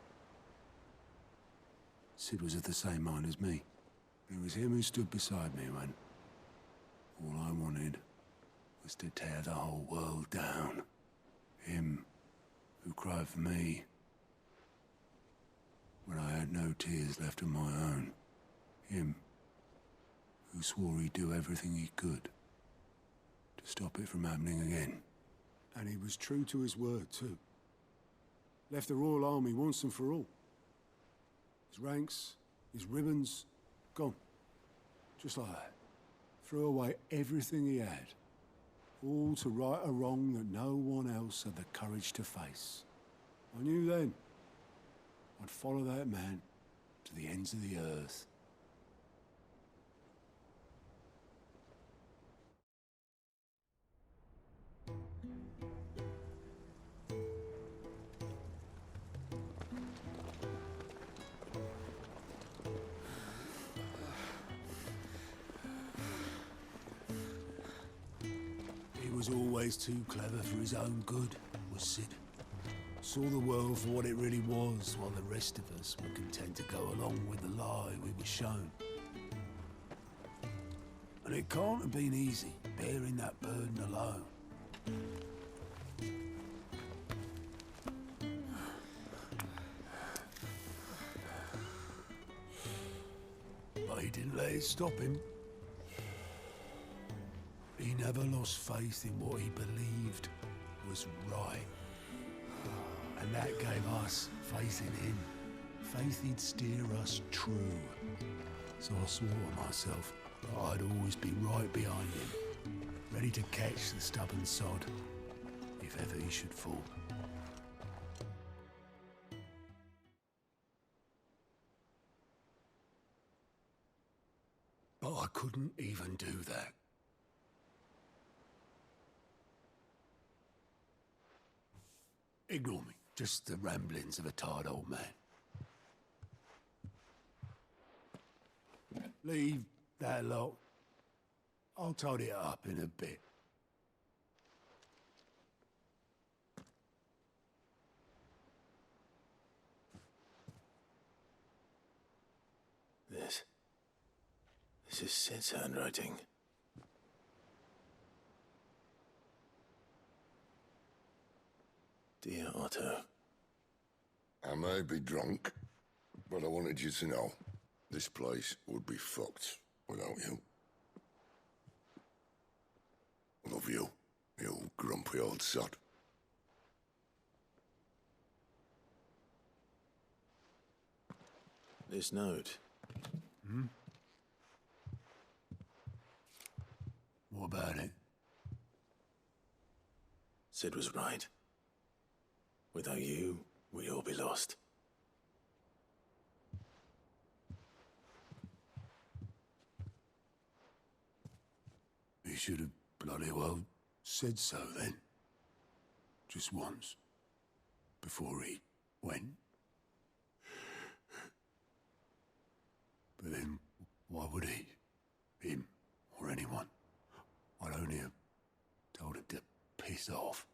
Sid was of the same mind as me. It was him who stood beside me when all I wanted was to tear the whole world down. Him who cried for me when I had no tears left of my own. Him who swore he'd do everything he could to stop it from happening again. And he was true to his word, too. Left the Royal Army once and for all. His ranks, his ribbons, gone. Just like that. Threw away everything he had. All to right a wrong that no one else had the courage to face. I knew then I'd follow that man to the ends of the earth. He was always too clever for his own good, was Sid. Saw the world for what it really was, while the rest of us were content to go along with the lie we were shown. And it can't have been easy, bearing that burden alone. But he didn't let it stop him. He never lost faith in what he believed was right. And that gave us faith in him. Faith he'd steer us true. So I swore to myself that I'd always be right behind him, ready to catch the stubborn sod, if ever he should fall. But I couldn't even do that. Ignore me. Just the ramblings of a tired old man. Leave that lot. I'll tidy it up in a bit. This is Sid's handwriting. Dear Otto. I may be drunk, But I wanted you to know, this place would be fucked without you. Love you, you grumpy old sod. This note. Hmm? What about it? Sid was right. Without you, we'd all be lost. He should have bloody well said so then. Just once. Before he went. But then, why would he? Him, or anyone? I'd only have told him to piss off.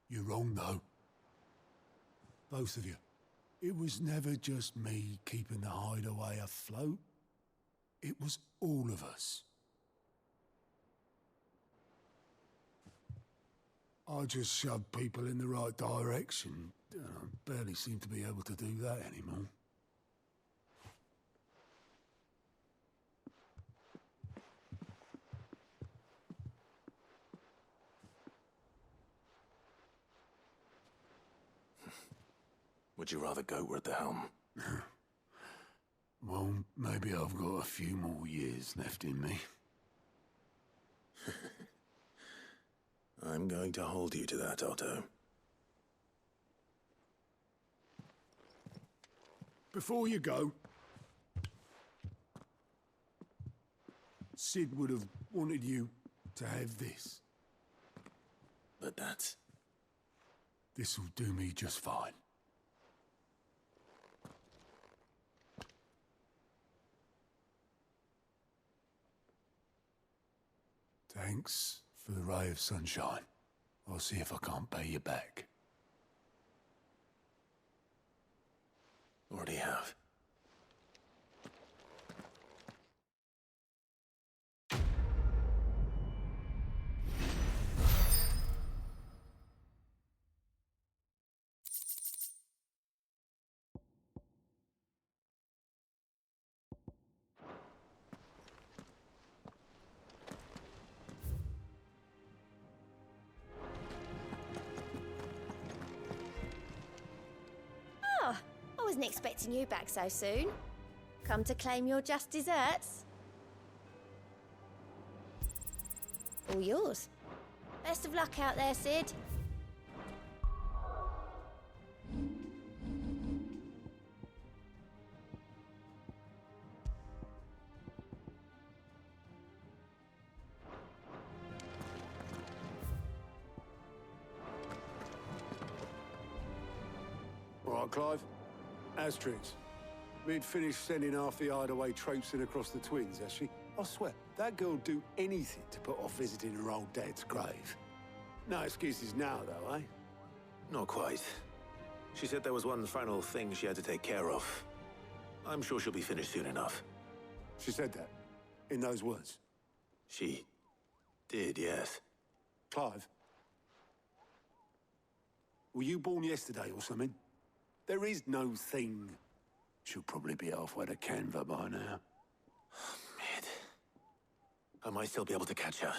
You're wrong, though. Both of you. It was never just me keeping the hideaway afloat. It was all of us. I just shoved people in the right direction. I barely seem to be able to do that anymore. Would you rather go at the helm? Well, maybe I've got a few more years left in me. I'm going to hold you to that, Otto. Before you go, Sid would have wanted you to have this. But that's... This'll do me just fine. Thanks for the ray of sunshine. I'll see if I can't pay you back. Already have. I wasn't expecting you back so soon. Come to claim your just desserts? All yours. Best of luck out there, Sid. All right, Clive. Asterix. Mid finished sending half the hideaway traipsing across the twins, has she? I swear, that girl'd do anything to put off visiting her old dad's grave. No excuses now, though, eh? Not quite. She said there was one final thing she had to take care of. I'm sure she'll be finished soon enough. She said that? In those words? She did, yes. Clive? Were you born yesterday or something? There is no thing. She'll probably be halfway to Canva by now. Mid. I might still be able to catch her.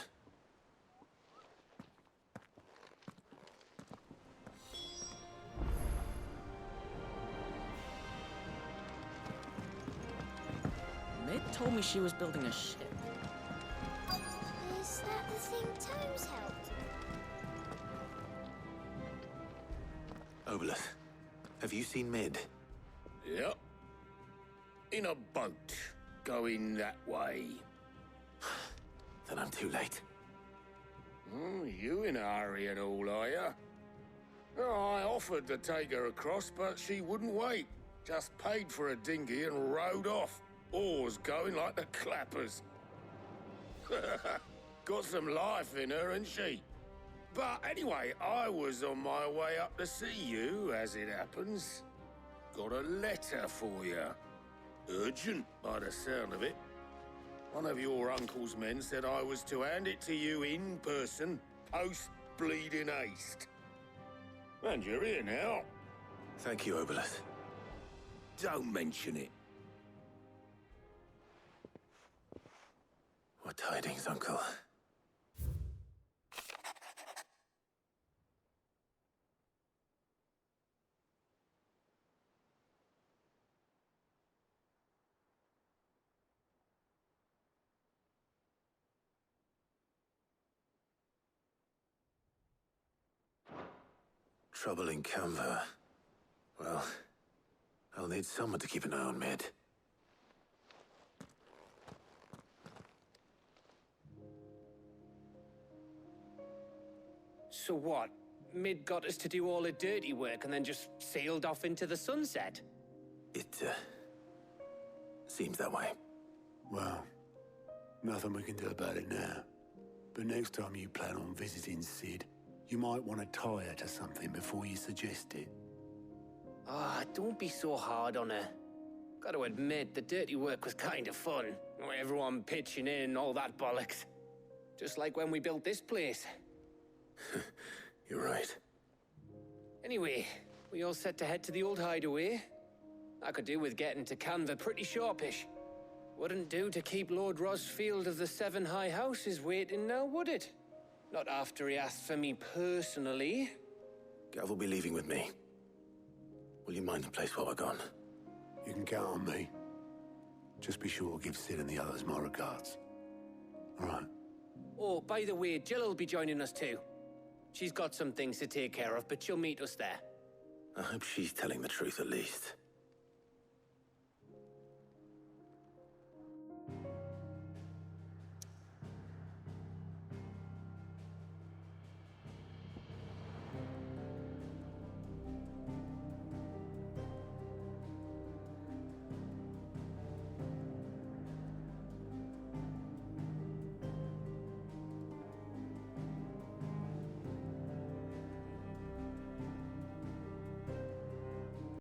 Mid told me she was building a ship. Is that the thing Tomes helped? Obolus, have you seen Mid? Yep. In a boat, going that way. Then I'm too late. You in a hurry and all, are you? Oh, I offered to take her across, but she wouldn't wait. Just paid for a dinghy and rowed off. Oars going like the clappers. Got some life in her, ain't she? But anyway, I was on my way up to see you, as it happens. Got a letter for you. Urgent, by the sound of it. One of your uncle's men said I was to hand it to you in person, post-bleeding haste. And you're here now. Thank you, Obolus. Don't mention it. What tidings, Uncle? Trouble in Canva. Well, I'll need someone to keep an eye on Mid. So what? Mid got us to do all the dirty work and then just sailed off into the sunset? It, seems that way. Well, nothing we can do about it now. But next time you plan on visiting Sid, you might want to tie her to something before you suggest it. Ah, don't be so hard on her. Gotta admit, the dirty work was kind of fun. Everyone pitching in, all that bollocks. Just like when we built this place. You're right. Anyway, we all set to head to the old hideaway. I could do with getting to Canva pretty sharpish. Wouldn't do to keep Lord Rosfield of the Seven High Houses waiting now, would it? Not after he asked for me personally. Gav will be leaving with me. Will you mind the place while we're gone? You can count on me. Just be sure to give Sid and the others my regards. All right. Oh, by the way, Jill will be joining us too. She's got some things to take care of, but she'll meet us there. I hope she's telling the truth at least.